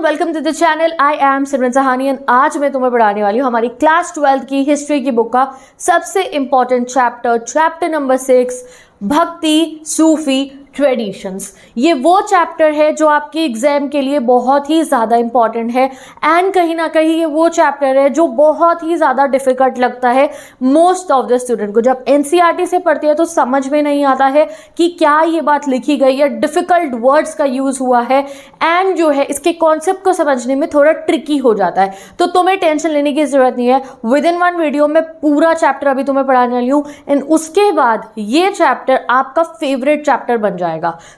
Welcome to the channel. I am Simran Sahni and आज मैं तुम्हें पढ़ाने वाली हूँ हमारी क्लास 12 की हिस्ट्री की बुक का सबसे इंपॉर्टेंट चैप्टर नंबर 6, भक्ति सूफी ट्रेडिशंस। ये वो चैप्टर है जो आपके एग्जाम के लिए बहुत ही ज़्यादा इंपॉर्टेंट है एंड कहीं ना कहीं ये वो चैप्टर है जो बहुत ही ज़्यादा डिफ़िकल्ट लगता है मोस्ट ऑफ द स्टूडेंट को। जब एनसीईआरटी से पढ़ते हैं तो समझ में नहीं आता है कि क्या ये बात लिखी गई है, डिफ़िकल्ट वर्ड्स का यूज़ हुआ है एंड जो है इसके कॉन्सेप्ट को समझने में थोड़ा ट्रिकी हो जाता है। तो तुम्हें टेंशन लेने की ज़रूरत नहीं है, विद इन वन वीडियो में पूरा चैप्टर अभी तुम्हें पढ़ाने वाली हूँ एंड उसके बाद ये चैप्टर आपका फेवरेट चैप्टर बन जाएगा।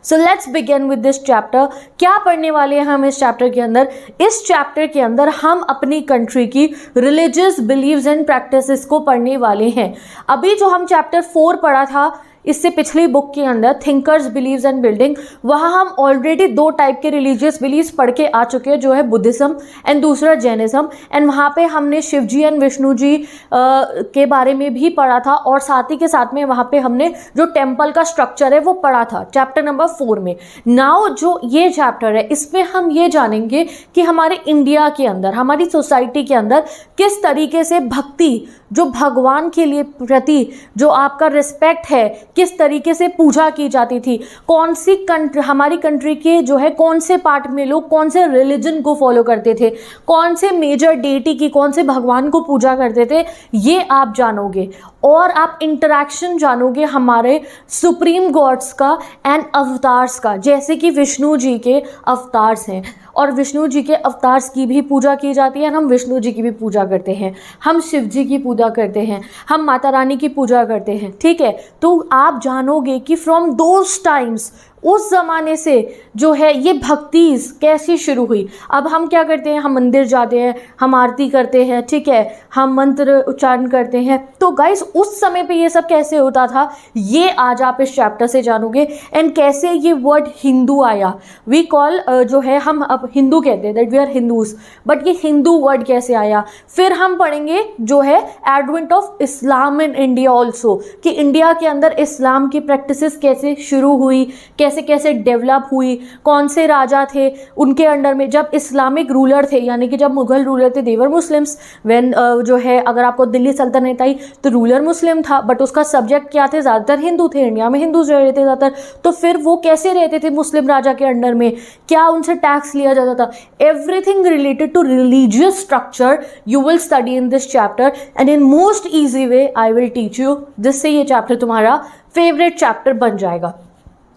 So let's begin with this chapter. क्या पढ़ने वाले हैं हम इस चैप्टर के अंदर? इस चैप्टर के अंदर हम अपनी कंट्री की रिलीजियस बिलीव्स एंड प्रैक्टिसेस को पढ़ने वाले हैं। अभी जो हम चैप्टर 4 पढ़ा था इससे पिछली बुक के अंदर थिंकर्स बिलीव्स एंड बिल्डिंग, वहाँ हम ऑलरेडी दो टाइप के रिलीजियस बिलीव्स पढ़ के आ चुके हैं, जो है बुद्धिज्म एंड दूसरा जैनिज्म। एंड वहाँ पे हमने शिव जी एंड विष्णु जी के बारे में भी पढ़ा था और साथ ही के साथ में वहाँ पे हमने जो टेम्पल का स्ट्रक्चर है वो पढ़ा था चैप्टर नंबर 4 में। नाउ जो ये चैप्टर है इसमें हम ये जानेंगे कि हमारे इंडिया के अंदर, हमारी सोसाइटी के अंदर किस तरीके से भक्ति, जो भगवान के लिए प्रति जो आपका रिस्पेक्ट है, किस तरीके से पूजा की जाती थी, कौन सी कंट्री, हमारी कंट्री के जो है कौन से पार्ट में लोग कौन से रिलीजन को फॉलो करते थे, कौन से मेजर डेटी की, कौन से भगवान को पूजा करते थे, ये आप जानोगे। और आप इंटरेक्शन जानोगे हमारे सुप्रीम गॉड्स का एंड अवतार्स का, जैसे कि विष्णु जी के अवतार्स हैं और विष्णु जी के अवतार्स की भी पूजा की जाती है। हम विष्णु जी की भी पूजा करते हैं, हम शिव जी की पूजा करते हैं, हम माता रानी की पूजा करते हैं, ठीक है। तो आप जानोगे कि फ्रॉम दोज टाइम्स, उस ज़माने से जो है ये भक्ति कैसी शुरू हुई। अब हम क्या करते हैं, हम मंदिर जाते हैं, हम आरती करते हैं, ठीक है, हम मंत्र उच्चारण करते हैं। तो गाइस उस समय पे ये सब कैसे होता था, ये आज आप इस चैप्टर से जानोगे। एंड कैसे ये वर्ड हिंदू आया, वी कॉल जो है, हम अब हिंदू कहते हैं, that we are Hindus, but ये हिंदू वर्ड कैसे आया। फिर हम पढ़ेंगे जो है advent of Islam in India also, कि इंडिया के अंदर इस्लाम की प्रैक्टिसेस कैसे शुरू हुई, कैसे कैसे डेवलप हुई, कौन से राजा थे उनके अंडर में, जब इस्लामिक रूलर थे, यानी कि जब मुगल रूलर थे, देवर मुस्लिम्स। व्हेन जो है अगर आपको दिल्ली सल्तनत आई तो रूलर मुस्लिम था, बट उसका सब्जेक्ट क्या थे, ज़्यादातर हिंदू थे, इंडिया में हिंदूज रह रहे थे ज़्यादातर। तो फिर वो कैसे रहते थे मुस्लिम राजा के अंडर में, क्या उनसे टैक्स लिया जाता था, everything related to religious structure you will study in this chapter and in most easy way I will teach you, जिससे ये चैप्टर तुम्हारा फेवरेट चैप्टर बन जाएगा।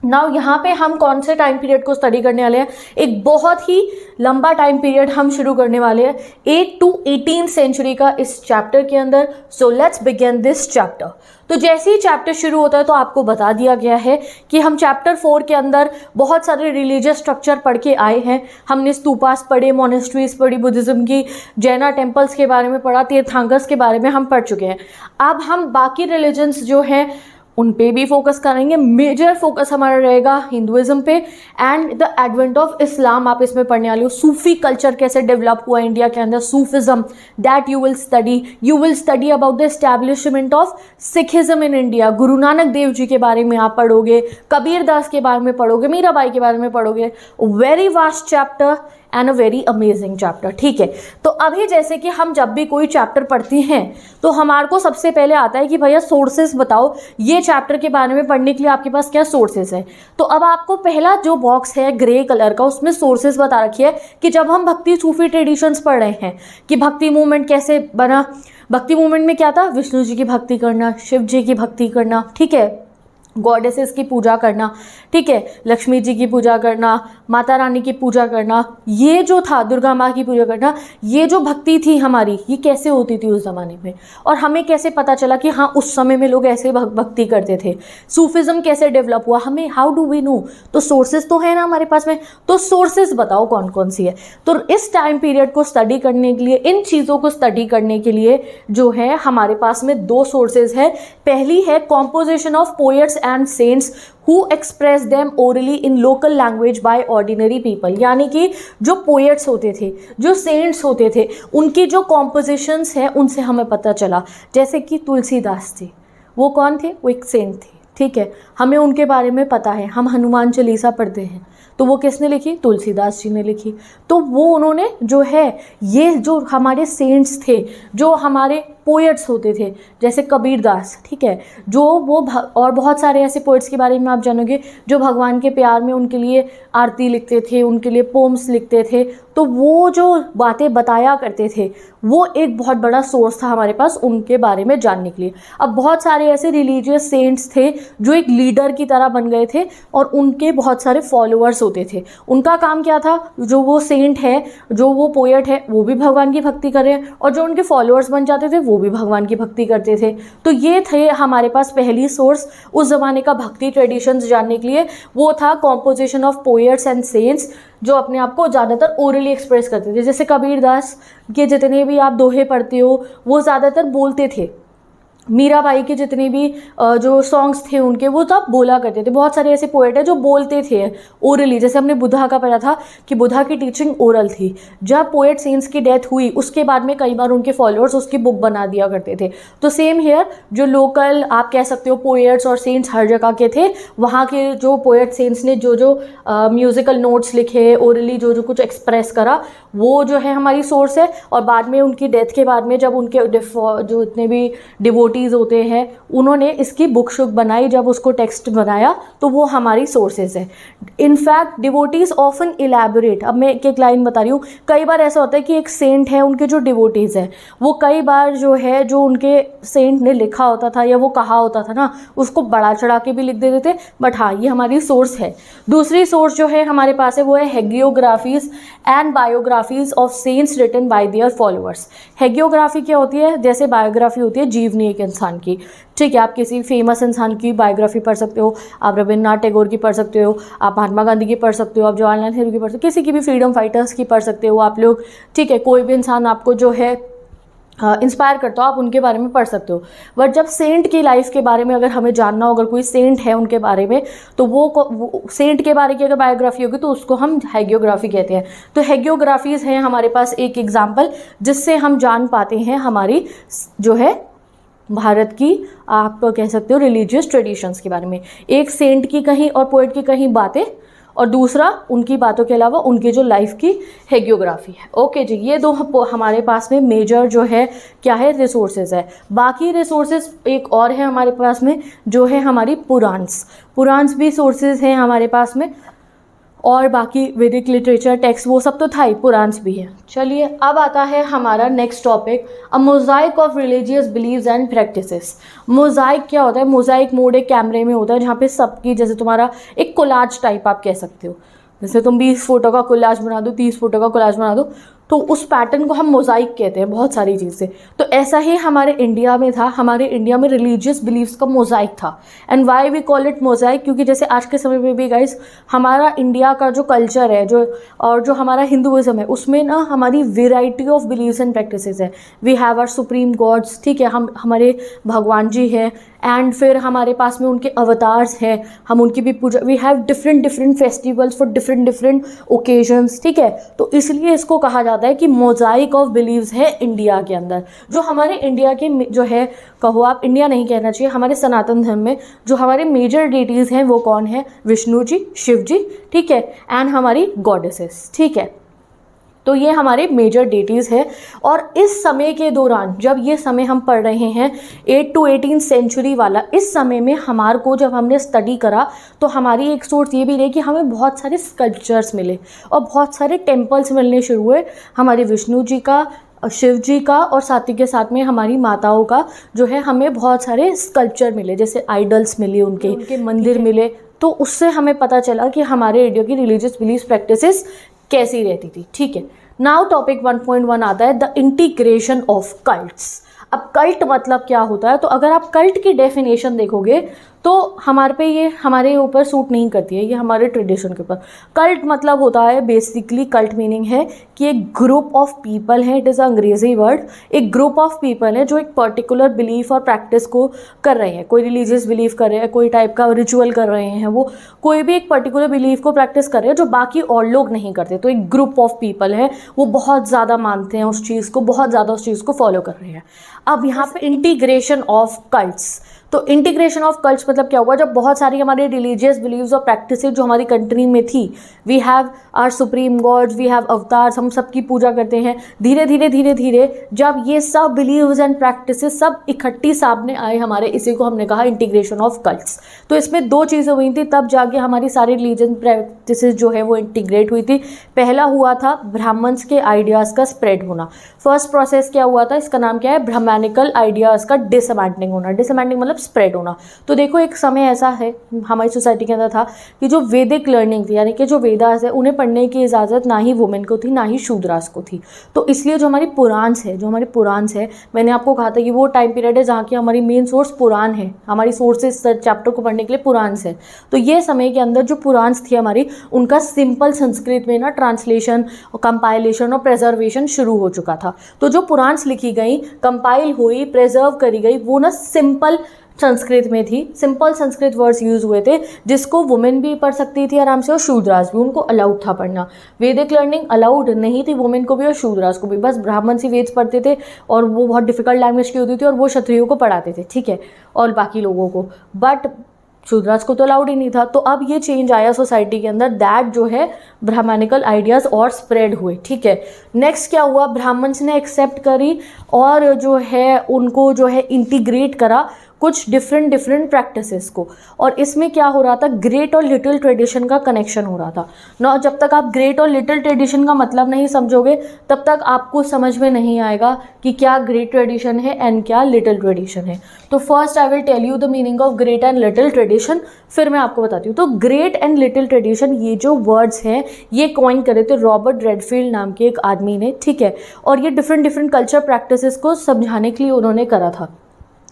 नाउ यहाँ पे हम कौन से टाइम पीरियड को स्टडी करने वाले हैं, एक बहुत ही लंबा टाइम पीरियड हम शुरू करने वाले हैं 8 to 18 सेंचुरी का इस चैप्टर के अंदर। So let's begin this chapter. तो जैसे ही चैप्टर शुरू होता है तो आपको बता दिया गया है कि हम चैप्टर 4 के अंदर बहुत सारे रिलीजियस स्ट्रक्चर पढ़ के आए हैं। हमने स्तूपास पढ़े, मोनेस्ट्रीज पढ़ी, बुद्धिज़्म की, जैना टेम्पल्स के बारे में पढ़ा, तीर्थंकर्स के बारे में हम पढ़ चुके हैं। अब हम बाकी रिलीजन्स जो हैं उन पे भी फोकस करेंगे। मेजर फोकस हमारा रहेगा हिंदुइज्म पे and the advent of Islam आप इसमें पढ़ने वाले हो। सूफी कल्चर कैसे डेवलप हुआ इंडिया के अंदर, Sufism, that you will study. You will study about the establishment of Sikhism in India. गुरु नानक देव जी के बारे में आप पढ़ोगे, कबीर दास के बारे में पढ़ोगे, मीराबाई के बारे में पढ़ोगे। Very vast chapter and a very amazing chapter, ठीक है। तो अभी जैसे कि हम जब भी कोई चैप्टर पढ़ते हैं तो हमारे को सबसे पहले आता है कि भैया सोर्सेज बताओ, ये चैप्टर के बारे में पढ़ने के लिए आपके पास क्या सोर्सेज है। तो अब आपको पहला जो बॉक्स है ग्रे कलर का, उसमें सोर्सेज बता रखी है कि जब हम भक्ति सूफी ट्रेडिशंस पढ़ रहे हैं कि भक्ति मूवमेंट कैसे बना। भक्ति मूवमेंट में क्या था, विष्णु जी की भक्ति करना, शिव जी की भक्ति करना, ठीक है, गॉडेसेस की पूजा करना, ठीक है, लक्ष्मी जी की पूजा करना, माता रानी की पूजा करना, ये जो था दुर्गा माँ की पूजा करना, ये जो भक्ति थी हमारी, ये कैसे होती थी उस ज़माने में और हमें कैसे पता चला कि हाँ उस समय में लोग ऐसे भक्ति करते थे। सूफिज्म कैसे डेवलप हुआ, हमें हाउ डू वी नो। तो सोर्सेज तो है ना हमारे पास में, तो सोर्सेज बताओ कौन कौन सी है। तो इस टाइम पीरियड को स्टडी करने के लिए, इन चीज़ों को स्टडी करने के लिए जो है हमारे पास में दो सोर्सेज है। पहली है composition of poets and saints who express them orally in local language by ordinary people, यानी कि जो पोएट्स होते थे, जो सेंट्स होते थे, उनकी जो कॉम्पोजिशंस हैं उनसे हमें पता चला। जैसे कि तुलसीदास थे, वो कौन थे, वो एक सेंट थे, ठीक है, हमें उनके बारे में पता है, हम हनुमान चालीसा पढ़ते हैं, तो वो किसने लिखी? तुलसीदास जी ने लिखी। तो वो उन्होंने जो है, ये जो हमारे सेंट्स थे, जो हमारे पोएट्स होते थे, जैसे कबीरदास, ठीक है, जो वो और बहुत सारे ऐसे पोएट्स के बारे में आप जानोगे जो भगवान के प्यार में उनके लिए आरती लिखते थे, उनके लिए पोम्स लिखते थे। तो वो जो बातें बताया करते थे, वो एक बहुत बड़ा सोर्स था हमारे पास उनके बारे में जानने के लिए। अब बहुत सारे ऐसे रिलीजियस सेंट्स थे जो एक लीडर की तरह बन गए थे और उनके बहुत सारे फॉलोअर्स होते थे। उनका काम क्या था? जो वो सेंट है, जो वो पोएट है, वो भी भगवान की भक्ति कर रहे हैं, और जो उनके फॉलोअर्स बन जाते थे वो भी भगवान की भक्ति करते थे। तो ये थे हमारे पास पहली सोर्स उस ज़माने का भक्ति ट्रेडिशंस जानने के लिए। वो था composition of poets and cents, जो अपने आप को ज़्यादातर ओरली एक्सप्रेस करते थे। जैसे कबीरदास के जितने भी आप दोहे पढ़ते हो, वो ज़्यादातर बोलते थे। मीराबाई के जितने भी जो सॉन्ग्स थे उनके, वो तब बोला करते थे। बहुत सारे ऐसे पोएट हैं जो बोलते थे ओरली। जैसे हमने बुद्धा का पढ़ा था कि बुद्धा की टीचिंग ओरल थी। जब पोएट सेंट्स की डेथ हुई उसके बाद में कई बार उनके फॉलोअर्स उसकी बुक बना दिया करते थे। तो सेम हेयर, जो लोकल आप कह सकते हो पोएट्स और सेंट्स हर जगह के थे, वहाँ के जो पोएट सेंट्स ने जो जो म्यूज़िकल नोट्स लिखे, ओरली जो जो कुछ एक्सप्रेस करा, वो जो है हमारी सोर्स है। और बाद में उनकी डेथ के बाद में जब उनके जो इतने भी डिवोटीज़ होते हैं, उन्होंने इसकी बुक शुक बनाई, जब उसको टेक्स्ट बनाया, तो वो हमारी सोर्सेज है। इनफैक्ट डिवोटीज़ ऑफन इलेबोरेट, अब मैं एक एक लाइन बता रही हूँ। कई बार ऐसा होता है कि एक सेंट है, उनके जो डिवोटीज़ हैं वो कई बार जो है, जो उनके सेंट ने लिखा होता था या वो कहा होता था ना, उसको बढ़ा चढ़ा के भी लिख देते थे। बट हाँ, ये हमारी सोर्स है। दूसरी सोर्स जो है हमारे पास है, वो है hagiographies and biographies of saints written by their followers. Hagiography क्या होती है? जैसे बायोग्राफी होती है जीवनी एक इंसान की, ठीक है। आप किसी फेमस इंसान की बायोग्राफी पढ़ सकते हो, आप रविन्द्रनाथ टैगोर की पढ़ सकते हो, आप महात्मा गांधी की पढ़ सकते हो, आप जवाहरलाल नेहरू की पढ़ सकते हो, किसी की भी फ्रीडम फाइटर्स की पढ़ सकते हो आप लोग, ठीक है। कोई भी इंसान आपको जो है इंस्पायर करता हो, आप उनके बारे में पढ़ सकते हो। बट जब सेंट की लाइफ के बारे में अगर हमें जानना हो, अगर कोई सेंट है उनके बारे में, तो वो सेंट के बारे की अगर बायोग्राफी होगी तो उसको हम हेगियोग्राफी कहते हैं। तो हेगियोग्राफीज़ हैं हमारे पास एक एग्जाम्पल, जिससे हम जान पाते हैं हमारी जो है भारत की, आप कह सकते हो, रिलीजियस ट्रेडिशंस के बारे में। एक सेंट की कहीं और पोएट की कहीं बातें, और दूसरा उनकी बातों के अलावा उनकी जो लाइफ की हेगियोग्राफी है। ओके जी, ये दो हमारे पास में मेजर जो है क्या है, रिसोर्सेज है। बाकी रिसोर्सेज एक और है हमारे पास में, जो है हमारी पुराण्स भी सोर्सेज हैं हमारे पास में, और बाकी वैदिक लिटरेचर टेक्स्ट वो सब तो था ही, पुराण्स भी है। चलिए अब आता है हमारा next topic, a mosaic of religious beliefs and practices. Mosaic क्या होता है? मोज़ाइक मोड एक कैमरे में होता है जहाँ पे सबकी, जैसे तुम्हारा एक कोलाज टाइप आप कह सकते हो, जैसे तुम 20 फोटो का कोलाज बना दो, 30 फोटो का कोलाज बना दो, तो उस पैटर्न को हम मोज़ाइक कहते हैं बहुत सारी चीज़ें। तो ऐसा ही हमारे इंडिया में था, हमारे इंडिया में रिलीजियस बिलीव्स का मोज़ाइक था। And why we call it mosaic? क्योंकि जैसे आज के समय में भी गाइस, हमारा इंडिया का जो कल्चर है, जो हमारा हिंदुइज्म है, उसमें ना हमारी variety of beliefs and practices है। We have our supreme gods, ठीक है, हमारे भगवान जी हैं, एंड फिर हमारे पास में उनके अवतार्स हैं, हम उनकी भी पूजा, we have different festivals for different occasions, ठीक है। तो इसलिए इसको कहा जाता है कि मोज़ाइक ऑफ बिलीव्स है इंडिया के अंदर। जो हमारे इंडिया के जो है, कहो आप इंडिया नहीं कहना चाहिए, हमारे सनातन धर्म में जो हमारे मेजर डेटीज़ हैं वो कौन है? विष्णु जी, शिव जी, ठीक है, एंड हमारी गॉडेसेस, ठीक है। तो ये हमारे मेजर डेटीज़ है। और इस समय के दौरान, जब ये समय हम पढ़ रहे हैं 8 to 18 सेंचुरी वाला, इस समय में हमारे को जब हमने स्टडी करा, तो हमारी एक सोर्स ये भी रही कि हमें बहुत सारे स्कल्पचर्स मिले और बहुत सारे टेम्पल्स मिलने शुरू हुए, हमारे विष्णु जी का, शिव जी का, और साथ ही के साथ में हमारी माताओं का जो है, हमें बहुत सारे स्कल्पचर मिले, जैसे आइडल्स मिले, उनके मंदिर मिले। तो उससे हमें पता चला कि हमारे इंडिया की रिलीजियस बिलीफ प्रैक्टिसेस कैसी रहती थी, ठीक है। नाउ टॉपिक 1.1 आता है, द इंटीग्रेशन ऑफ कल्ट्स। अब कल्ट मतलब क्या होता है? तो अगर आप कल्ट की डेफिनेशन देखोगे तो हमारे ऊपर सूट नहीं करती है, ये हमारे ट्रेडिशन के ऊपर। कल्ट मतलब होता है, बेसिकली कल्ट मीनिंग है कि एक ग्रुप ऑफ पीपल है, इट इज़ अंग्रेजी वर्ड, एक ग्रुप ऑफ पीपल है जो एक पर्टिकुलर बिलीफ और प्रैक्टिस को कर रहे हैं। कोई रिलीजियस बिलीफ कर रहे हैं, कोई टाइप का रिचुअल कर रहे हैं, वो कोई भी एक पर्टिकुलर बिलीफ को प्रैक्टिस कर रहे हैं जो बाकी और लोग नहीं करते। तो एक ग्रुप ऑफ पीपल है, वो बहुत ज़्यादा मानते हैं उस चीज़ को, बहुत ज़्यादा उस चीज़ को फॉलो कर रहे हैं। अब यहाँ पे इंटीग्रेशन ऑफ कल्ट्स, तो इंटीग्रेशन ऑफ कल्ट्स मतलब क्या हुआ, जब बहुत सारी हमारी रिलीजियस बिलीव्स और प्रैक्टिसेस जो हमारी कंट्री में थी, we have our supreme gods, we have avatars, हम सबकी पूजा करते हैं, धीरे धीरे जब ये सब बिलीव्स एंड प्रैक्टिसेस सब इकट्ठी सामने आए हमारे, इसी को हमने कहा इंटीग्रेशन ऑफ कल्ट्स। तो इसमें दो चीज़ें हुई थी, तब जाके हमारी सारी रिलीजन प्रैक्टिसेस जो है वो इंटीग्रेट हुई थी। पहला हुआ था ब्राह्मण्स के आइडियाज़ का स्प्रेड होना। फर्स्ट प्रोसेस क्या हुआ था, इसका नाम क्या है, ब्राह्मणिकल आइडियाज़ का डिसमेंटलिंग होना। डिसमेंटलिंग मतलब स्प्रेड होना। तो देखो एक समय ऐसा है हमारी सोसाइटी के अंदर था कि जो वैदिक लर्निंग थी, यानी कि जो वेदास है, उन्हें पढ़ने की इजाज़त ना ही वुमेन को थी ना ही शूद्रास को थी। तो इसलिए जो हमारी पुराण्स है, मैंने आपको कहा था कि वो टाइम पीरियड है जहाँ की हमारी मेन सोर्स पुराण है, हमारी सोर्सेस चैप्टर को पढ़ने के लिए पुराण्स है। तो ये समय के अंदर जो पुराण्स थी हमारी, उनका सिंपल संस्कृत में ना ट्रांसलेशन और कंपाइलेशन और प्रेजर्वेशन शुरू हो चुका था। तो जो पुराण्स लिखी गई, कंपाइल हुई, प्रेजर्व करी गई, वो ना सिंपल संस्कृत में थी। सिंपल संस्कृत वर्ड्स यूज़ हुए थे जिसको वुमेन भी पढ़ सकती थी आराम से और शूद्रास भी, उनको अलाउड था पढ़ना। वैदिक लर्निंग अलाउड नहीं थी वुमेन को भी और शूद्रास को भी, बस ब्राह्मण सी वेद पढ़ते थे और वो बहुत डिफिकल्ट लैंग्वेज की होती थी और वो क्षत्रियों को पढ़ाते थे, ठीक है, और बाकी लोगों को, बट शूद्रास को तो अलाउड ही नहीं था। तो अब ये चेंज आया सोसाइटी के अंदर, दैट जो है ब्राह्मणिकल आइडियाज़ और स्प्रेड हुए, ठीक है। नेक्स्ट क्या हुआ, ब्राह्मण्स ने एक्सेप्ट करी और जो है उनको जो है इंटीग्रेट करा कुछ डिफरेंट प्रैक्टिसेस को। और इसमें क्या हो रहा था, ग्रेट और लिटिल ट्रेडिशन का कनेक्शन हो रहा था ना। जब तक आप ग्रेट और लिटिल ट्रेडिशन का मतलब नहीं समझोगे तब तक आपको समझ में नहीं आएगा कि क्या ग्रेट ट्रेडिशन है एंड क्या लिटिल ट्रेडिशन है। तो first I will tell you the meaning of great and little tradition, फिर मैं आपको बताती हूँ। तो ग्रेट एंड लिटिल ट्रेडिशन, ये जो वर्ड्स हैं ये कॉइन करे थे रॉबर्ट रेडफील्ड नाम के एक आदमी ने, ठीक है, और ये डिफरेंट कल्चर प्रैक्टिसेस को समझाने के लिए उन्होंने करा था।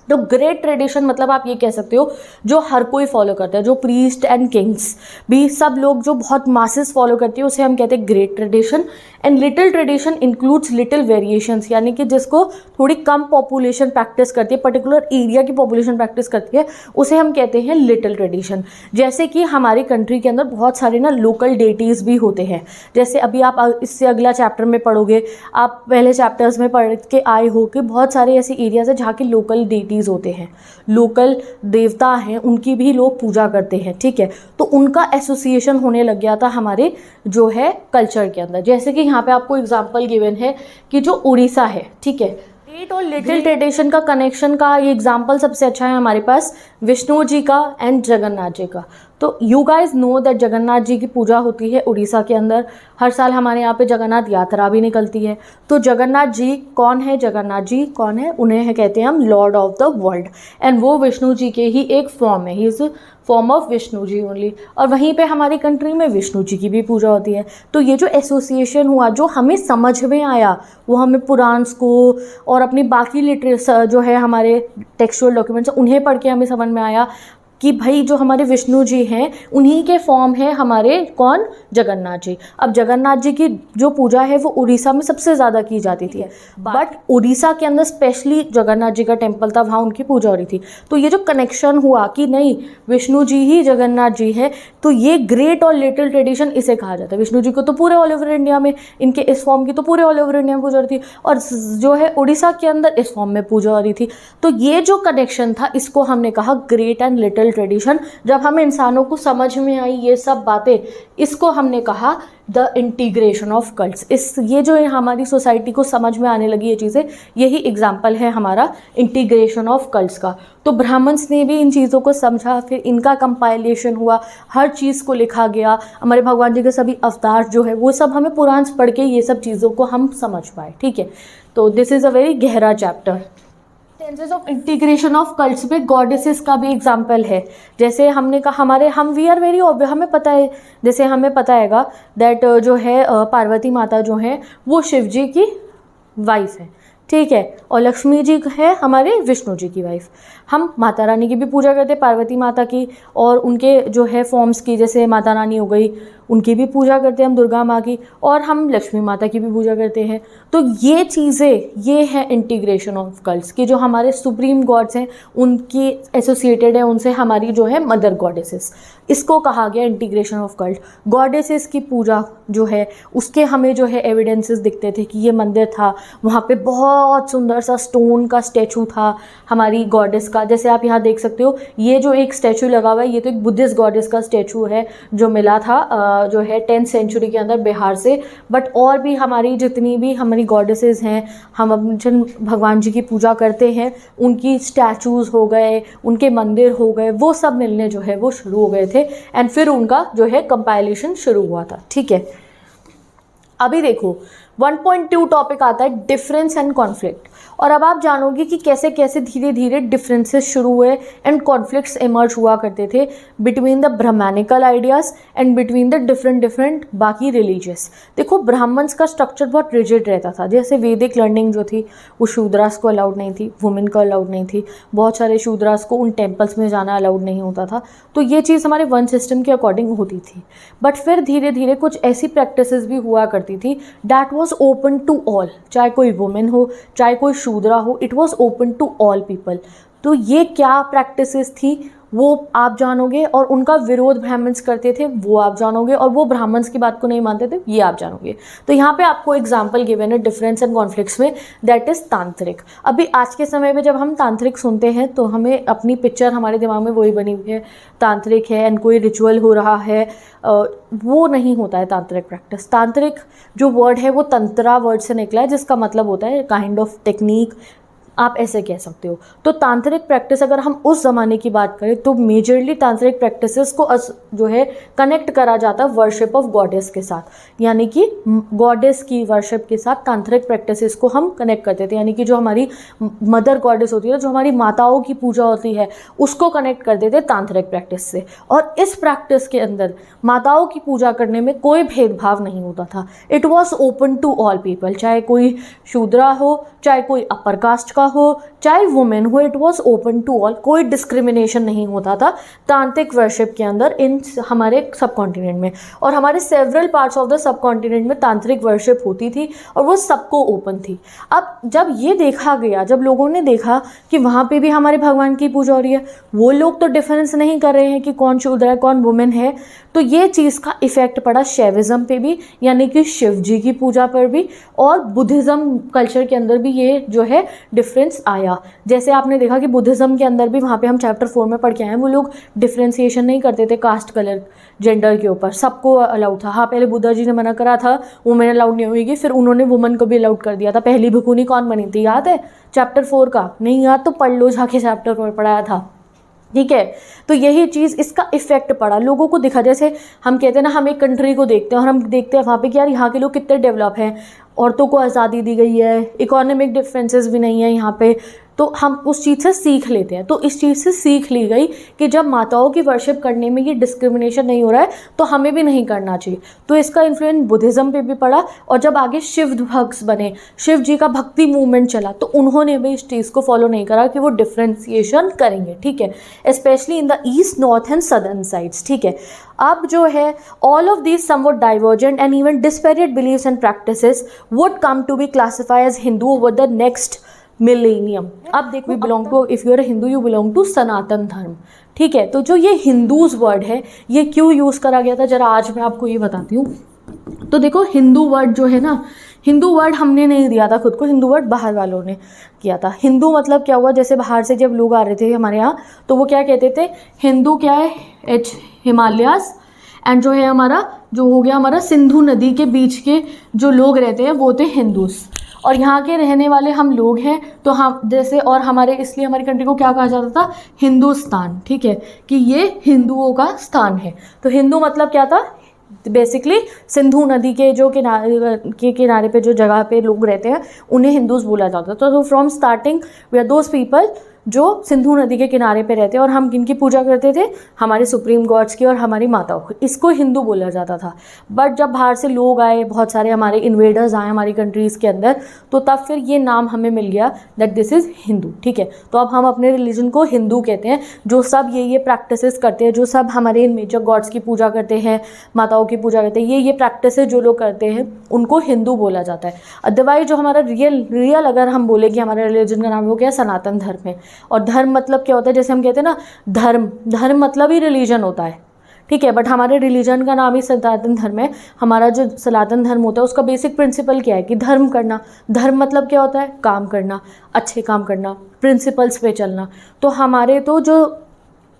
तो ग्रेट ट्रेडिशन मतलब आप ये कह सकते हो जो हर कोई फॉलो करता है, जो प्रीस्ट एंड किंग्स भी सब लोग जो बहुत मासेस फॉलो करती है उसे हम कहते हैं great tradition. And little tradition includes little variations, यानी कि जिसको थोड़ी कम पॉपुलेशन प्रैक्टिस करती है, पर्टिकुलर एरिया की पॉपुलेशन प्रैक्टिस करती है, उसे हम कहते हैं लिटिल ट्रेडिशन। जैसे कि हमारी कंट्री के अंदर बहुत सारे ना लोकल डेटीज़ भी होते हैं, जैसे अभी आप इससे अगला चैप्टर में पढ़ोगे, आप पहले चैप्टर्स में पढ़ के आए हो कि बहुत सारे ऐसे एरियाज हैं जहाँ के लोकल डेटीज़ होते हैं, लोकल देवता हैं, उनकी भी लोग पूजा करते हैं, ठीक है। तो उनका एसोसिएशन होने लग गया था हमारे जो है कल्चर के अंदर। जैसे कि यहाँ पे आपको एग्जांपल गिवन है कि जो उड़ीसा है, ठीक है, ग्रेट और लिटिल ट्रेडिशन का कनेक्शन का ये एग्जांपल सबसे अच्छा है हमारे पास विष्णु जी का एंड जगन्नाथ जी का। तो you guys know that Jagannath ji की पूजा होती है उड़ीसा के अंदर। हर साल हमारे यहाँ पे जगन्नाथ यात्रा भी निकलती है। तो जगन्नाथ जी कौन है, जगन्नाथ जी कौन है, उन्हें कहते हैं हम lord of the world, and वो विष्णु जी के ही एक फॉर्म है, he is form of Vishnu ji only. और वहीं पे हमारी कंट्री में विष्णु जी की भी पूजा होती है। तो ये जो एसोसिएशन हुआ, जो हमें समझ में आया, वो हमें पुराण्स को और अपनी बाकी लिटरेचर जो है हमारे टेक्सचुअल डॉक्यूमेंट्स उन्हें पढ़ के हमें समझ में आया कि भाई जो हमारे विष्णु जी हैं उन्हीं के फॉर्म है हमारे कौन, जगन्नाथ जी। अब जगन्नाथ जी की जो पूजा है वो उड़ीसा में सबसे ज़्यादा की जाती थी, बट उड़ीसा के अंदर स्पेशली जगन्नाथ जी का टेम्पल था, वहाँ उनकी पूजा हो रही थी। तो ये जो कनेक्शन हुआ कि नहीं विष्णु जी ही जगन्नाथ जी है, तो ये ग्रेट और लिटिल ट्रेडिशन इसे कहा जाता है। विष्णु जी को तो पूरे ऑल ओवर इंडिया में इनके इस फॉर्म की तो पूरे ऑल ओवर इंडिया में पूजा हो रही थी, और जो है उड़ीसा के अंदर इस फॉर्म में पूजा हो रही थी। तो ये जो कनेक्शन था इसको हमने कहा ग्रेट एंड लिटिल ट्रेडिशन। जब हमें इंसानों को समझ में आई ये सब बातें, इसको हमने कहा द इंटीग्रेशन ऑफ कल्ट्स। ये जो हमारी सोसाइटी को समझ में आने लगी ये चीज़ें, यही एग्जाम्पल है हमारा इंटीग्रेशन ऑफ कल्ट्स का। तो ब्राह्मण्स ने भी इन चीज़ों को समझा, फिर इनका कंपाइलेशन हुआ, हर चीज़ को लिखा गया। हमारे भगवान जी के सभी अवतार जो है वो सब हमें पुराण पढ़ के ये सब चीज़ों को हम समझ पाए, ठीक है। तो दिस इज़ अ वेरी गहरा chapter. Senses of integration of cults में गॉडेसेस का भी एग्जाम्पल है। जैसे हमने कहा वी आर वेरी ऑब्वियस, हमें पता है, जैसे हमें पता हैगा दैट जो है पार्वती माता जो है वो शिव जी की वाइफ है, ठीक है, और लक्ष्मी जी है हमारे विष्णु जी की वाइफ। हम माता रानी की भी पूजा करते हैं, पार्वती माता की, और उनके जो है फॉर्म्स की, जैसे माता रानी हो गई, उनकी भी पूजा करते हैं हम, दुर्गा माँ की, और हम लक्ष्मी माता की भी पूजा करते हैं। तो ये चीज़ें, ये है इंटीग्रेशन ऑफ कल्ट्स कि जो हमारे सुप्रीम गॉड्स हैं उनकी एसोसिएटेड है उनसे हमारी जो है मदर गॉडेसेस, इसको कहा गया इंटीग्रेशन ऑफ कल्ट। गॉडेसेस की पूजा जो है उसके हमें जो है एविडेंसेस दिखते थे कि ये मंदिर था, वहाँ पे बहुत सुंदर सा स्टोन का स्टैचू था हमारी गॉडेस का। जैसे आप यहाँ देख सकते हो, ये जो एक स्टैचू लगा हुआ है ये तो एक बुद्धिस्ट गॉडेस का स्टैचू है जो मिला था जो है 10th सेंचुरी के अंदर बिहार से। बट और भी हमारी जितनी भी हमारी गॉडेसेस हैं, हम जिन भगवान जी की पूजा करते हैं उनकी स्टैचूज़ हो गए, उनके मंदिर हो गए, वो सब मिलने जो है वो शुरू हो गए थे एंड फिर उनका जो है कंपाइलेशन शुरू हुआ था। ठीक है, अभी देखो 1.2 टॉपिक आता है डिफरेंस एंड कॉन्फ्लिक्ट। और अब आप जानोगे कि कैसे कैसे धीरे धीरे डिफरेंसेस शुरू हुए एंड कॉन्फ्लिक्ट्स इमर्ज हुआ करते थे between the brahmanical ideas and between the different बाकी रिलीजियस। देखो ब्राह्मण्स का स्ट्रक्चर बहुत रिजिड रहता था, जैसे वैदिक लर्निंग जो थी वो शूद्रास को अलाउड नहीं थी, वुमेन को अलाउड नहीं थी, बहुत सारे शूद्रास को उन टेम्पल्स में जाना अलाउड नहीं होता था। तो ये चीज़ हमारे वन सिस्टम के अकॉर्डिंग होती थी। बट फिर धीरे धीरे कुछ ऐसी प्रैक्टिसेस भी हुआ करती थी that was open to all, चाहे कोई वुमेन हो चाहे कोई शूद्रा हो, it was open to all people. तो ये क्या प्रैक्टिसेस थी वो आप जानोगे, और उनका विरोध ब्राह्मण्स करते थे वो आप जानोगे, और वो ब्राह्मण्स की बात को नहीं मानते थे ये आप जानोगे। तो यहाँ पे आपको एग्जांपल गिवन है डिफरेंस एंड कॉन्फ्लिक्ट्स में, दैट इज़ तांत्रिक। अभी आज के समय में जब हम तांत्रिक सुनते हैं तो हमें अपनी पिक्चर हमारे दिमाग में वही बनी हुई है, तांत्रिक है एंड कोई रिचुअल हो रहा है। वो नहीं होता है तांत्रिक प्रैक्टिस। तांत्रिक जो वर्ड है वो तंत्रा वर्ड से निकला है जिसका मतलब होता है काइंड ऑफ टेक्निक, आप ऐसे कह सकते हो। तो तांत्रिक प्रैक्टिस अगर हम उस ज़माने की बात करें तो मेजरली तांत्रिक प्रैक्टिसेस को जो है कनेक्ट करा जाता है वर्शिप ऑफ गॉडेस के साथ, यानी कि गॉडेस की वर्शिप के साथ तांत्रिक प्रैक्टिसेस को हम कनेक्ट करते थे। यानी कि जो हमारी मदर गॉडेस होती है, जो हमारी माताओं की पूजा होती है, उसको कनेक्ट करते थे तांत्रिक प्रैक्टिस से। और इस प्रैक्टिस के अंदर माताओं की पूजा करने में कोई भेदभाव नहीं होता था। It was open to all people, चाहे कोई शूद्रा हो, चाहे कोई अपर कास्ट का हो, चाहे वुमेन हो, it was open to all. कोई डिस्क्रिमिनेशन नहीं होता था तांत्रिक वर्शिप के अंदर इन हमारे सब कॉन्टिनेंट में। और हमारे several parts of the sub continent में तांत्रिक वर्शिप होती थी और वो सबको ओपन थी। अब जब ये देखा गया, जब लोगों ने देखा कि वहाँ पे भी हमारे भगवान की पूजा हो रही है, वो लोग तो डिफरेंस नहीं कर रहे हैं कि कौन शूद्र है कौन वुमेन है, तो ये चीज़ का इफेक्ट पड़ा शैविज्म पे भी, यानी कि शिव जी की पूजा पर भी, और बुद्धिज़्म कल्चर के अंदर भी ये जो है डिफरेंस आया। जैसे आपने देखा कि बुद्धिज़्म के अंदर भी, वहाँ पे हम चैप्टर 4 में पढ़ के आए हैं, वो लोग डिफ्रेंसिएशन नहीं करते थे कास्ट कलर जेंडर के ऊपर, सबको अलाउड था। हाँ, पहले बुद्धा जी ने मना करा था वुमेन अलाउड नहीं होगी, फिर उन्होंने वुमन को भी अलाउड कर दिया था। पहली भिखुनी कौन बनी थी याद है? चैप्टर 4 का नहीं याद तो पढ़ लो जाके, चैप्टर 4 पढ़ाया था। ठीक है, तो यही चीज़, इसका इफेक्ट पड़ा, लोगों को दिखा। जैसे हम कहते हैं ना, हम एक कंट्री को देखते हैं और हम देखते हैं वहाँ पे कि यार यहाँ के लोग कितने डेवलप हैं, औरतों को आज़ादी दी गई है, इकोनॉमिक डिफरेंसेस भी नहीं है यहाँ पे, तो हम उस चीज़ से सीख लेते हैं। तो इस चीज़ से सीख ली गई कि जब माताओं की वर्शिप करने में ये डिस्क्रिमिनेशन नहीं हो रहा है तो हमें भी नहीं करना चाहिए। तो इसका इन्फ्लुएंस बुद्धिज़्म पे भी पड़ा, और जब आगे शिव भक्त बने, शिव जी का भक्ति मूवमेंट चला, तो उन्होंने भी इस चीज़ को फॉलो नहीं करा कि वो डिफ्रेंसिएशन करेंगे। ठीक है, specially in the east, north and southern sides. ठीक है, अब जो है all of these somewhat divergent and even disparate beliefs and practices would come to be classify as Hindu over the next millennium. अब देखो, we belong to, if you are Hindu you belong to Sanatan Dharma. ठीक है, तो जो ये हिंदूज वर्ड है ये क्यों यूज़ करा गया था, जरा आज मैं आपको ये बताती हूँ। तो देखो, हिंदू वर्ड जो है ना, हिंदू वर्ड हमने नहीं दिया था खुद को, हिंदू वर्ड बाहर वालों ने किया था। हिंदू मतलब क्या हुआ, जैसे बाहर से जब लोग आ रहे थे हमारे यहाँ, तो वो क्या कहते थे, हिंदू क्या है, हिमालयास, एंड जो है हमारा, जो हो गया हमारा सिंधु नदी के बीच के जो लोग रहते हैं वो थे हिंदूस, और यहाँ के रहने वाले हम लोग हैं। तो हम जैसे, और हमारे, इसलिए हमारी कंट्री को क्या कहा जाता था, हिंदुस्तान। ठीक है, कि ये हिंदुओं का स्थान है। तो हिंदू मतलब क्या था, बेसिकली सिंधु नदी के जो किनारे पे जो जगह पे लोग रहते हैं उन्हें हिंदूज बोला जाता था। तो from starting we are those people जो सिंधु नदी के किनारे पे रहते हैं, और हम किनकी पूजा करते थे, हमारे सुप्रीम गॉड्स की और हमारी माताओं की। इसको हिंदू बोला जाता था। बट जब बाहर से लोग आए, बहुत सारे हमारे इन्वेडर्स आए हमारी कंट्रीज़ के अंदर, तो तब फिर ये नाम हमें मिल गया दैट दिस इज़ हिंदू। ठीक है, तो अब हम अपने रिलीजन को हिंदू कहते हैं। जो सब ये प्रैक्टिसेस करते हैं, जो सब हमारे इन मेजर गॉड्स की पूजा करते हैं, माताओं की पूजा करते हैं, ये प्रैक्टिसेस जो लोग करते हैं उनको हिंदू बोला जाता है। अदरवाइज जो हमारा रियल अगर हम बोले कि हमारे रिलीजन का नाम वो क्या, सनातन धर्म है। और धर्म मतलब क्या होता है, जैसे हम कहते हैं ना धर्म मतलब ही रिलीजन होता है। ठीक है, बट हमारे रिलीजन का नाम ही सनातन धर्म है। हमारा जो सनातन धर्म होता है उसका बेसिक प्रिंसिपल क्या है कि धर्म करना। धर्म मतलब क्या होता है, काम करना, अच्छे काम करना, प्रिंसिपल्स पे चलना। तो हमारे तो जो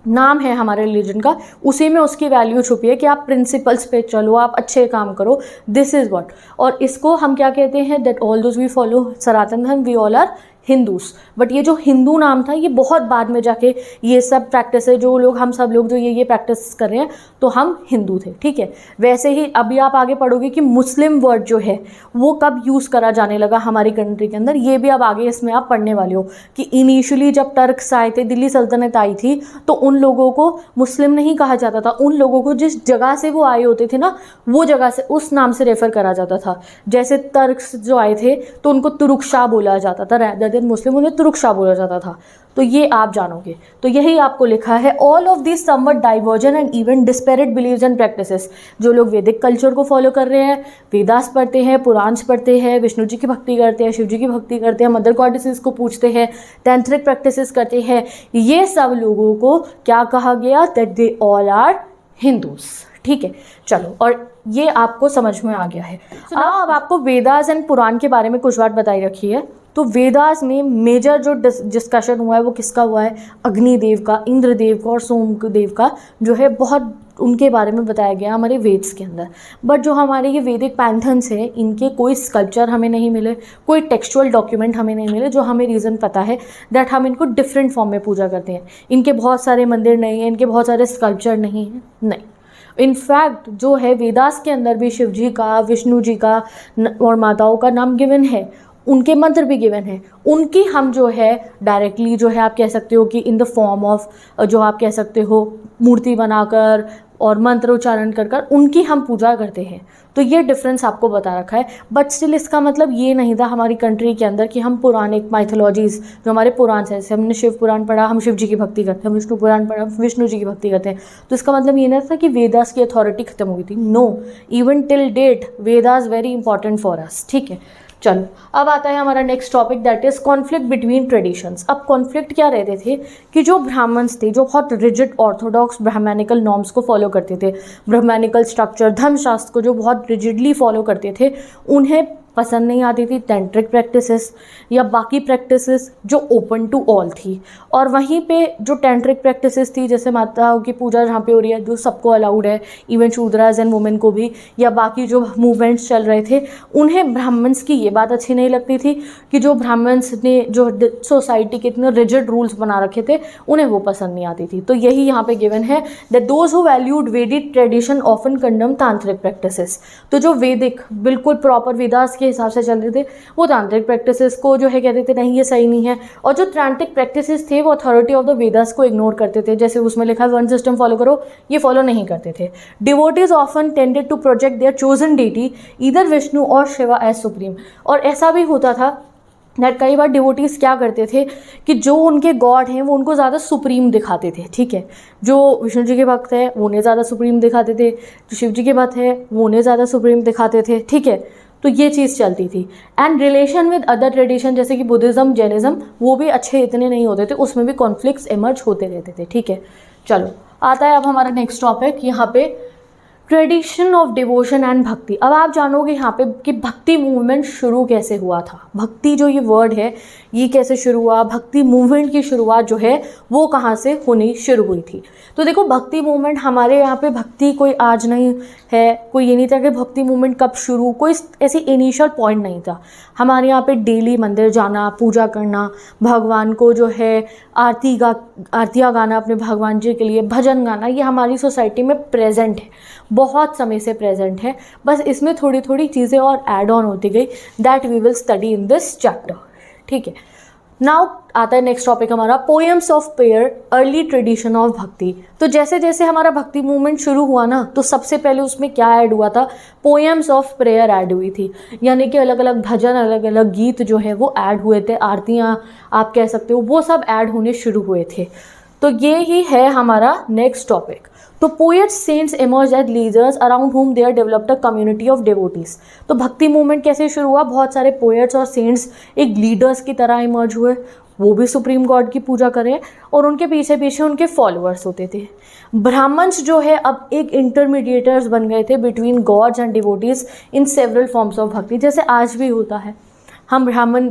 नाम है हमारे रिलीजन का, उसी में उसकी वैल्यू छुपी है कि आप प्रिंसिपल्स पे चलो, आप अच्छे काम करो, दिस इज़ व्हाट। और इसको हम क्या कहते हैं, that all those we follow Sanatan Dharma, we all are Hindus. But ये जो हिंदू नाम था ये बहुत बाद में जाके ये सब प्रैक्टिस है, जो लोग हम सब लोग जो ये प्रैक्टिस कर रहे हैं तो हम हिंदू थे। ठीक है, वैसे ही अभी आप आगे पढ़ोगे कि मुस्लिम वर्ड जो है वो कब यूज़ करा जाने लगा हमारी कंट्री के अंदर, ये भी अब आगे इसमें आप पढ़ने वाले हो कि इनिशियली जब टर्क्स आए थे, दिल्ली सल्तनत आई थी, तो उन लोगों को मुस्लिम नहीं कहा जाता था। उन लोगों को जिस जगह से वो आए होते थे ना, वो जगह से उस नाम से रेफ़र करा जाता था। जैसे टर्क्स जो आए थे तो उनको तुरुक-शाह बोला जाता था, रैदर देन मुस्लिम उन्हें तुरुक-शाह बोला जाता था। तो ये आप जानोगे। तो यही आपको लिखा है, all of this somewhat divergent and even disparate beliefs and practices. जो लोग वैदिक कल्चर को फॉलो कर रहे हैं, वेदास पढ़ते हैं, पुराण्स पढ़ते हैं, विष्णु जी की भक्ति करते हैं, शिव जी की भक्ति करते हैं, मदर गॉडेसेस को पूछते हैं, तंत्रिक प्रैक्टिसेस करते हैं, ये सब लोगों को क्या कहा गया, that they all are Hindus. ठीक है, चलो, और ये आपको समझ में आ गया है। अब आपको वेदास एंड पुराण के बारे में कुछ बात बताई रखी है। तो वेदास में मेजर जो डिस्कशन हुआ है वो किसका हुआ है, अग्निदेव का, इंद्रदेव का और सोमदेव का जो है, बहुत उनके बारे में बताया गया हमारे वेद्स के अंदर। बट जो हमारे ये वैदिक पैंथन्स हैं, इनके कोई स्कल्पचर हमें नहीं मिले, कोई टेक्सचुअल डॉक्यूमेंट हमें नहीं मिले, जो हमें रीज़न पता है दैट हम इनको डिफरेंट फॉर्म में पूजा करते हैं। इनके बहुत सारे मंदिर नहीं हैं, इनके बहुत सारे स्कल्पचर नहीं हैं, नहीं। इनफैक्ट जो है वेदास के अंदर भी शिव जी का, विष्णु जी का और माताओं का नाम गिवन है, उनके मंत्र भी गिवन है। उनकी हम जो है डायरेक्टली जो है आप कह सकते हो कि इन द फॉर्म ऑफ, जो आप कह सकते हो मूर्ति बनाकर और मंत्र उच्चारण कर कर उनकी हम पूजा करते हैं। तो ये डिफरेंस आपको बता रखा है। बट स्टिल इसका मतलब ये नहीं था हमारी कंट्री के अंदर कि हम पुराने माइथोलॉजीज़ जो हमारे पुराण से, जैसे हमने शिव पुराण पढ़ा हम शिव जी की भक्ति करते हैं, विष्णु पुराण पढ़ा विष्णु जी की भक्ति करते हैं। तो इसका मतलब ये नहीं था कि वेदास की अथॉरिटी खत्म हो गई थी। No, even till date Vedas very important for us. ठीक है, चलो, अब आता है हमारा next topic, that is conflict between traditions. अब कॉन्फ्लिक्ट क्या रहते थे कि जो ब्राह्मण्स थे, जो बहुत रिजिड ऑर्थोडॉक्स ब्राह्मणिकल नॉर्म्स को फॉलो करते थे, ब्राह्मणिकल स्ट्रक्चर, धर्मशास्त्र को जो बहुत रिजिडली फॉलो करते थे, उन्हें पसंद नहीं आती थी तंत्रिक प्रैक्टिसेस या बाकी प्रैक्टिसेस जो ओपन टू ऑल थी। और वहीं पे जो तंत्रिक प्रैक्टिसेस थी, जैसे माताओं की पूजा जहाँ पे हो रही है, जो सबको अलाउड है, इवन शूद्रास एंड वुमेन को भी, या बाकी जो मूवमेंट्स चल रहे थे, उन्हें ब्राह्मण्स की ये बात अच्छी नहीं लगती थी कि जो ब्राह्मण्स ने जो सोसाइटी के इतने रिजिड रूल्स बना रखे थे, उन्हें वो पसंद नहीं आती थी। तो यही यहाँ पे गिवन है दैट दोज हु वैल्यूड वैदिक ट्रेडिशन ऑफन कंडम तांत्रिक प्रैक्टिसेस। तो जो वैदिक बिल्कुल प्रॉपर वेदास के हिसाब से चल रहे थे, वो तांत्रिक प्रैक्टिसेस को जो है कहते थे नहीं ये सही नहीं है। और जो तांत्रिक प्रैक्टिसेस थे वो अथॉरिटी ऑफ द वेदास को इग्नोर करते थे, जैसे उसमें लिखा है वन सिस्टम फॉलो करो, ये फॉलो नहीं करते थे। Devotees often tended to project their chosen deity either Vishnu और शिवा एज सुप्रीम। और ऐसा भी होता था दैट कई बार डिवोटीज़ क्या करते थे कि जो उनके गॉड हैं वो उनको ज़्यादा सुप्रीम दिखाते थे। ठीक है, जो विष्णु जी के भक्त है वो उन्हें ज़्यादा सुप्रीम दिखाते थे, जो शिव जी के भक्त है वो उन्हें ज़्यादा सुप्रीम दिखाते थे। ठीक है, तो ये चीज़ चलती थी। And relation with other tradition जैसे कि बुद्धिज़्म, जैनिज़्म, वो भी अच्छे इतने नहीं होते थे, उसमें भी कॉन्फ्लिक्ट्स इमर्ज होते रहते थे। ठीक है, चलो, आता है अब हमारा नेक्स्ट टॉपिक, यहाँ पे ट्रेडिशन ऑफ डिवोशन एंड भक्ति। अब आप जानोगे यहाँ पे कि भक्ति मूवमेंट शुरू कैसे हुआ था। भक्ति जो ये वर्ड है ये कैसे शुरू हुआ, भक्ति मूवमेंट की शुरुआत जो है वो कहाँ से होनी शुरू हुई थी। तो देखो, भक्ति मूवमेंट हमारे यहाँ पे भक्ति कोई आज नहीं है, कोई ये नहीं था कि भक्ति मूवमेंट कब शुरू, कोई ऐसी इनिशियल पॉइंट नहीं था। हमारे यहाँ पे डेली मंदिर जाना, पूजा करना, भगवान को जो है आरतियाँ गाना अपने भगवान जी के लिए, भजन गाना, ये हमारी सोसाइटी में प्रेजेंट है, बहुत समय से प्रेजेंट है। बस इसमें थोड़ी थोड़ी चीज़ें और ऐड ऑन होती गई, that we will study in this chapter. ठीक है, नाउ आता है नेक्स्ट टॉपिक हमारा poems of prayer, early tradition of bhakti. तो जैसे जैसे हमारा भक्ति मूवमेंट शुरू हुआ ना, तो सबसे पहले उसमें क्या ऐड हुआ था, पोएम्स ऑफ प्रेयर ऐड हुई थी, यानी कि अलग अलग भजन, अलग अलग गीत जो है वो ऐड हुए थे, आरतियाँ आप कह सकते हो, वो सब ऐड होने शुरू हुए थे। तो ये ही है हमारा नेक्स्ट टॉपिक। तो poets saints emerge as leaders around whom there developed a community of devotees. तो भक्ति मूवमेंट कैसे शुरू हुआ, बहुत सारे पोएट्स और सेंट्स एक लीडर्स की तरह इमर्ज हुए, वो भी सुप्रीम गॉड की पूजा करें, और उनके पीछे पीछे उनके फॉलोअर्स होते थे। ब्राह्मण्स जो है अब एक इंटरमीडिएटर्स बन गए थे between gods and devotees in several forms of भक्ति, जैसे आज भी होता है। हम ब्राह्मण,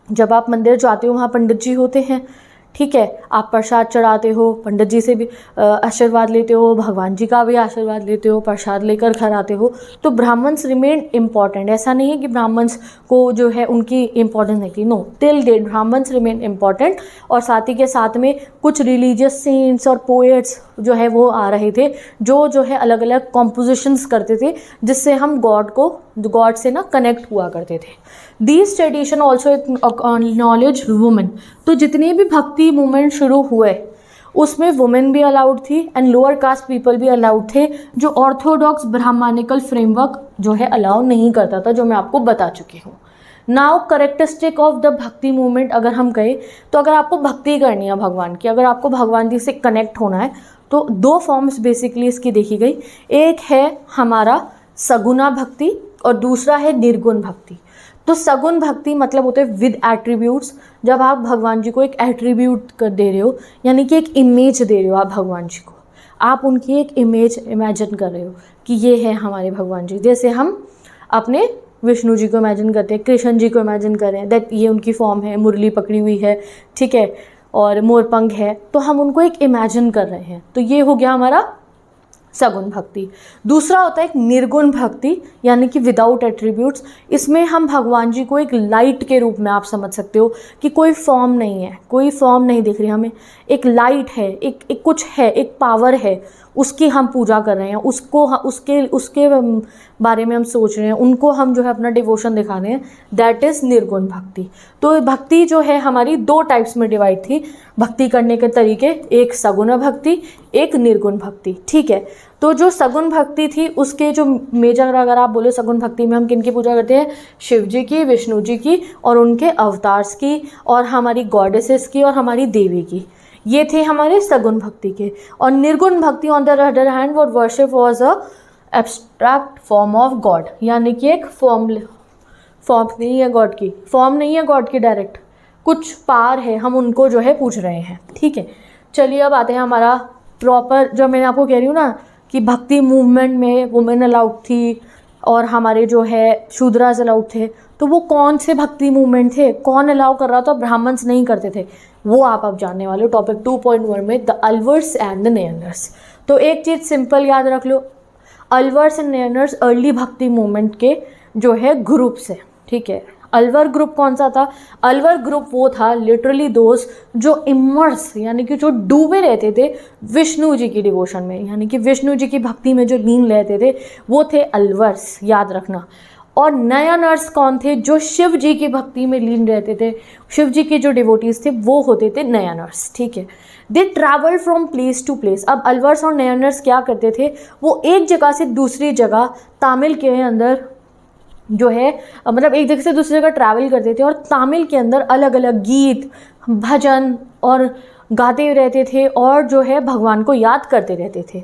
जब आप मंदिर जाते हो वहाँ पंडित जी होते हैं, ठीक है, आप प्रसाद चढ़ाते हो, पंडित जी से भी आशीर्वाद लेते हो, भगवान जी का भी आशीर्वाद लेते हो, प्रसाद लेकर घर आते हो। तो ब्राह्मण्स रिमेन इम्पॉर्टेंट, ऐसा नहीं है कि ब्राह्मण्स को जो है उनकी इम्पोर्टेंस नहीं थी, no, till date Brahmans remain important. और साथ ही के साथ में कुछ रिलीजियस सेंट्स और पोएट्स जो है वो आ रहे थे, जो है अलग अलग कॉम्पोजिशंस करते थे, जिससे हम गॉड से ना कनेक्ट हुआ करते थे। These tradition also knowledge women. तो जितने भी भक्ति मूवमेंट शुरू हुए उसमें वुमेन भी अलाउड थी एंड लोअर कास्ट पीपल भी अलाउड थे, जो ऑर्थोडॉक्स ब्राह्मणिकल फ्रेमवर्क जो है अलाउ नहीं करता था, जो मैं आपको बता चुकी हूँ। नाउ करेक्टरिस्टिक ऑफ द भक्ति मूवमेंट अगर हम कहें, तो अगर आपको भक्ति करनी है भगवान की, अगर आपको भगवान जी से कनेक्ट होना है, तो दो फॉर्म्स बेसिकली इसकी देखी गई। एक है हमारा सगुना भक्ति और दूसरा है निर्गुण भक्ति। तो सगुण भक्ति मतलब होते हैं विद एट्रीब्यूट्स, जब आप भगवान जी को एक एट्रीब्यूट कर दे रहे हो, यानी कि एक इमेज दे रहे हो आप भगवान जी को, आप उनकी एक इमेज इमेजिन कर रहे हो कि ये है हमारे भगवान जी। जैसे हम अपने विष्णु जी को इमेजिन करते हैं, कृष्ण जी को इमेजिन कर रहे हैं, दैट ये उनकी फॉर्म है, मुरली पकड़ी हुई है, ठीक है, और मोरपंख है, तो हम उनको एक इमेजिन कर रहे हैं। तो ये हो गया हमारा सगुण भक्ति। दूसरा होता है एक निर्गुण भक्ति, यानी कि विदाउट एट्रीब्यूट्स। इसमें हम भगवान जी को एक लाइट के रूप में आप समझ सकते हो कि कोई फॉर्म नहीं है, कोई फॉर्म नहीं दिख रही हमें, एक लाइट है, एक कुछ है, एक पावर है, उसकी हम पूजा कर रहे हैं, उसके बारे में हम सोच रहे हैं, उनको हम जो है अपना डिवोशन दिखा रहे हैं, दैट इज़ निर्गुण भक्ति। तो भक्ति जो है हमारी दो टाइप्स में डिवाइड थी भक्ति करने के तरीके, एक सगुण भक्ति, एक निर्गुण भक्ति, ठीक है। तो जो सगुण भक्ति थी उसके जो मेजर, अगर आप बोले सगुण भक्ति में हम किन की पूजा करते हैं, शिव जी की, विष्णु जी की और उनके अवतार्स की, और हमारी गॉडेसेस की, और हमारी देवी की, ये थे हमारे सगुण भक्ति के। और निर्गुण भक्ति on the other hand what worship was a abstract form of God, यानी कि एक फॉर्म नहीं है गॉड की, फॉर्म नहीं है गॉड की, डायरेक्ट कुछ पार है, हम उनको जो है पूछ रहे हैं, ठीक है। चलिए अब आते हैं हमारा प्रॉपर, जो मैंने आपको कह रही हूँ ना कि भक्ति मूवमेंट में वुमेन अलाउड थी और हमारे जो है शूद्रास अलाउड थे, तो वो कौन से भक्ति मूवमेंट थे, कौन अलाउ कर रहा था, ब्राह्मण्स नहीं करते थे, वो आप अब जानने वाले हो टॉपिक 2.1 में, द अल्वर्स एंड द नेयनर्स। तो एक चीज़ सिंपल याद रख लो, अल्वर्स एंड नेयनर्स अर्ली भक्ति मूवमेंट के जो है ग्रुप्स है, ठीक है। अलवर ग्रुप कौन सा था, अलवर ग्रुप वो था लिटरली दोस्त जो इमर्स, यानी कि जो डूबे रहते थे विष्णु जी की डिवोशन में, यानी कि विष्णु जी की भक्ति में जो लीन रहते थे वो थे अलवर्स, याद रखना। और नयनर्स कौन थे, जो शिव जी की भक्ति में लीन रहते थे, शिव जी के जो डिवोटीज थे वो होते थे नयनर्स, ठीक है। They travel from place to place. अब अलवर्स और नयनर्स क्या करते थे, वो एक जगह से दूसरी जगह तमिल के अंदर जो है मतलब एक जगह से दूसरी जगह ट्रैवल करते थे, और तमिल के अंदर अलग अलग गीत, भजन और गाते रहते थे, और जो है भगवान को याद करते रहते थे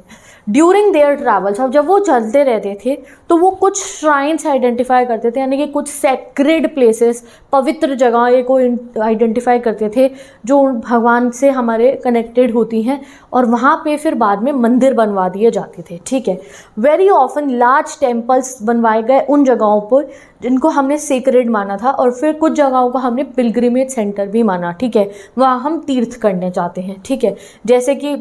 ड्यूरिंग देयर ट्रैवल्स। अब जब वो चलते रहते थे तो वो कुछ श्राइन्स आइडेंटिफाई करते थे, यानी कि कुछ सेक्रेड प्लेसेस, पवित्र जगहें को आइडेंटिफाई करते थे जो भगवान से हमारे कनेक्टेड होती हैं, और वहाँ पे फिर बाद में मंदिर बनवा दिए जाते थे, ठीक है। वेरी ऑफन लार्ज टेम्पल्स बनवाए गए उन जगहों पर जिनको हमने सेक्रेड माना था, और फिर कुछ जगहों को हमने पिलग्रिमेज सेंटर भी माना, ठीक है, वहाँ हम तीर्थ करने जाते हैं, ठीक है। जैसे कि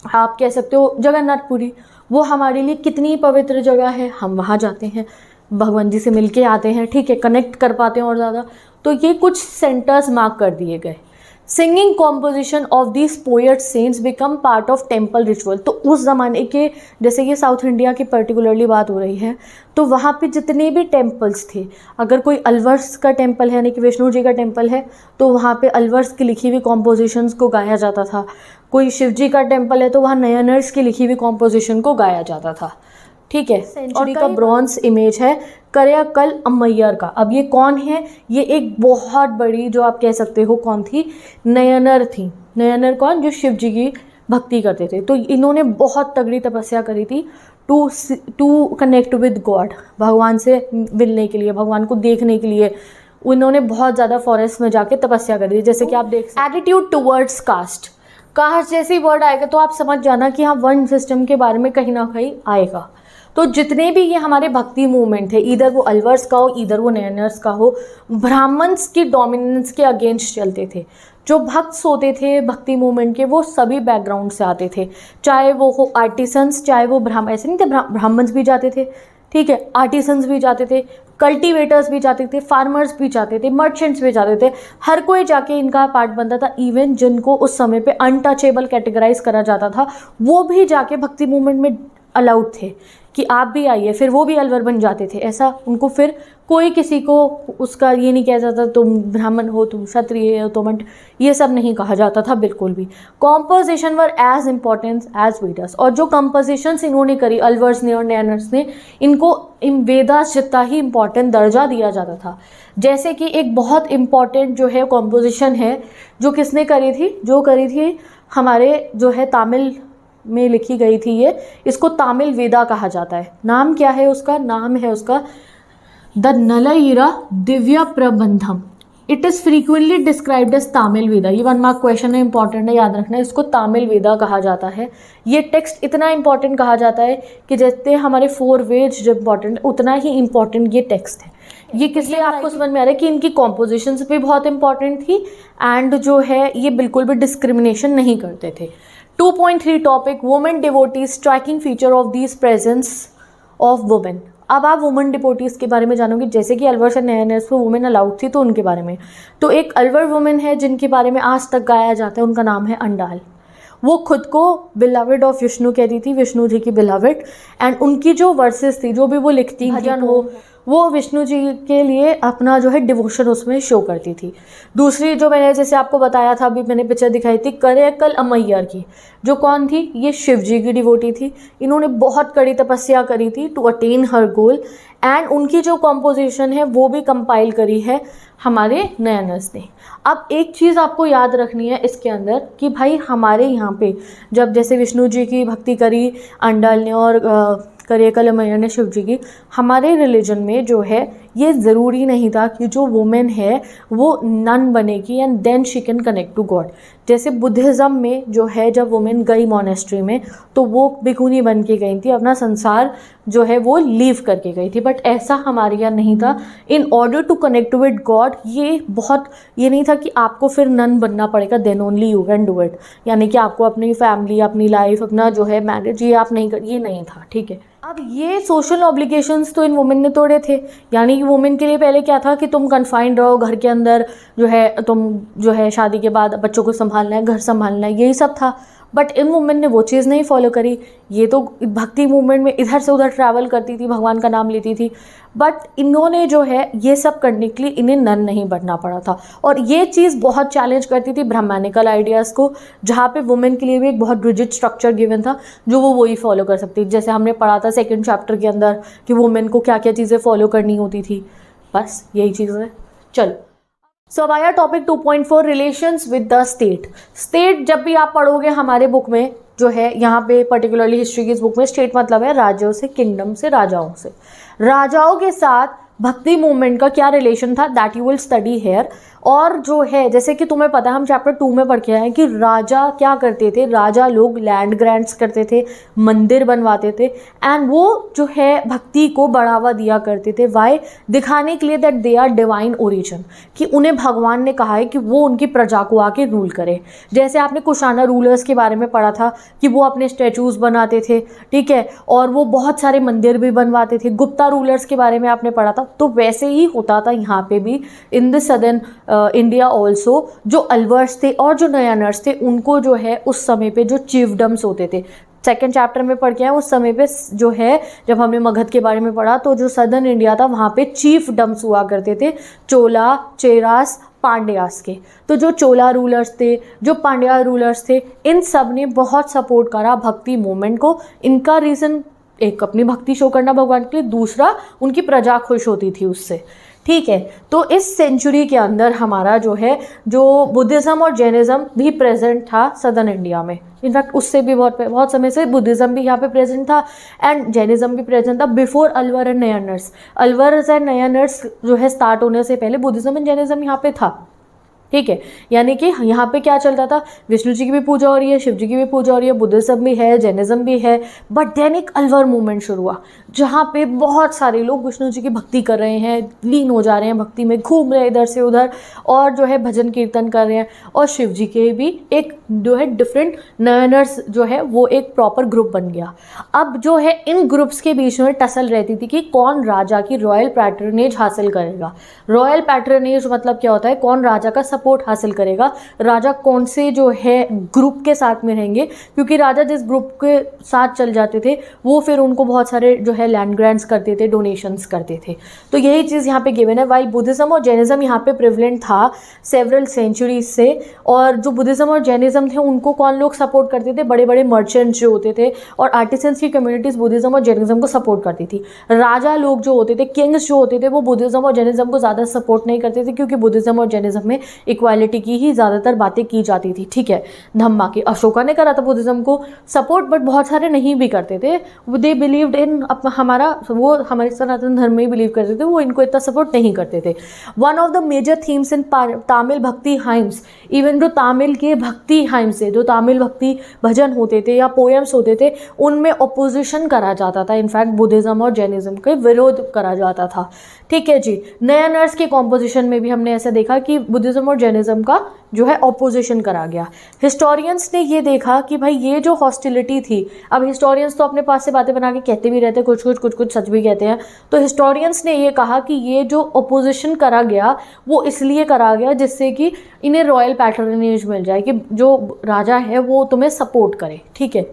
आप कह सकते हो जगन्नाथपुरी, वो हमारे लिए कितनी पवित्र जगह है, हम वहाँ जाते हैं, भगवान जी से मिल के आते हैं, ठीक है, कनेक्ट कर पाते हैं और ज़्यादा। तो ये कुछ सेंटर्स मार्क कर दिए गए। Singing composition of these poet saints become part of temple ritual. तो उस ज़माने के, जैसे ये साउथ इंडिया की पर्टिकुलरली बात हो रही है, तो वहाँ पे जितने भी टेम्पल्स थे, अगर कोई अलवर्स का टेम्पल है यानी कि विष्णु जी का टेम्पल है, तो वहाँ पे अलवर्स की लिखी हुई कॉम्पोजिशंस को गाया जाता था। कोई शिव जी का टेम्पल है तो वहाँ नयनर्स की लिखी हुई कॉम्पोजिशन को गाया जाता था। ठीक है। सेंचुरी का ब्रॉन्ज इमेज है करयाकल अम्मैयर का। अब ये कौन है? ये एक बहुत बड़ी, जो आप कह सकते हो कौन थी, नयनर थी। नयनर कौन? जो शिव जी की भक्ति करते थे। तो इन्होंने बहुत तगड़ी तपस्या करी थी टू कनेक्ट विद गॉड, भगवान से मिलने के लिए, भगवान को देखने के लिए। उन्होंने बहुत ज़्यादा फॉरेस्ट में जाके तपस्या करी थी। जैसे कि आप देख सकते, एटीट्यूड टुवर्ड्स कास्ट। कास्ट जैसे ही वर्ड आएगा तो आप समझ जाना कि हाँ, वर्ण सिस्टम के बारे में कहीं ना कहीं आएगा। तो जितने भी ये हमारे भक्ति मूवमेंट थे, इधर वो अलवर्स का हो, इधर वो नयनर्स का हो, ब्राह्मण्स की डोमिनेंस के अगेंस्ट चलते थे। जो भक्त होते थे भक्ति मूवमेंट के, वो सभी बैकग्राउंड से आते थे, चाहे वो हो आर्टिसंस, चाहे वो ब्राह्मण, ऐसे नहीं थे, ब्राह्मण्स भी जाते थे, ठीक है, आर्टिसंस भी जाते थे, कल्टीवेटर्स भी जाते थे, फार्मर्स भी जाते थे, मर्चेंट्स भी जाते थे, हर कोई जाके इनका पार्ट बनता था। इवन जिनको उस समय पे अनटचेबल कैटेगराइज करा जाता था, वो भी जाके भक्ति मूवमेंट में अलाउड थे कि आप भी आइए। फिर वो भी अलवर बन जाते थे। ऐसा उनको फिर कोई किसी को उसका ये नहीं कहा जाता तुम ब्राह्मण हो, तुम क्षत्रिय हो, तुम ये सब नहीं कहा जाता था बिल्कुल भी। Composition were as important as Vedas. और जो कंपोजिशंस इन्होंने करी अलवर्स ने और नयनर्स ने, इनको इन वेदास जितना ही इम्पॉर्टेंट दर्जा दिया जाता था। जैसे कि एक बहुत इम्पॉर्टेंट जो है कॉम्पोजिशन है, जो किसने करी थी? जो करी थी हमारे जो है तामिल में लिखी गई थी ये, इसको तामिल वेदा कहा जाता है। नाम क्या है उसका? नाम है उसका the Nalayira Divya Prabandham. It is frequently described as Tamil Veda. ये 1 मार्क क्वेश्चन है, इंपॉर्टेंट है, याद रखना। इसको तामिल वेदा कहा जाता है। ये टेक्स्ट इतना इंपॉर्टेंट कहा जाता है कि जैसे हमारे 4 वेद जो इंपॉर्टेंट, उतना ही इंपॉर्टेंट ये टेक्स्ट है। ये किसलिए आपको समझ में आ रहा है कि इनकी कॉम्पोजिशंस भी बहुत इंपॉर्टेंट थी, एंड जो है ये बिल्कुल भी डिस्क्रिमिनेशन नहीं करते थे। 2.3 topic women devotees, striking feature of these presence of women. अब आप वुमेन डिवोटीज के बारे में जानोगे। जैसे कि अलवर से नयनर्स में वुमेन अलाउड थी, तो उनके बारे में, तो एक अलवर वुमेन है जिनके बारे में आज तक गाया जाता है, उनका नाम है अंडाल। वो खुद को बिलाविड ऑफ विष्णु कहती थी, विष्णु जी की बिलाविड। एंड उनकी जो वर्सेस थी, जो भी वो लिखती, भजन हो, वो विष्णु जी के लिए अपना जो है डिवोशन उसमें शो करती थी। दूसरी जो मैंने जैसे आपको बताया था, अभी मैंने पिक्चर दिखाई थी करयाकल अम्मैयर की, जो कौन थी? ये शिव जी की डिवोटी थी। इन्होंने बहुत कड़ी तपस्या करी थी to attain her goal, and उनकी जो कॉम्पोजिशन है वो भी कंपाइल करी है हमारे नयनर्स ने। अब एक चीज़ आपको याद रखनी है इसके अंदर कि भाई हमारे यहाँ पे जब जैसे विष्णु जी की भक्ति करी अंडाल ने और करयाकल अम्मैयर ने शिव जी की, हमारे रिलीजन में जो है ये ज़रूरी नहीं था कि जो वुमेन है वो नन बनेगी and then she can connect to God. जैसे बुद्धिज़्म में जो है, जब वुमेन गई मॉनेस्ट्री में तो वो भिखुनी बन के गई थी, अपना संसार जो है वो लीव करके गई थी। बट ऐसा हमारे यहाँ नहीं था। In order to connect with God, ये नहीं था कि आपको फिर नन बनना पड़ेगा, then only you can do it. यानी कि आपको अपनी फैमिली, अपनी लाइफ, अपना जो है मैरिज, ये आप नहीं कर, ये नहीं था, ठीक है। अब ये सोशल ऑब्लिगेशंस तो इन वुमेन ने तोड़े थे। यानी कि वुमेन के लिए पहले क्या था कि तुम कन्फाइंड रहो घर के अंदर, जो है तुम जो है शादी के बाद बच्चों को संभालना है, घर संभालना है, यही सब था। बट इन वुमेन ने वो चीज़ नहीं फॉलो करी। ये तो भक्ति मूवमेंट में इधर से उधर ट्रैवल करती थी, भगवान का नाम लेती थी, बट इन्होंने जो है ये सब करने के लिए इन्हें नन नहीं बनना पड़ा था। और ये चीज़ बहुत चैलेंज करती थी ब्राह्मणिकल आइडियाज़ को, जहाँ पे वुमेन के लिए भी एक बहुत रिजिड स्ट्रक्चर गिवन था जो वो वही फॉलो कर सकती थी। जैसे हमने पढ़ा था 2nd चैप्टर के अंदर कि वुमेन को क्या क्या चीज़ें फॉलो करनी होती थी, बस यही चीज़ है। चलो, सो अब आया topic 2.4 relations with the state. State जब भी आप पढ़ोगे हमारे बुक में जो है, यहाँ पे पर्टिकुलरली हिस्ट्री की इस बुक में, स्टेट मतलब है राज्यों से, किंगडम से, राजाओं से। राजाओं के साथ भक्ति मूवमेंट का क्या रिलेशन था, that you will study hair. और जो है जैसे कि तुम्हें पता है, हम चैप्टर 2 में पढ़ के आए कि राजा क्या करते थे, राजा लोग लैंड ग्रांट्स करते थे, मंदिर बनवाते थे, एंड वो जो है भक्ति को बढ़ावा दिया करते थे। वाई? दिखाने के लिए that they are divine origin, कि उन्हें भगवान ने कहा है कि वो उनकी प्रजा को आके रूल करे। जैसे आपने कुशाना रूलर्स के बारे में पढ़ा था कि वो अपने स्टैचूज बनाते थे, ठीक है, और वो बहुत सारे मंदिर भी बनवाते थे। गुप्ता रूलर्स के बारे में आपने पढ़ा था, तो वैसे ही होता था यहाँ पे भी in the southern India also. जो अलवर्स थे और जो नयनर्स थे उनको जो है उस समय पे जो चीफडम्स होते थे, सेकेंड चैप्टर में पढ़ के आए, उस समय पे जो है जब हमने मगध के बारे में पढ़ा तो जो सदर्न इंडिया था वहाँ पे चीफ डम्स हुआ करते थे, चोला, चेरास, पांड्यास के। तो जो चोला रूलर्स थे, जो पांड्या रूलर्स थे, इन सब ने बहुत सपोर्ट करा भक्ति मूवमेंट को। इनका रीज़न एक अपनी भक्ति शो करना भगवान के लिए, दूसरा उनकी प्रजा खुश होती थी उससे, ठीक है। तो इस सेंचुरी के अंदर हमारा जो है जो बुद्धिज़्म और जैनिज़्म भी प्रेजेंट था सदर्न इंडिया में। इनफैक्ट उससे भी बहुत समय से बुद्धिज़्म भी यहाँ पे प्रेजेंट था एंड जैनिज़्म भी प्रेजेंट था before Alvar and Nayanars. Alvars and Nayanars जो है स्टार्ट होने से पहले बुद्धिज़्म एंड जैनिज़्म यहाँ पे था, ठीक है। यानी कि यहाँ पे क्या चलता था, विष्णु जी की भी पूजा हो रही है, शिव जी की भी पूजा हो रही है, बुद्धिज्म भी है, जैनिज्म भी है। बट देन एक अलवर मूवमेंट शुरू हुआ जहाँ पे बहुत सारे लोग विष्णु जी की भक्ति कर रहे हैं, लीन हो जा रहे हैं भक्ति में, घूम रहे हैं इधर से उधर और जो है भजन कीर्तन कर रहे हैं। और शिव जी के भी एक जो है डिफरेंट नयनर्स जो है वो एक प्रॉपर ग्रुप बन गया। अब जो है इन ग्रुप्स के बीच में टसल रहती थी कि कौन राजा की रॉयल पैट्रनेज हासिल करेगा। रॉयल पैट्रनेज मतलब क्या होता है, कौन राजा का सपोर्ट हासिल करेगा, राजा कौन से जो है ग्रुप के साथ में रहेंगे, क्योंकि राजा जिस ग्रुप के साथ चल जाते थे वो फिर उनको बहुत सारे जो है लैंड ग्रांट्स करते थे, डोनेशंस करते थे। तो यही चीज़ यहाँ पे गिवन है। वाइल बुद्धिज्म और जैनिज्म यहाँ पे प्रिवलेंट था सेवरल सेंचुरीज से, और जो बुद्धिज्म और जैनिज्म थे उनको कौन लोग सपोर्ट करते थे, बड़े बड़े मर्चेंट्स जो होते थे और आर्टिसंस की कम्युनिटीज़ बुद्धिज्म और जैनिज्म को सपोर्ट करती थी। राजा लोग जो होते थे, किंग्स जो होते थे, वो बुद्धिज्म और जैनिज्म को ज़्यादा सपोर्ट नहीं करते थे, क्योंकि बुद्धिज्म और जैनिज्म में इक्वालिटी की ही ज़्यादातर बातें की जाती थी, ठीक है। धम्मा की अशोका ने करा था बुद्धिज्म को सपोर्ट, बट बहुत सारे नहीं भी करते थे। दे बिलीव्ड इन वो हमारे सनातन धर्म में ही बिलीव करते थे, वो इनको इतना सपोर्ट नहीं करते थे। One of the major themes in Tamil bhakti hymns, even जो तमिल के भक्ति हाइम्स है, जो तमिल भक्ति भजन होते थे या पोएम्स होते थे, उनमें अपोजिशन करा जाता था, इनफैक्ट बुद्धिज्म और जैनिज्म के विरोध करा जाता था, ठीक है जी। नयनर्स के कॉम्पोजिशन में भी हमने ऐसा देखा कि बुद्धिज्म और जैनिज्म का जो है ऑपोजिशन करा गया। हिस्टोरियंस ने ये देखा कि भाई ये जो हॉस्टिलिटी थी, अब हिस्टोरियंस तो अपने पास से बातें बना के कहते भी रहते हैं, कुछ सच भी कहते हैं। तो हिस्टोरियंस ने ये कहा कि ये जो ऑपोजिशन करा गया वो इसलिए करा गया जिससे कि इन्हें रॉयल पैट्रनेज मिल जाए, कि जो राजा है वो तुम्हें सपोर्ट करे, ठीक है।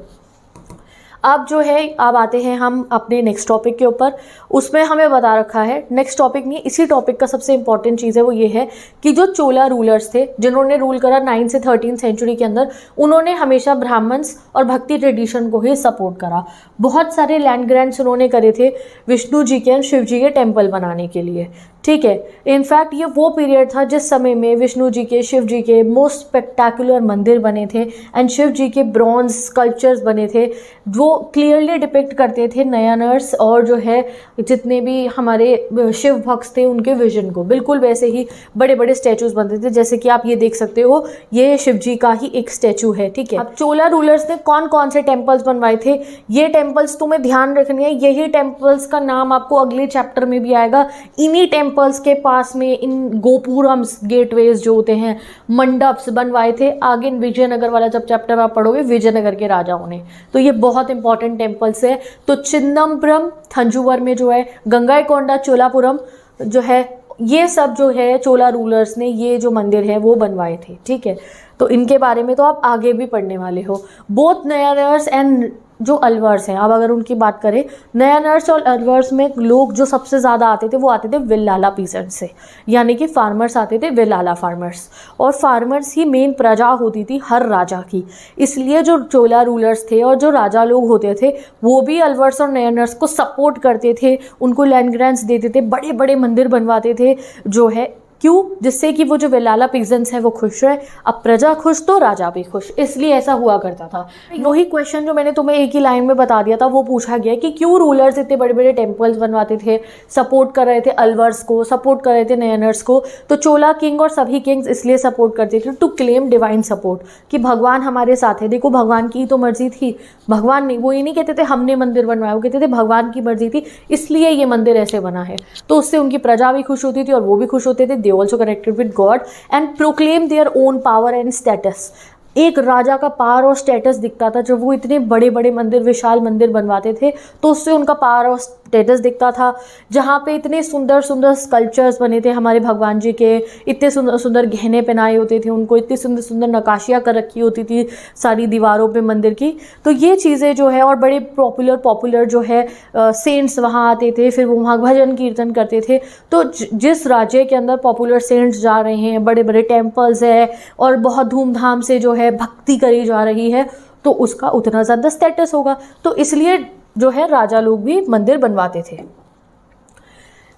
अब जो है अब आते हैं हम अपने नेक्स्ट टॉपिक के ऊपर। उसमें हमें बता रखा है, नेक्स्ट टॉपिक नहीं, इसी टॉपिक का सबसे इंपॉर्टेंट चीज़ है वो ये है कि जो चोला रूलर्स थे जिन्होंने रूल करा 9 से 13 सेंचुरी के अंदर, उन्होंने हमेशा ब्राह्मण्स और भक्ति ट्रेडिशन को ही सपोर्ट करा। बहुत सारे लैंड ग्रांट्स उन्होंने करे थे विष्णु जी के और शिव जी के टेम्पल बनाने के लिए, ठीक है। इनफैक्ट ये वो पीरियड था जिस समय में विष्णु जी के, शिव जी के मोस्ट स्पेक्टाकुलर मंदिर बने थे एंड शिव जी के ब्रॉन्ज स्कल्पचर्स बने थे जो क्लियरली डिपिक्ट करते थे नयनर्स और जो है जितने भी हमारे शिव भक्त थे उनके विजन को। बिल्कुल वैसे ही बड़े बड़े स्टैचूज बनते थे, जैसे कि आप ये देख सकते हो, ये शिव जी का ही एक स्टैचू है, ठीक है। अब चोला रूलर्स ने कौन कौन से टेम्पल्स बनवाए थे, ये टेम्पल्स तुम्हें ध्यान रखनी है। यही टेम्पल्स का नाम आपको अगले चैप्टर में भी आएगा। इन्हीं टेम्पल्स के पास में इन गोपुरम्स, गेटवेज जो होते हैं, मंडप्स बनवाए थे आगे विजयनगर वाला जब चैप्टर आप पढ़ोगे विजयनगर के राजाओं ने। तो ये बहुत इंपॉर्टेंट टेम्पल्स है। तो चिदम्बरम थंजूवर में जो है, गंगाईकोंडा चोलापुरम जो है, ये सब जो है चोला रूलर्स ने ये जो मंदिर है वो बनवाए थे, ठीक है। तो इनके बारे में तो आप आगे भी पढ़ने वाले हो। बोथ नयनर्स एंड जो अलवर्स हैं, अब अगर उनकी बात करें, नयनर्स और अलवर्स में लोग जो सबसे ज़्यादा आते थे वो आते थे विल्लाला पीसेंट से, यानी कि फार्मर्स आते थे, विल्लाला फार्मर्स। और फार्मर्स ही मेन प्रजा होती थी हर राजा की, इसलिए जो चोला रूलर्स थे और जो राजा लोग होते थे वो भी अलवर्स और नयनर्स को सपोर्ट करते थे, उनको लैंड ग्रांट्स देते थे, बड़े बड़े मंदिर बनवाते थे जो है, क्यों, जिससे कि वो जो विल्लाला पीजेंट्स हैं वो खुश रहे। अब प्रजा खुश तो राजा भी खुश, इसलिए ऐसा हुआ करता था। वही क्वेश्चन जो मैंने तुम्हें एक ही लाइन में बता दिया था वो पूछा गया कि क्यों रूलर्स इतने बड़े बड़े टेम्पल्स बनवाते थे, सपोर्ट कर रहे थे अलवर्स को, सपोर्ट कर रहे थे नयनर्स को। तो चोला किंग और सभी किंग्स इसलिए सपोर्ट करते थे टू क्लेम डिवाइन सपोर्ट, कि भगवान हमारे साथ है। देखो भगवान की तो मर्जी थी, भगवान ने, वो ये नहीं कहते थे हमने मंदिर बनवाया, वो कहते थे भगवान की मर्जी थी इसलिए ये मंदिर ऐसे बना है। तो उससे उनकी प्रजा भी खुश होती थी और वो भी खुश होते थे। They also connected with God and proclaimed their own power and status. एक राजा का पावर और स्टेटस दिखता था। जब वो इतने बड़े बड़े मंदिर, विशाल मंदिर बनवाते थे तो उससे उनका पावर और स्टेटस दिखता था। जहाँ पे इतने सुंदर सुंदर स्कल्पचर्स बने थे हमारे भगवान जी के, इतने सुंदर सुंदर गहने पहनाए होते थे उनको, इतनी सुंदर सुंदर नक्काशियाँ कर रखी होती थी सारी दीवारों पे मंदिर की। तो ये चीज़ें जो है, और बड़े पॉपुलर जो है सेंट्स वहाँ आते थे, फिर वो वहाँ भजन कीर्तन करते थे। तो जिस राज्य के अंदर पॉपुलर सेंट्स जा रहे हैं, बड़े बड़े टेम्पल्स है और बहुत धूमधाम से जो है भक्ति करी जा रही है, तो उसका उतना ज़्यादा स्टेटस होगा। तो इसलिए जो है राजा लोग भी मंदिर बनवाते थे।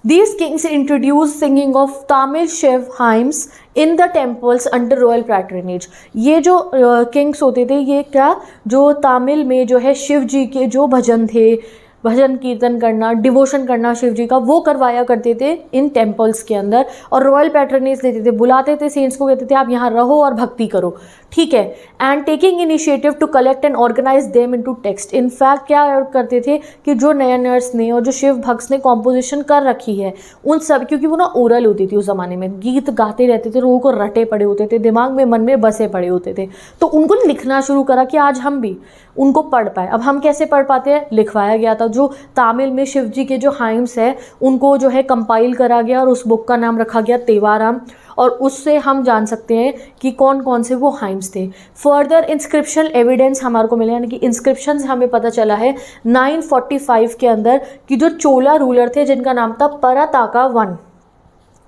These kings introduced singing of Tamil Shiv hymns in the temples under royal patronage। ये जो किंग्स होते थे, ये क्या, जो तमिल में जो है शिव जी के जो भजन थे, भजन कीर्तन करना, डिवोशन करना शिव जी का, वो करवाया करते थे इन टेम्पल्स के अंदर, और रॉयल पैट्रनेज देते थे, बुलाते थे सेंट्स को, कहते थे आप यहाँ रहो और भक्ति करो, ठीक है। And taking initiative to collect and organise them into text. In fact क्या करते थे कि जो नयनर्स ने और जो शिव भक्त ने कॉम्पोजिशन कर रखी है उन सब, क्योंकि वो ना ओरल होती थी उस ज़माने में, गीत गाते रहते थे, लोगों को रटे पड़े होते थे, दिमाग में मन में बसे पड़े होते थे, तो उनको लिखना शुरू करा कि आज हम भी उनको पढ़ पाए। अब हम कैसे पढ़ पाते हैं, लिखवाया गया था। जो तमिल में शिव जी के जो हाइम्स है उनको जो है कंपाइल करा गया और उस बुक का नाम रखा गया तेवाराम, और उससे हम जान सकते हैं कि कौन कौन से वो हाइम्स थे। फर्दर इंस्क्रिप्शन एविडेंस हमारे को मिले, यानी कि इंस्क्रिप्शन से हमें पता चला है 945 के अंदर कि जो चोला रूलर थे जिनका नाम था पराताका वन,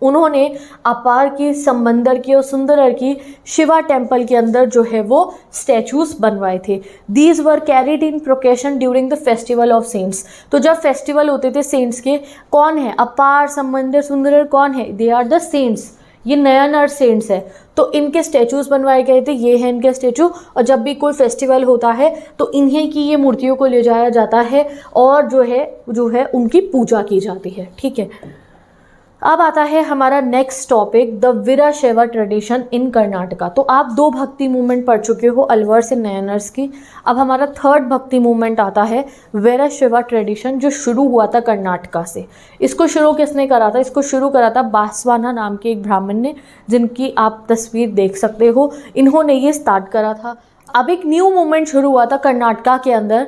उन्होंने अपार की, समंदर की और सुंदरर की शिवा टेम्पल के अंदर जो है वो स्टैचूज बनवाए थे। These were carried in प्रोकेशन during the festival of cents. तो जब फेस्टिवल होते थे सेंट्स के, कौन है अपार, समंदर, सुंदरर कौन है, दे आर द सेंट्स, ये नयनर सेंट्स है। तो इनके स्टैचूज बनवाए गए थे, ये हैं इनके स्टैचू, और जब भी कोई फेस्टिवल होता है तो इन्हीं की ये मूर्तियों को ले जाया जाता है और जो है उनकी पूजा की जाती है, ठीक है। अब आता है हमारा next topic, the Virashaiva tradition in Karnataka. तो आप 2 भक्ति मूवमेंट पढ़ चुके हो, अलवर्स एंड नयनर्स की। अब हमारा 3rd भक्ति मूवमेंट आता है वीराशैव ट्रेडिशन, जो शुरू हुआ था कर्नाटका से। इसको शुरू किसने करा था, इसको शुरू करा था बासवाना नाम के एक ब्राह्मण ने, जिनकी आप तस्वीर देख सकते हो, इन्होंने ये स्टार्ट करा था। अब एक न्यू मूवमेंट शुरू हुआ था कर्नाटका के अंदर,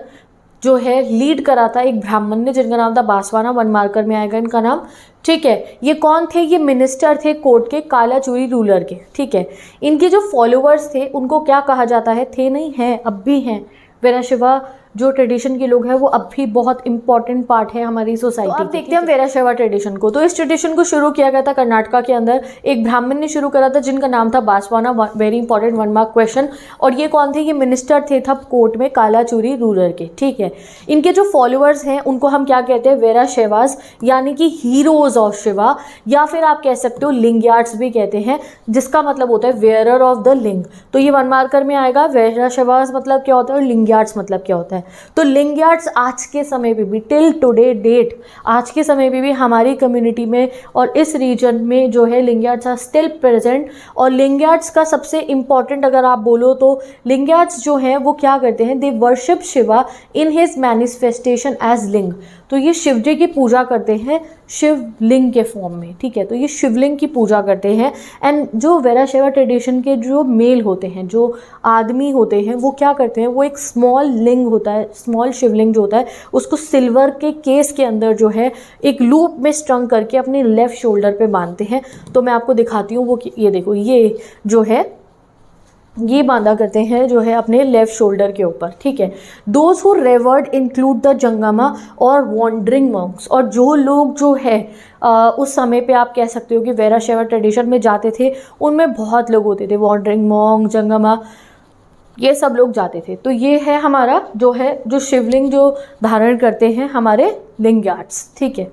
जो है लीड करा था एक ब्राह्मण ने, जिनका नाम था बासवाना, वन मार्कर में आएगा इनका नाम, ठीक है। ये कौन थे, ये मिनिस्टर थे कोर्ट के, कालाचूरी रूलर के, ठीक है। इनके जो फॉलोअर्स थे उनको क्या कहा जाता है, थे नहीं हैं, अब भी हैं। वीराशैव जो ट्रेडिशन के लोग हैं वो अब भी बहुत इंपॉर्टेंट पार्ट है हमारी सोसाइटी। तो अब देखते हैं हम वीराशैव ट्रेडिशन को। तो इस ट्रेडिशन को शुरू किया गया था कर्नाटका के अंदर, एक ब्राह्मण ने शुरू करा था जिनका नाम था बासवाना, वेरी इंपॉर्टेंट 1 मार्क क्वेश्चन। और ये कौन थे, ये मिनिस्टर थे तब कोर्ट में, कालाचूरी रूलर के, ठीक है। इनके जो फॉलोअर्स हैं उनको हम क्या कहते हैं, वीराशैवास, यानी कि हीरोज ऑफ शिवा, या फिर आप कह सकते हो लिंग्यार्ड्स भी कहते हैं, जिसका मतलब होता है वेयरर ऑफ द लिंग। तो ये 1 मार्कर में आएगा, वीराशैवास मतलब क्या होता है और लिंग्यार्ड्स मतलब क्या होता है। तो लिंग्यार्ड्स आज के समय पे भी, टिल टुडे डेट, आज के समय पे भी हमारी कम्युनिटी में और इस रीजन में जो है लिंग्यार्ड्स आर स्टिल प्रेजेंट। और लिंग्यार्ड्स का सबसे इम्पॉर्टेंट अगर आप बोलो तो लिंग्यार्ड्स जो हैं वो क्या करते हैं, they worship Shiva in his manifestation as linga. तो ये शिव जी की पूजा करते हैं शिवलिंग के फॉर्म में, ठीक है। तो ये शिवलिंग की पूजा करते हैं। एंड जो वीराशैव ट्रेडिशन के जो मेल होते हैं, जो आदमी होते हैं, वो क्या करते हैं, वो एक स्मॉल लिंग होता है, स्मॉल शिवलिंग जो होता है, उसको सिल्वर के केस के अंदर जो है एक लूप में स्ट्रंग करके अपने लेफ्ट शोल्डर पे बांधते हैं। तो मैं आपको दिखाती हूँ वो, ये देखो, ये जो है ये बांधा करते हैं जो है अपने लेफ्ट शोल्डर के ऊपर, ठीक है। Those who revered include the jangama और वॉन्डरिंग मॉन्क्स। और जो लोग जो है उस समय पे आप कह सकते हो कि वीराशैव ट्रेडिशन में जाते थे, उनमें बहुत लोग होते थे, वॉन्डरिंग मॉन्क, जंगमा, ये सब लोग जाते थे। तो ये है हमारा जो है, जो शिवलिंग जो धारण करते हैं हमारे लिंग्यार्ड्स, ठीक है।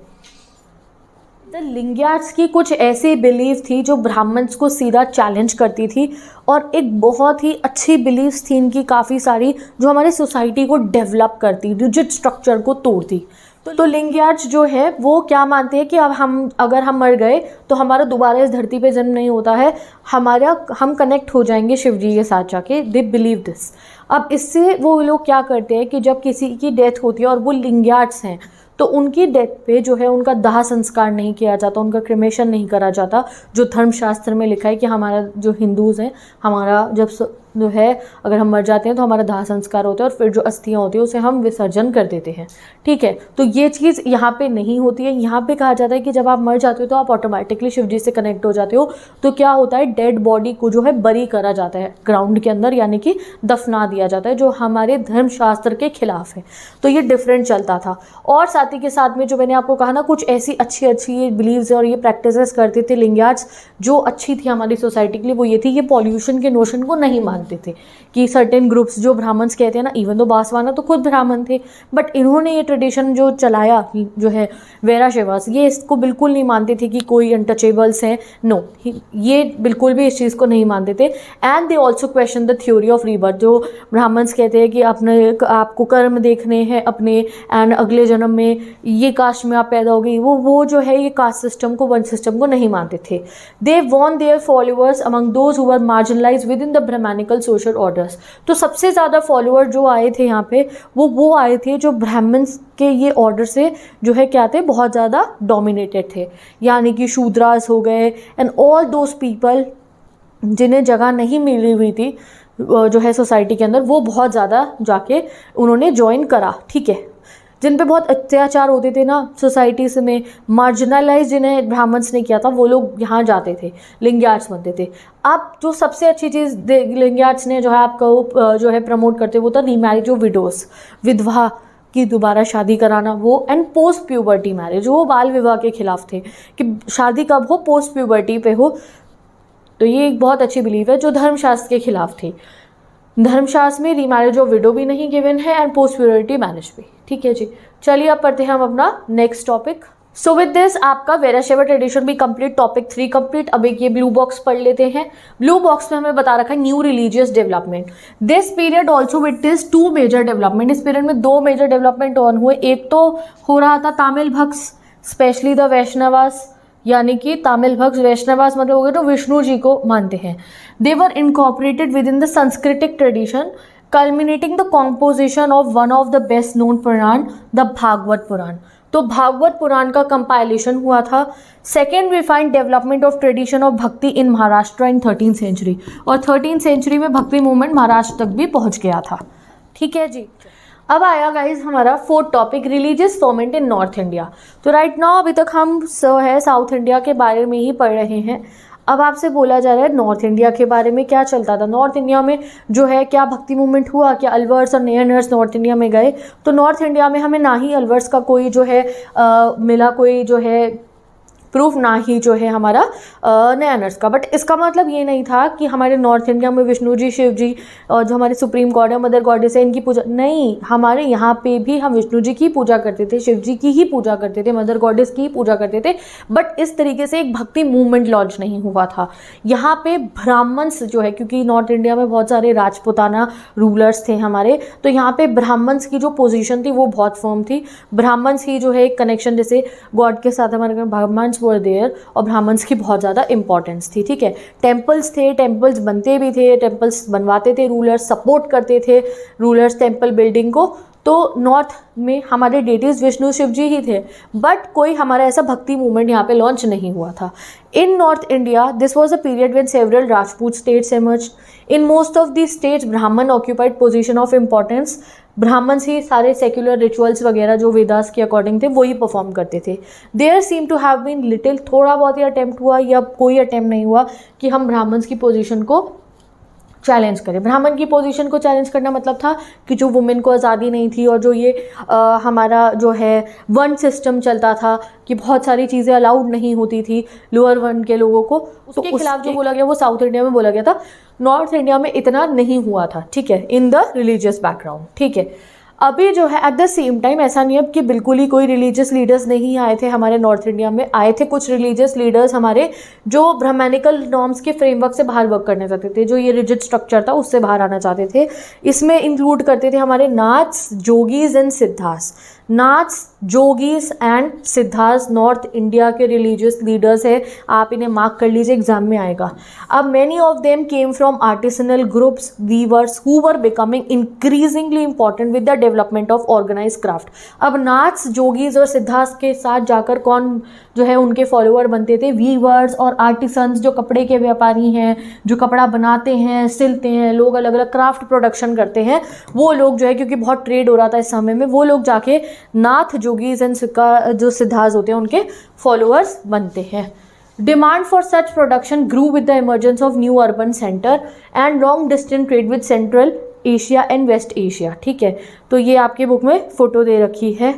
द लिंग्यार्ड्स की कुछ ऐसी बिलीफ थी जो ब्राह्मण्स को सीधा चैलेंज करती थी, और एक बहुत ही अच्छी बिलीफ थी इनकी काफ़ी सारी, जो हमारी सोसाइटी को डेवलप करती, रिजिड स्ट्रक्चर को तोड़ती। तो लिंग्यार्ड्स जो है वो क्या मानते हैं कि अब अगर हम मर गए तो हमारा दोबारा इस धरती पे जन्म नहीं होता है, हम कनेक्ट हो जाएंगे शिव जी के साथ जाके। They believe this. अब इससे वो लोग क्या करते हैं कि जब किसी की डेथ होती है और वो लिंग्यार्ड्स हैं, तो उनकी डेथ पे जो है उनका दाह संस्कार नहीं किया जाता, उनका क्रिमेशन नहीं करा जाता, जो धर्मशास्त्र में लिखा है कि हमारा जो हिंदूज़ हैं, हमारा जब जो है अगर हम मर जाते हैं तो हमारा दाह संस्कार होता है और फिर जो अस्थियाँ होती है उसे हम विसर्जन कर देते हैं, ठीक है। तो ये चीज़ यहाँ पे नहीं होती है। यहाँ पे कहा जाता है कि जब आप मर जाते हो तो आप ऑटोमेटिकली शिव जी से कनेक्ट हो जाते हो। तो क्या होता है, डेड बॉडी को जो है बरी करा जाता है ग्राउंड के अंदर, यानी कि दफना दिया जाता है, जो हमारे धर्मशास्त्र के खिलाफ है। तो ये डिफरेंट चलता था। और साथ ही के साथ में जो मैंने आपको कहा ना, कुछ ऐसी अच्छी अच्छी बिलीव्स और ये प्रैक्टिसेस करते थे लिंगायत्स जो अच्छी थी हमारी सोसाइटी के लिए। वो ये थी, ये पॉल्यूशन के नोशन को नहीं मानते थे कि सर्टेन ग्रुप्स जो ब्राह्मण्स कहते हैं ना, इवन तो बांसवाना तो खुद ब्राह्मण थे, बट इन्होंने ये ट्रेडिशन जो चलाया जो है वैराशेवास, ये इसको बिल्कुल नहीं मानते थे कि कोई अनटचेबल्स हैं। नो, ये बिल्कुल भी इस चीज़ को नहीं मानते थे। And they also question the theory of rebirth. जो ब्राह्मण्स कहते हैं कि आपको कर्म देखने हैं अपने, एंड अगले जन्म में ये कास्ट में आप पैदा हो गई, वो जो है ये कास्ट सिस्टम को, वंश सिस्टम को नहीं मानते थे। They want their followers among those who were marginalised with in the brahmanical social orders. तो सबसे ज़्यादा फॉलोअर जो आए थे यहाँ पे वो आए थे जो ब्राह्मण्स के ये ऑर्डर से जो है क्या थे, बहुत ज़्यादा डोमिनेटेड थे, यानी कि शूद्रास हो गए एंड ऑल दोज पीपल जिन्हें जगह नहीं मिली हुई थी जो है सोसाइटी के अंदर, वो बहुत ज़्यादा जाके उन्होंने ज्वाइन करा, ठीक है। जिन पे बहुत अत्याचार होते थे ना सोसाइटीज़ में, मार्जिनलाइज जिन्हें ब्राह्मण्स ने किया था, वो लोग यहाँ जाते थे, लिंगायत्स बनते थे। अब जो सबसे अच्छी चीज़ लिंगायत्स ने जो है आपको जो है प्रमोट करते, वो था रीमैरिज ऑफ विडोज़, विधवा की दोबारा शादी कराना, वो एंड पोस्ट प्यूबर्टी मैरिज। वो बाल विवाह के खिलाफ थे कि शादी कब हो, पोस्ट प्यूबर्टी पे हो। तो ये एक बहुत अच्छी बिलीव है जो धर्मशास्त्र के खिलाफ थी। धर्मशास्त्र में रीमैरिज ऑफ विडो भी नहीं गिवन है एंड पोस्ट प्यूबर्टी मैरिज भी, ठीक है जी। चलिए अब पढ़ते हैं हम अपना next topic. So with this आपका वैराशैवा ट्रेडिशन भी कंप्लीट, टॉपिक 3 कंप्लीट। अब एक ये ब्लू बॉक्स पढ़ लेते हैं। ब्लू बॉक्स में हमें बता रखा है new religious development. This period also witness 2 major development. इस पीरियड में 2 मेजर डेवलपमेंट ऑन हुए। एक तो हो रहा था तामिल भक्स, स्पेशली द वैष्णवास, यानी कि तामिल भक्त वैष्णवास मतलब हो गए तो विष्णु जी को मानते हैं। They were incorporated with in the Sanskritic tradition culminating the composition of one of the best known Purana, the Bhagavata Purana. तो भागवत पुराण का कंपाइलेशन हुआ था। Second we find development of tradition of bhakti in Maharashtra in 13th century. और 13th सेंचुरी में भक्ति movement Maharashtra तक भी पहुंच गया था, ठीक है जी। अब आया गाइज हमारा 4th topic, religious format in north India. तो राइट नाउ अभी तक हम साउथ इंडिया के बारे में ही पढ़ रहे हैं। अब आपसे बोला जा रहा है नॉर्थ इंडिया के बारे में क्या चलता था। नॉर्थ इंडिया में जो है क्या भक्ति मूवमेंट हुआ, क्या अलवर्स और नयनर्स नॉर्थ इंडिया में गए। तो नॉर्थ इंडिया में हमें ना ही अलवर्स का कोई जो है मिला कोई जो है प्रूफ, ना ही जो है हमारा नयनर्स का। बट इसका मतलब ये नहीं था कि हमारे नॉर्थ इंडिया में विष्णु जी, शिव जी और जो हमारे सुप्रीम गॉड है, मदर गॉडेस है, इनकी पूजा नहीं। हमारे यहाँ पे भी हम विष्णु जी की पूजा करते थे, शिव जी की ही पूजा करते थे, मदर गॉडेस की ही पूजा करते थे। बट इस तरीके से एक भक्ति मूवमेंट लॉन्च नहीं हुआ था। यहाँ पे ब्राह्मण्स जो है, क्योंकि नॉर्थ इंडिया में बहुत सारे राजपुताना रूलर्स थे हमारे, तो यहाँ पे ब्राह्मण्स की जो पोजीशन थी वो बहुत फर्म थी। ब्राह्मण्स ही जो है एक कनेक्शन जैसे गॉड के साथ हमारे ब्राह्मण्स वर देयर, और ब्राह्मण्स की बहुत ज़्यादा इंपॉर्टेंस थी, ठीक है। टेम्पल्स थे, टेम्पल्स बनते भी थे, टेम्पल्स बनवाते थे, रूलर्स सपोर्ट करते थे रूलर्स टेम्पल बिल्डिंग को। तो नॉर्थ में हमारे डेटीज विष्णु शिव जी ही थे, बट कोई हमारा ऐसा भक्ति मूवमेंट यहाँ पे लॉन्च नहीं हुआ था। In north India this was a period when several Rajput states emerged। In most of the states Brahman occupied position of importance. Brahmans ही सारे सेक्युलर रिचुअल्स वगैरह जो वेदास के अकॉर्डिंग थे वही परफॉर्म करते थे। There seem to have been little, थोड़ा बहुत ही अटेम्प्ट हुआ या कोई अटेम्प्ट नहीं हुआ कि हम ब्राह्मण्स की पोजीशन को चैलेंज करें। ब्राह्मण की पोजीशन को चैलेंज करना मतलब था कि जो वुमेन को आज़ादी नहीं थी और जो ये हमारा जो है वन सिस्टम चलता था कि बहुत सारी चीज़ें अलाउड नहीं होती थी लोअर वन के लोगों को, उसके खिलाफ जो बोला गया वो साउथ इंडिया में बोला गया था। नॉर्थ इंडिया में इतना नहीं हुआ था, ठीक है, इन द रिलीजियस बैकग्राउंड, ठीक है। अभी जो है एट द सेम टाइम ऐसा नहीं है कि बिल्कुल ही कोई रिलीजियस लीडर्स नहीं आए थे हमारे नॉर्थ इंडिया में। आए थे कुछ रिलीजियस लीडर्स हमारे जो ब्राह्मणिकल नॉर्म्स के फ्रेमवर्क से बाहर वर्क करना चाहते थे, जो ये रिजिड स्ट्रक्चर था उससे बाहर आना चाहते थे। इसमें इंक्लूड करते थे हमारे Nath's, जोगीज and siddhas. Nath's, जोगीस and siddhas north India के रिलीजियस लीडर्स है, आप इन्हें मार्क कर लीजिए, एग्जाम में आएगा। अब many of them came from artisanal groups, weavers who were becoming increasingly important with the development of organise craft. अब नाथ्स, जोगीज और सिद्धार्थ के साथ जाकर कौन जो है उनके फॉलोअर बनते थे? वीवर्स और आर्टिसंस, जो कपड़े के व्यापारी हैं, जो कपड़ा बनाते हैं, सिलते हैं, लोग अलग अलग क्राफ्ट प्रोडक्शन करते हैं, वो लोग जो है, क्योंकि बहुत ट्रेड हो रहा था इस समय में, वो लोग जाके नाथ, जोगीज एंड जो सिद्धार्थ होते हैं उनके फॉलोअर्स बनते हैं। Demand for such production grew with the emergence of new urban center and long distance trade with Central Asia and West Asia। ठीक है, तो ये आपकी बुक में फोटो दे रखी है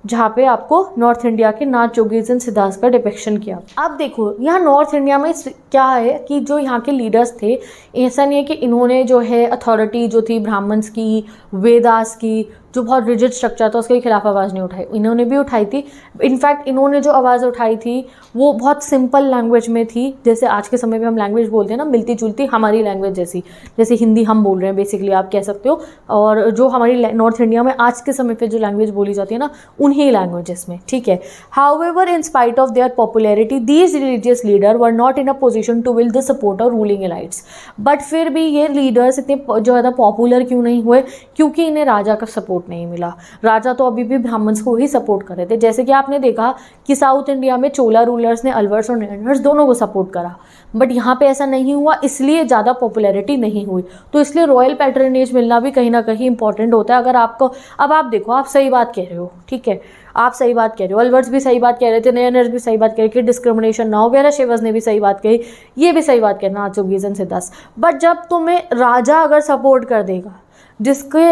जहाँ पे आपको नॉर्थ इंडिया के नाथ, जोगीज एंड सिद्धार्थ का डिपिक्शन किया। अब देखो यहाँ नॉर्थ इंडिया में क्या है कि जो यहाँ के लीडर्स थे, ऐसा नहीं है कि इन्होंने जो है अथॉरिटी जो थी ब्राह्मण्स की, वेदास की, जो बहुत रिजिड स्ट्रक्चर था उसके खिलाफ आवाज़ नहीं उठाई, इन्होंने भी उठाई थी। इनफैक्ट इन्होंने जो आवाज़ उठाई थी वो बहुत सिंपल लैंग्वेज में थी, जैसे आज के समय पे हम लैंग्वेज बोलते हैं ना, मिलती जुलती हमारी लैंग्वेज जैसी, जैसे हिंदी हम बोल रहे हैं बेसिकली, आप कह सकते हो। और जो हमारी नॉर्थ इंडिया में आज के समय पे जो लैंग्वेज बोली जाती है ना, उन्हीं लैंग्वेजेस में। ठीक है, however in spite of their popularity these religious leader were not in a position to will the support of ruling elites. But फिर भी ये लीडर्स इतने जो ज़्यादा पॉपुलर क्यों नहीं हुए? क्योंकि इन्हें राजा का सपोर्ट नहीं मिला। राजा तो अभी भी ब्राह्मण्स को ही सपोर्ट कर रहे थे। जैसे कि आपने देखा कि साउथ इंडिया में चोला रूलर्स ने अलवर्स और नयनवर्स दोनों को सपोर्ट करा, बट यहाँ पे ऐसा नहीं हुआ, इसलिए ज़्यादा पॉपुलैरिटी नहीं हुई। तो इसलिए रॉयल पैट्रनेज मिलना भी कहीं ना कहीं इंपॉर्टेंट होता है। अगर आपको, अब आप देखो, आप सही बात कह रहे हो, ठीक है, आप सही बात कह रहे हो, अलवर्स भी सही बात कह रहे थे, नयनवर्स भी सही बात कह रहे कि डिस्क्रिमिनेशन ना हो, वीरशैवर्स ने भी सही बात कही, ये भी सही बात कहना, जोगीज एंड सिद्धार्थ। बट जब तुम्हें राजा अगर सपोर्ट कर देगा, जिसके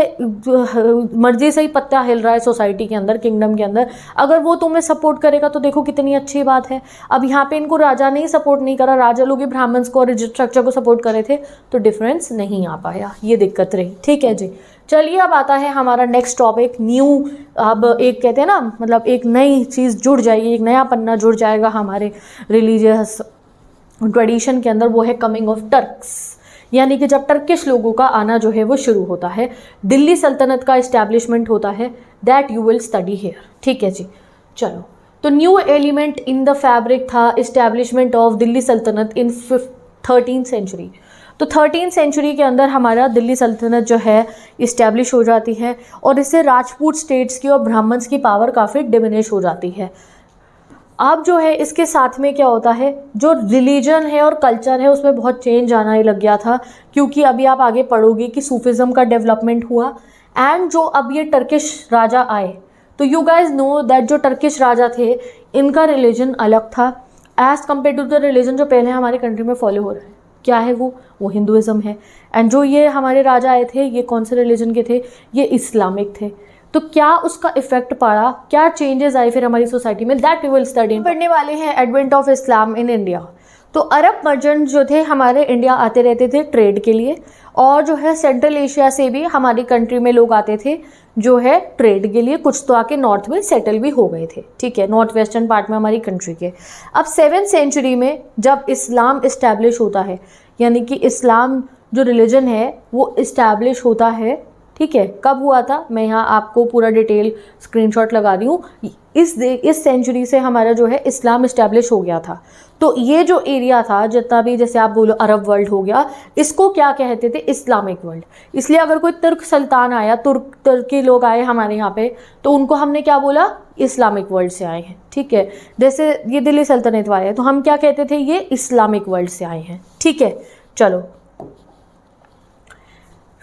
मर्जी से ही पत्ता हिल रहा है सोसाइटी के अंदर, किंगडम के अंदर, अगर वो तुम्हें सपोर्ट करेगा तो देखो कितनी अच्छी बात है। अब यहाँ पे इनको राजा ने ही सपोर्ट नहीं करा, राजा लोग ही ब्राह्मण्स को और रिजिड स्ट्रक्चर को सपोर्ट करे थे, तो डिफरेंस नहीं आ पाया, ये दिक्कत रही। ठीक है जी, चलिए अब आता है हमारा नेक्स्ट टॉपिक, न्यू। अब एक कहते हैं ना, मतलब एक नई चीज़ जुड़ जाएगी, एक नया पन्ना जुड़ जाएगा हमारे रिलीजियस ट्रेडिशन के अंदर, वो है कमिंग ऑफ टर्क्स, यानी कि जब टर्किश लोगों का आना जो है वो शुरू होता है, दिल्ली सल्तनत का इस्टेब्लिशमेंट होता है, that you will study hair. ठीक है जी, चलो, तो new element in the fabric था इस्टेब्लिशमेंट ऑफ दिल्ली सल्तनत इन 13th सेंचुरी। तो 13th सेंचुरी के अंदर हमारा दिल्ली सल्तनत जो है इस्टेब्लिश हो जाती है, और इससे राजपूत स्टेट्स की और ब्राह्मण्स की पावर काफ़ी डिमिनिश हो जाती है। अब जो है इसके साथ में क्या होता है, जो रिलीजन है और कल्चर है उसमें बहुत चेंज आना ही लग गया था, क्योंकि अभी आप आगे पढ़ोगे कि सूफिज़म का डेवलपमेंट हुआ, एंड जो अब ये टर्किश राजा आए, तो यू गाइज नो दैट जो टर्किश राजा थे इनका रिलीजन अलग था as compare to the religion जो पहले हमारे कंट्री में फॉलो हो रहा है। क्या है वो हिंदुज़म है। एंड जो ये हमारे राजा आए थे, ये कौन से रिलीजन के थे? ये इस्लामिक थे। तो क्या उसका इफेक्ट पड़ा, क्या चेंजेस आए फिर हमारी सोसाइटी में, दैट वी विल स्टडी। पढ़ने वाले हैं advent of Islam in India. तो अरब मर्चेंट जो थे हमारे इंडिया आते रहते थे ट्रेड के लिए, और जो है सेंट्रल एशिया से भी हमारी कंट्री में लोग आते थे जो है ट्रेड के लिए, कुछ तो आके नॉर्थ में सेटल भी हो गए थे। ठीक है, नॉर्थ वेस्टर्न पार्ट में हमारी कंट्री के। अब 7th सेंचुरी में जब इस्लाम इस्टेब्लिश होता है, यानी कि इस्लाम जो रिलीजन है वो इस्टेब्लिश होता है। ठीक है, कब हुआ था मैं यहाँ आपको पूरा डिटेल स्क्रीनशॉट लगा रही हूँ। इस सेंचुरी से हमारा जो है इस्लाम इस्टेब्लिश हो गया था। तो ये जो एरिया था जितना भी, जैसे आप बोलो अरब वर्ल्ड हो गया, इसको क्या कहते थे? Islamic world. इसलिए अगर कोई तुर्क सुल्तान आया, तुर्की लोग आए हमारे यहाँ पे, तो उनको हमने क्या बोला? इस्लामिक वर्ल्ड से आए हैं। ठीक है, जैसे ये दिल्ली सल्तनत वाले हैं तो हम क्या कहते थे? ये इस्लामिक वर्ल्ड से आए हैं। ठीक है, चलो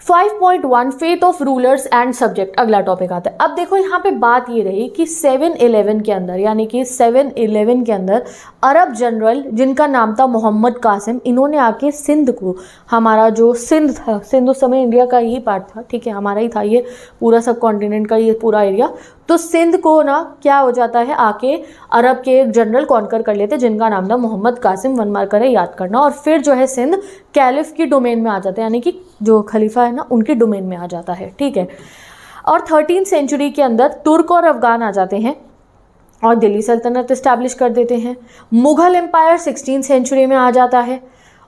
5.1 faith of rulers and subject, अगला टॉपिक आता है। अब देखो यहाँ पे बात ये रही कि 711 के अंदर, यानी कि 711 के अंदर अरब जनरल जिनका नाम था मोहम्मद कासिम, इन्होंने आके सिंध को, हमारा जो सिंध था, सिंध उस समय इंडिया का ही पार्ट था, ठीक है, हमारा ही था ये पूरा सब कॉन्टिनेंट का ये पूरा एरिया, तो सिंध को ना क्या हो जाता है, आके अरब के एक जनरल कॉन्कर कर लेते जिनका नाम था मोहम्मद कासिम, वन मार्क करे याद करना, और फिर जो है सिंध कैलिफ की डोमेन में आ जाता है, यानी कि जो खलीफा है ना उनकी डोमेन में आ जाता है। ठीक है, और 13th सेंचुरी के अंदर तुर्क और अफगान आ जाते हैं और दिल्ली सल्तनत इस्टेब्लिश कर देते हैं। मुग़ल एम्पायर 16th सेंचुरी में आ जाता है,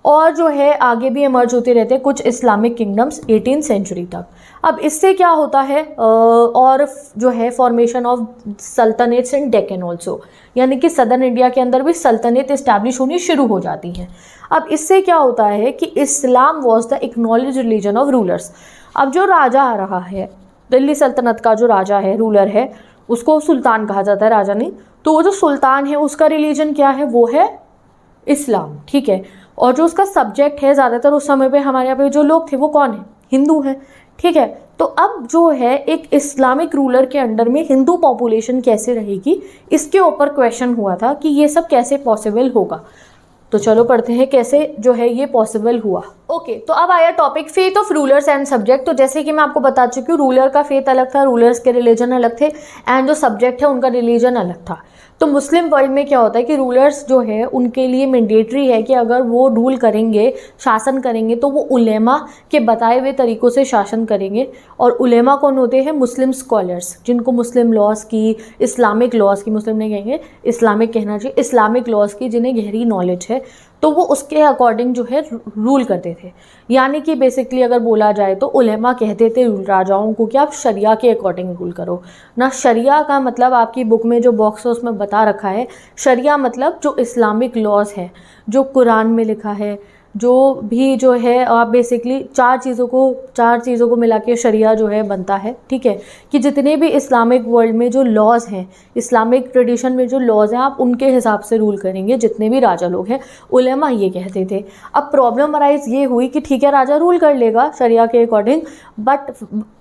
और जो है आगे भी इमर्ज होते रहते हैं कुछ इस्लामिक किंगडम्स 18th सेंचुरी तक। अब इससे क्या होता है, और जो है formation of sultanates in Deccan also, यानी कि सदर्न इंडिया के अंदर भी सल्तनत इस्टेब्लिश होनी शुरू हो जाती हैं। अब इससे क्या होता है कि Islam was the acknowledge religion of rulers. अब जो राजा आ रहा है दिल्ली सल्तनत का जो राजा है, रूलर है, उसको सुल्तान कहा जाता है, राजा नहीं। तो वो जो सुल्तान है उसका रिलीजन क्या है, वो है इस्लाम, ठीक है। और जो उसका सब्जेक्ट है, ज़्यादातर उस समय पे हमारे यहाँ पे जो लोग थे वो कौन है, हिंदू है, ठीक है। तो अब जो है एक इस्लामिक रूलर के अंडर में हिंदू पॉपुलेशन कैसे रहेगी, इसके ऊपर क्वेश्चन हुआ था कि ये सब कैसे पॉसिबल होगा। तो चलो पढ़ते हैं कैसे जो है ये पॉसिबल हुआ। ओके, तो अब आया topic faith of rulers and subject. तो जैसे कि मैं आपको बता चुकी हूँ, रूलर का फेथ अलग था, रूलर्स के रिलीजन अलग थे, एंड जो सब्जेक्ट है उनका रिलीजन अलग था। तो मुस्लिम वर्ल्ड में क्या होता है कि रूलर्स जो है उनके लिए मैंडेटरी है कि अगर वो रूल करेंगे, शासन करेंगे, तो वो उलेमा के बताए हुए तरीक़ों से शासन करेंगे। और उलेमा कौन होते हैं, मुस्लिम स्कॉलर्स, जिनको मुस्लिम लॉज की, इस्लामिक लॉज की, मुस्लिम नहीं कहेंगे, इस्लामिक कहना चाहिए, इस्लामिक लॉज की जिन्हें गहरी नॉलेज है, तो वो उसके अकॉर्डिंग जो है रूल करते थे। यानी कि बेसिकली अगर बोला जाए तो उलेमा कहते थे राजाओं को कि आप शरिया के अकॉर्डिंग रूल करो ना। शरिया का मतलब आपकी बुक में जो बॉक्स है उसमें बता रखा है, शरिया मतलब जो इस्लामिक लॉज है, जो कुरान में लिखा है, जो भी जो है आप बेसिकली चार चीज़ों को मिला के शरिया जो है बनता है, ठीक है। कि जितने भी इस्लामिक वर्ल्ड में जो लॉज हैं, इस्लामिक ट्रेडिशन में जो लॉज हैं, आप उनके हिसाब से रूल करेंगे जितने भी राजा लोग हैं, उलेमा ये कहते थे। अब प्रॉब्लम अराइज ये हुई कि ठीक है राजा रूल कर लेगा शरिया के अकॉर्डिंग, बट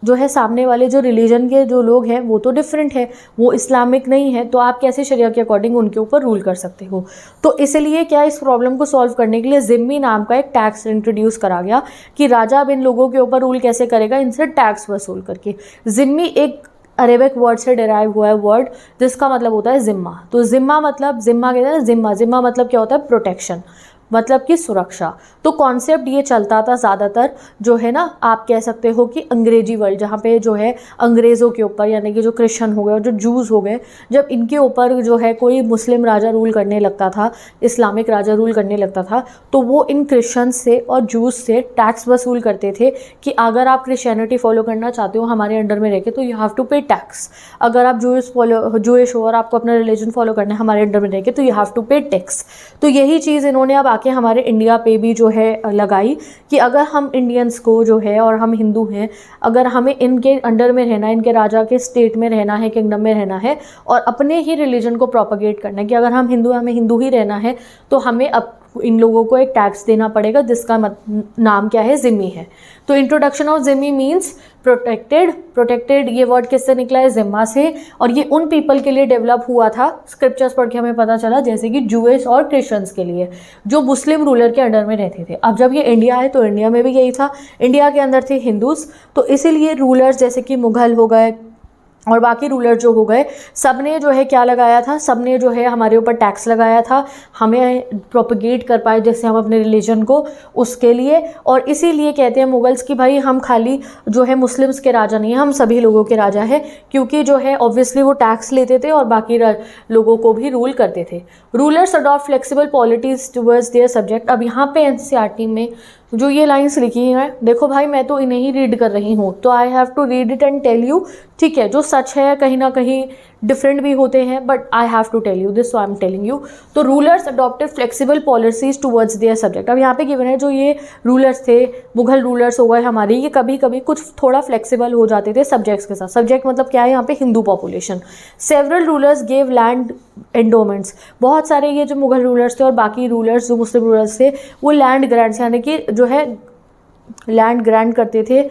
जो है सामने वाले जो रिलीजन के जो लोग हैं वो तो डिफरेंट है, वो इस्लामिक नहीं है, तो आप कैसे शरिया के अकॉर्डिंग उनके ऊपर रूल कर सकते हो। तो इसलिए क्या, इस प्रॉब्लम को सॉल्व करने के लिए ज़िम्मी नाम का एक टैक्स इंट्रोड्यूस करा गया कि राजा अब इन लोगों के ऊपर रूल कैसे करेगा, इनसे टैक्स वसूल करके। ज़िम्मी एक अरेबिक वर्ड से डिराइव हुआ है वर्ड, जिसका मतलब होता है जिम्मा। तो जिम्मा मतलब, जिम्मा कहते हैं जिम्मा, जिम्मा मतलब क्या होता है, प्रोटेक्शन, मतलब कि सुरक्षा। तो कॉन्सेप्ट ये चलता था ज़्यादातर जो है ना, आप कह सकते हो कि अंग्रेजी वर्ल्ड, जहाँ पे जो है अंग्रेज़ों के ऊपर, यानी कि जो क्रिश्चियन हो गए और जो जूस हो गए, जब इनके ऊपर जो है कोई मुस्लिम राजा रूल करने लगता था, इस्लामिक राजा रूल करने लगता था, तो वो इन क्रिश्चियंस से और जूस से टैक्स वसूल करते थे कि अगर आप क्रिश्चियनिटी फॉलो करना चाहते हो हमारे अंडर में रह के, तो यू हैव टू पे टैक्स। अगर आप जूइश हो और आपको अपना रिलीजन फॉलो करना है हमारे अंडर में रह के, तो यू हैव टू पे टैक्स। तो यही चीज़ इन्होंने अब कि हमारे इंडिया पे भी जो है लगाई कि अगर हम इंडियंस को जो है, और हम हिंदू हैं, अगर हमें इनके अंडर में रहना है, इनके राजा के स्टेट में रहना है, किंगडम में रहना है, और अपने ही रिलीजन को प्रोपगेट करना है, कि अगर हम हिंदू हैं, हमें हिंदू ही रहना है, तो हमें अब इन लोगों को एक टैक्स देना पड़ेगा, जिसका नाम क्या है, ज़िम्मी है। तो introduction of Jimmy means protected. Protected ये वर्ड किससे निकला है, ज़िम्मा से। और ये उन पीपल के लिए डेवलप हुआ था, स्क्रिप्चर्स पढ़ के हमें पता चला, जैसे कि जूइश और क्रिश्चियंस के लिए, जो मुस्लिम रूलर के अंडर में रहते थे। अब जब ये इंडिया है तो इंडिया में भी यही था, इंडिया के अंदर थे हिंदूज, तो इसीलिए रूलर्स जैसे कि मुग़ल हो गए और बाकी रूलर जो हो गए, सब ने जो है क्या लगाया था, सब ने जो है हमारे ऊपर टैक्स लगाया था, हमें प्रोपगेट कर पाए जैसे हम अपने रिलीजन को, उसके लिए। और इसीलिए कहते हैं मुगल्स कि भाई हम खाली जो है मुस्लिम्स के राजा नहीं हैं, हम सभी लोगों के राजा हैं, क्योंकि जो है ऑब्वियसली वो टैक्स लेते थे और बाकी लोगों को भी रूल करते थे। Rulers adopt flexible पॉलिटीज towards their subject. अब यहाँ पे एनसीईआरटी में जो ये लाइंस लिखी हैं, देखो भाई मैं तो इन्हें ही रीड कर रही हूँ, तो I have to read it and tell you, ठीक है। जो सच है कहीं ना कहीं डिफरेंट भी होते हैं, but I have to tell you this, so I am telling you. तो rulers adopted flexible policies towards their subject. अब यहाँ पे गिवन है जो ये रूलर्स थे, मुगल रूलर्स हो गए हमारे, ये कभी कभी कुछ थोड़ा फ्लेक्सिबल हो जाते थे सब्जेक्ट्स के साथ। सब्जेक्ट मतलब क्या है यहाँ पे, Hindu population. Several rulers gave land endowments. बहुत सारे ये जो मुगल रूलर्स थे और बाकी रूलर्स जो मुस्लिम रूलर्स थे, वो लैंड ग्रांट्स यानी कि जो है लैंड ग्रांट करते थे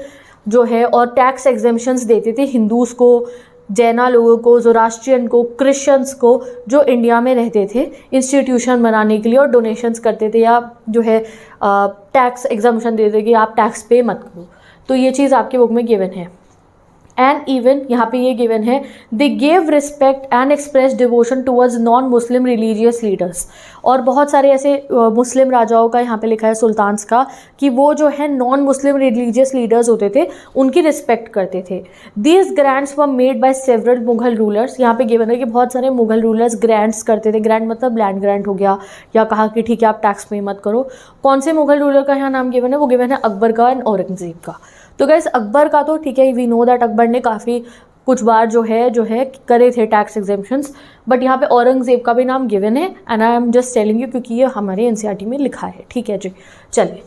जो है, और टैक्स एग्जेम्पशंस देते थे हिंदूज़ को, जैना लोगों को, ज़ोरास्ट्रियन को, क्रिश्चियंस को, जो इंडिया में रहते थे, इंस्टीट्यूशन बनाने के लिए, और डोनेशंस करते थे, या जो है टैक्स एग्जेम्पशन देते थे कि आप टैक्स पे मत करो। तो ये चीज़ आपके बुक में गिवन है। एंड इवन यहाँ पे ये गिवन है, they gave respect and express devotion towards non Muslim religious leaders. और बहुत सारे ऐसे मुस्लिम राजाओं का यहाँ पे लिखा है, सुल्तान्स का, कि वो जो है नॉन मुस्लिम रिलीजियस लीडर्स होते थे, उनकी रिस्पेक्ट करते थे। These grants were made by several Mughal rulers. यहाँ पे गिवन है कि बहुत सारे मुगल रूलर्स ग्रांट्स करते थे। ग्रांट मतलब लैंड ग्रांट हो गया, या कहा कि ठीक है आप टैक्स पे मत करो। कौन से मुगल रूलर का यहाँ नाम गिवन है, वो गिवन है अकबर का एंड औरंगजेब का। तो गाइस अकबर का तो ठीक है, वी नो दैट अकबर ने काफ़ी कुछ बार जो है करे थे टैक्स एग्जेम्पशंस, बट यहाँ पे औरंगजेब का भी नाम गिवन है, and I am just telling you क्योंकि ये हमारे एनसीईआरटी में लिखा है, ठीक है जी। चलिए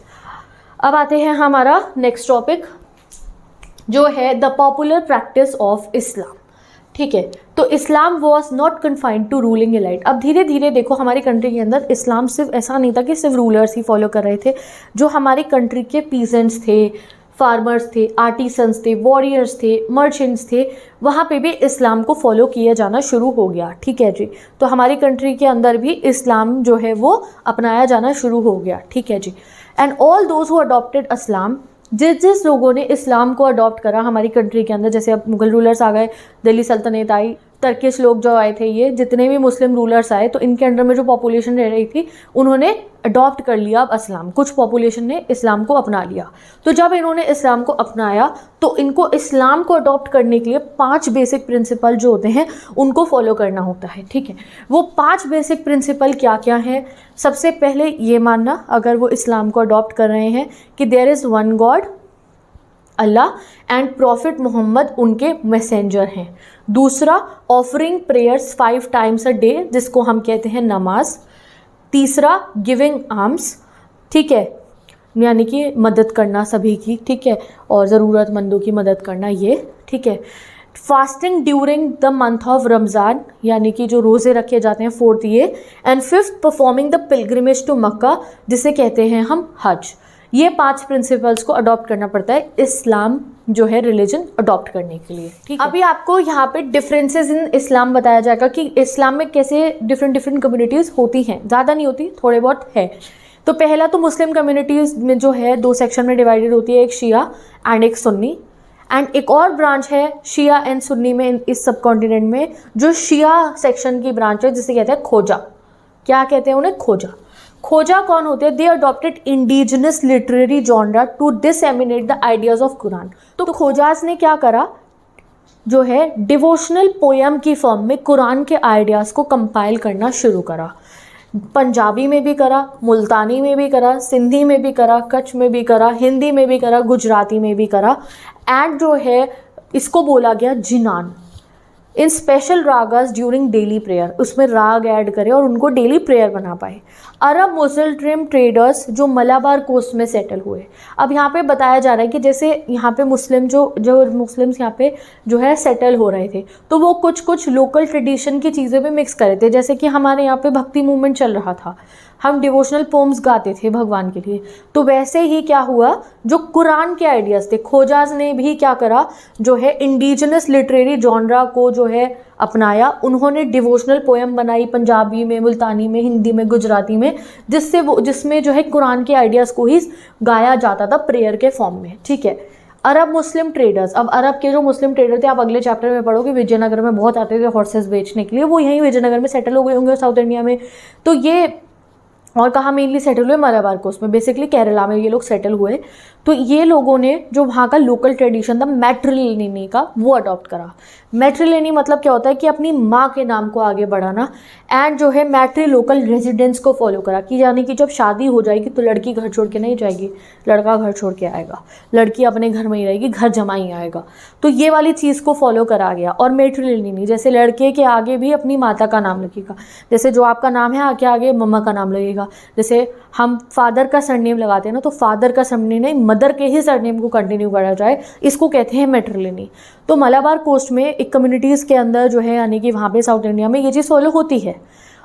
अब आते हैं हमारा नेक्स्ट टॉपिक, जो है the popular practice of Islam. ठीक है, तो Islam was not confined to ruling elite. अब धीरे धीरे देखो हमारी कंट्री के अंदर इस्लाम सिर्फ ऐसा नहीं था कि सिर्फ रूलर्स ही फॉलो कर रहे थे, जो हमारी कंट्री के पीजेंट्स थे, फार्मर्स थे, आर्टिसंस थे, वॉरियर्स थे, मर्चेंट्स थे, वहाँ पे भी इस्लाम को फॉलो किया जाना शुरू हो गया। ठीक है जी, तो हमारी कंट्री के अंदर भी इस्लाम जो है वो अपनाया जाना शुरू हो गया। ठीक है जी, and all those who adopted Islam, जिस लोगों ने इस्लाम को अडॉप्ट करा हमारी कंट्री के अंदर, जैसे अब मुगल रूलर्स आ गए, दिल्ली सल्तनत आई, टर्किश लोग जो आए थे, ये जितने भी मुस्लिम रूलर्स आए, तो इनके अंडर में जो पॉपुलेशन रह रही थी उन्होंने अडॉप्ट कर लिया अब इस्लाम, कुछ पॉपुलेशन ने इस्लाम को अपना लिया। तो जब इन्होंने इस्लाम को अपनाया तो इनको इस्लाम को अडॉप्ट करने के लिए 5 बेसिक प्रिंसिपल जो होते हैं उनको फॉलो करना होता है। ठीक है, वो 5 बेसिक प्रिंसिपल क्या क्या हैं? सबसे पहले ये मानना, अगर वो इस्लाम को अडॉप्ट कर रहे हैं, कि there is one God, Allah, and prophet Mohammed उनके मैसेंजर हैं। दूसरा, offering prayers 5 times a day, जिसको हम कहते हैं नमाज। तीसरा, गिविंग आर्म्स, ठीक है, यानी कि मदद करना सभी की, ठीक है, और ज़रूरतमंदों की मदद करना, ये ठीक है। Fasting during the month of Ramzan, यानी कि जो रोज़े रखे जाते हैं 4th ये। And 5th, performing the pilgrimage to Mecca, जिसे कहते हैं हम हज। ये 5 प्रिंसिपल्स को अडॉप्ट करना पड़ता है इस्लाम जो है रिलीजन अडॉप्ट करने के लिए। ठीक है, अभी आपको यहाँ पे डिफरेंसेस इन इस्लाम बताया जाएगा कि इस्लाम में कैसे डिफरेंट कम्युनिटीज़ होती हैं, ज़्यादा नहीं होती, थोड़े बहुत है। तो पहला तो मुस्लिम कम्युनिटीज़ में जो है 2 सेक्शन में डिवाइडेड होती है, एक शिया एंड एक सुन्नी। एंड एक और ब्रांच है शिया एंड सुन्नी में इस सब कॉन्टिनेंट में, जो शिया सेक्शन की ब्रांच है जिसे कहते हैं खोजा। क्या कहते हैं उन्हें? खोजा। खोजा कौन होते हैं? They adopted indigenous literary genre to disseminate the ideas of Quran. तो खोजास ने क्या करा, जो है डिवोशनल पोयम की फॉर्म में कुरान के आइडियाज़ को कंपाइल करना शुरू करा। पंजाबी में भी करा, मुल्तानी में भी करा, सिंधी में भी करा, कच्छ में भी करा, हिंदी में भी करा, गुजराती में भी करा। एंड जो है इसको बोला गया ginan in special ragas during daily prayer, उसमें राग ऐड करे और उनको डेली प्रेयर बना पाए। अरब मुस्लिम ट्रेडर्स जो मलाबार कोस्ट में सेटल हुए। अब यहाँ पे बताया जा रहा है कि जैसे यहाँ पे मुस्लिम जो मुस्लिम्स यहाँ पे जो है सेटल हो रहे थे, तो वो कुछ लोकल ट्रेडिशन की चीज़ें भी मिक्स कर रहे थे। जैसे कि हमारे यहाँ पे भक्ति मूवमेंट चल रहा था, हम डिवोशनल पोम्स गाते थे भगवान के लिए, तो वैसे ही क्या हुआ, जो कुरान के आइडियाज़ थे, खोजाज ने भी क्या करा, जो है इंडिजिनस लिटरेरी जॉनरा को जो है अपनाया। उन्होंने डिवोशनल पोएम बनाई पंजाबी में, मुल्तानी में, हिंदी में, गुजराती में, जिसमें जो है कुरान के आइडियाज़ को ही गाया जाता था प्रेयर के फॉर्म में। ठीक है, अरब मुस्लिम ट्रेडर्स, अब अरब के जो मुस्लिम ट्रेडर थे, आप अगले चैप्टर में पढ़ोगे, विजयनगर में बहुत आते थे हॉर्सेस बेचने के लिए, वो यहीं विजयनगर में सेटल हो गए होंगे साउथ इंडिया में। तो ये और कहाँ मेनली सेटल हुए? मलाबार कोस्ट में, बेसिकली केरला में ये लोग सेटल हुए। तो ये लोगों ने जो वहाँ का लोकल ट्रेडिशन था मैट्रिलिनी का, वो अडॉप्ट करा। मैट्रिलिनी मतलब क्या होता है कि अपनी माँ के नाम को आगे बढ़ाना। एंड जो है मैट्री लोकल रेजिडेंस को फॉलो करा, कि यानी कि जब शादी हो जाएगी तो लड़की घर छोड़ के नहीं जाएगी, लड़का घर छोड़ के आएगा, लड़की अपने घर में ही रहेगी, घर जमा ही आएगा। तो ये वाली चीज़ को फॉलो करा गया। और मैट्रिलिनी, जैसे लड़के के आगे भी अपनी माता का नाम लगेगा, जैसे जो आपका नाम है आगे आगे मम्मा का नाम लगेगा। जैसे हम फादर का सरनेम लगाते हैं ना, तो फादर का सरनेम नहीं, मदर के ही सरनेम को कंटिन्यू करा जाए, इसको कहते हैं मैट्रिलिनी। तो मलाबार कोस्ट में एक कम्युनिटीज़ के अंदर जो है, यानी कि वहाँ पे साउथ इंडिया में ये चीज़ फॉलो होती है।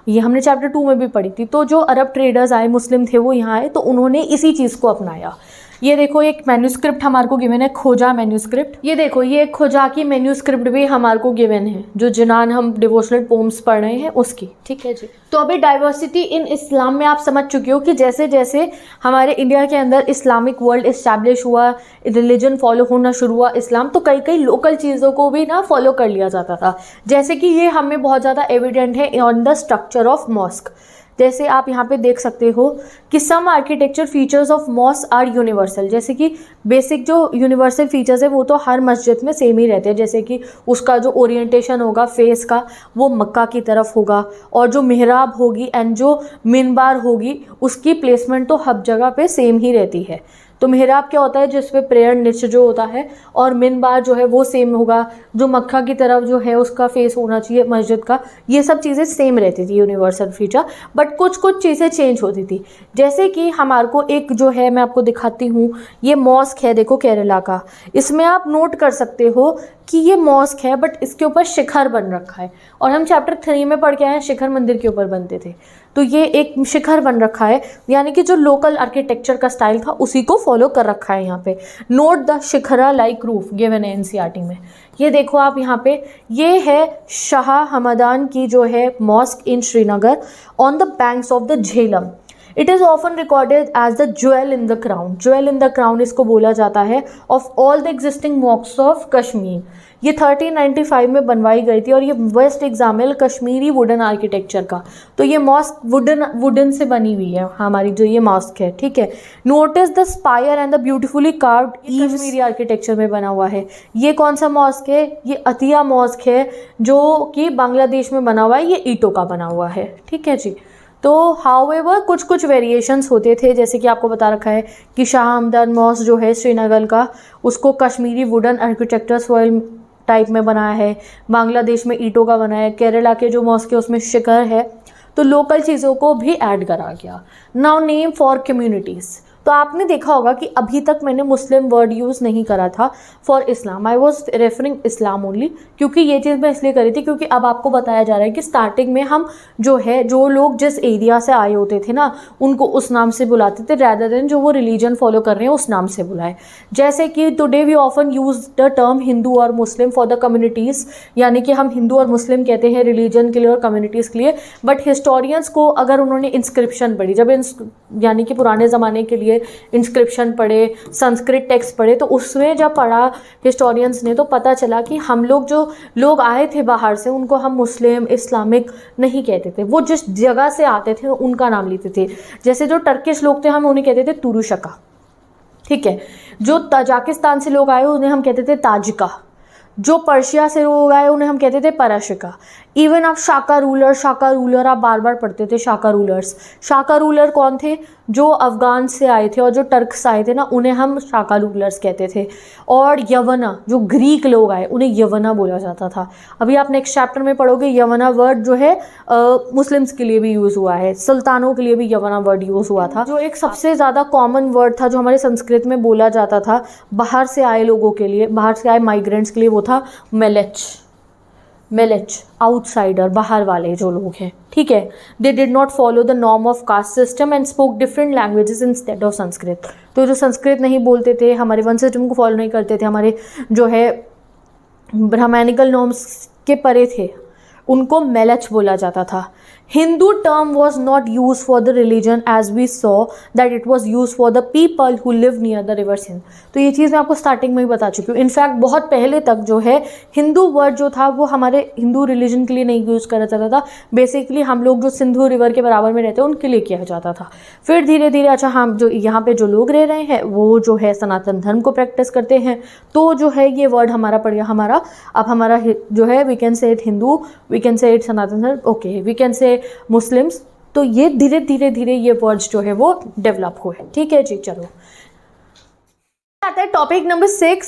ये हमने चैप्टर 2 में भी पढ़ी थी। तो जो अरब ट्रेडर्स आए, मुस्लिम थे, वो यहाँ आए, तो उन्होंने इसी चीज़ को अपनाया। ये देखो एक मैन्यूस्क्रिप्ट हमारे को गिवन है, खोजा मैन्यूस्क्रिप्ट। ये देखो ये खोजा की मैन्यूस्क्रिप्ट भी हमारे को गिवन है, जो जिनान हम डिवोशनल पोम्स पढ़ रहे हैं उसकी। ठीक है जी, तो अभी डाइवर्सिटी इन इस्लाम में आप समझ चुके हो कि जैसे जैसे हमारे इंडिया के अंदर इस्लामिक वर्ल्ड इस्टेब्लिश हुआ, रिलीजन फॉलो होना शुरू हुआ इस्लाम, तो कई लोकल चीज़ों को भी ना फॉलो कर लिया जाता था। जैसे कि ये हमें बहुत ज़्यादा एविडेंट है on the structure of mosque. जैसे आप यहाँ पे देख सकते हो कि some architecture features of mosque are universal, जैसे कि बेसिक जो यूनिवर्सल फीचर्स है वो तो हर मस्जिद में सेम ही रहते हैं। जैसे कि उसका जो ओरिएंटेशन होगा फेस का, वो मक्का की तरफ होगा, और जो मिहराब होगी एंड जो मिनबार होगी उसकी प्लेसमेंट तो हर जगह पे सेम ही रहती है। तो मेहराब क्या होता है, जिसपे प्रेयर निच जो होता है, और मिनबार जो है वो सेम होगा, जो मक्का की तरफ जो है उसका फेस होना चाहिए मस्जिद का। ये सब चीज़ें सेम रहती थी, यूनिवर्सल फीचर, बट कुछ कुछ चीज़ें चेंज होती थी। जैसे कि हमारे को एक जो है, मैं आपको दिखाती हूँ, ये मॉस्क है, देखो केरला का। इसमें आप नोट कर सकते हो कि ये मॉस्क है, बट इसके ऊपर शिखर बन रखा है, और हम चैप्टर 3 में पढ़ के आए हैं शिखर मंदिर के ऊपर बनते थे, तो ये एक शिखर बन रखा है, यानी कि जो लोकल आर्किटेक्चर का स्टाइल था उसी को फॉलो कर रखा है यहाँ पे। Note the shikhara like roof given है एनसीईआरटी में। ये देखो आप यहाँ पे, ये है शाह हमदान की जो है mosque in Srinagar on the banks of the Jhelum. It is often recorded as the jewel in the crown. Jewel in the crown इसको बोला जाता है of all the existing mosques of Kashmir. ये 1395 में बनवाई गई थी, और ये best example Kashmiri wooden architecture का। तो ये मॉस्क वुडन से बनी हुई है हमारी जो ये मॉस्क है, ठीक है। Notice the spire and the beautifully carved Kashmiri architecture में बना हुआ है। ये कौन सा मॉस्क है? ये अतिया मॉस्क है, जो कि बांग्लादेश में बना हुआ है, ये ईंटों का बना हुआ है, ठीक है जी। तो हाउएवर कुछ कुछ वेरिएशंस होते थे, जैसे कि आपको बता रखा है कि शाह हमदान मॉस्क जो है श्रीनगर का, उसको Kashmiri wooden architecture soil type में बनाया है, बांग्लादेश में ईंटों का बनाया है, केरला के जो मॉस्क है उसमें शिखर है, तो लोकल चीज़ों को भी ऐड करा गया। Now name for communities. तो आपने देखा होगा कि अभी तक मैंने मुस्लिम वर्ड यूज़ नहीं करा था for Islam, I was referring Islam only, क्योंकि ये चीज़ मैं इसलिए करी थी क्योंकि अब आपको बताया जा रहा है कि स्टार्टिंग में हम जो है, जो लोग जिस एरिया से आए होते थे ना, उनको उस नाम से बुलाते थे, रैदर देन जो वो रिलीजन फॉलो कर रहे हैं उस नाम से बुलाए। जैसे कि today we often use the term Hindu और मुस्लिम फॉर द कम्युनिटीज़, यानी कि हम हिंदू और मुस्लिम कहते हैं रिलीजन के लिए और कम्युनिटीज़ के लिए, बट हिस्टोरियंस को अगर उन्होंने इंस्क्रिप्शन पढ़ी, जब यानी कि पुराने ज़माने के लिए इंस्क्रिप्शन पढ़े, संस्कृत टेक्स्ट पढ़े, तो उसमें जब पढ़ा हिस्टोरियंस ने, तो पता चला कि हम लोग जो लोग आए थे बाहर से, उनको हम मुस्लिम इस्लामिक नहीं कहते थे, वो जिस जगह से आते थे उनका नाम लेते थे। जैसे जो टर्किश लोग थे हम उन्हें कहते थे तुरुशका, ठीक है। जो तजाकिस्तान से लोग आए उन्हें हम कहते थे ताजिका, जो पर्शिया से लोग आए उन्हें हम कहते थे परशिका। इवन आप शाका रूलर आप बार बार पढ़ते थे, शाका रूलर कौन थे? जो अफ़गान से आए थे और जो टर्क से आए थे ना, उन्हें हम शाका रूलर्स कहते थे। और यवना, जो ग्रीक लोग आए उन्हें यवना बोला जाता था। अभी आप नेक्स्ट चैप्टर में पढ़ोगे, यवना वर्ड जो है मुस्लिम्स के लिए भी यूज़ हुआ है, सुल्तानों के लिए भी यवना वर्ड यूज़ हुआ था। जो एक सबसे ज़्यादा कॉमन वर्ड था जो हमारे संस्कृत में बोला जाता था बाहर से आए लोगों के लिए, बाहर से आए माइग्रेंट्स के लिए, वो था मेलेच, आउटसाइडर, बाहर वाले जो लोग हैं, ठीक है। They did not follow the norm of caste system and spoke different languages instead of Sanskrit. तो जो संस्कृत नहीं बोलते थे, हमारे वन सिस्टम को फॉलो नहीं करते थे, हमारे जो है ब्राह्मणिकल नॉर्म्स के परे थे, उनको मेलेच बोला जाता था। Hindu term was not use for the religion as we saw that it was use for the people who live near the river Sindh. तो ये चीज़ मैं आपको स्टार्टिंग में ही बता चुकी हूँ। इनफैक्ट बहुत पहले तक जो है हिंदू वर्ड जो था वो हमारे हिंदू रिलीजन के लिए नहीं यूज़ करा जाता था, बेसिकली हम लोग जो सिंधु रिवर के बराबर में रहते हैं उनके लिए किया जाता था। फिर धीरे धीरे अच्छा, हम जो यहाँ पे जो लोग रह रहे हैं वो जो है सनातन धर्म को प्रैक्टिस करते हैं, तो जो है ये वर्ड हमारा पड़ गया, हमारा अब हमारा जो है we can say it Hindu, we can say it Sanatan Dharma, okay, we can say Muslims. तो ये धीरे धीरे ये वर्ड्स जो है वो डेवलप हुए, ठीक है जी। चलो आता है topic number 6,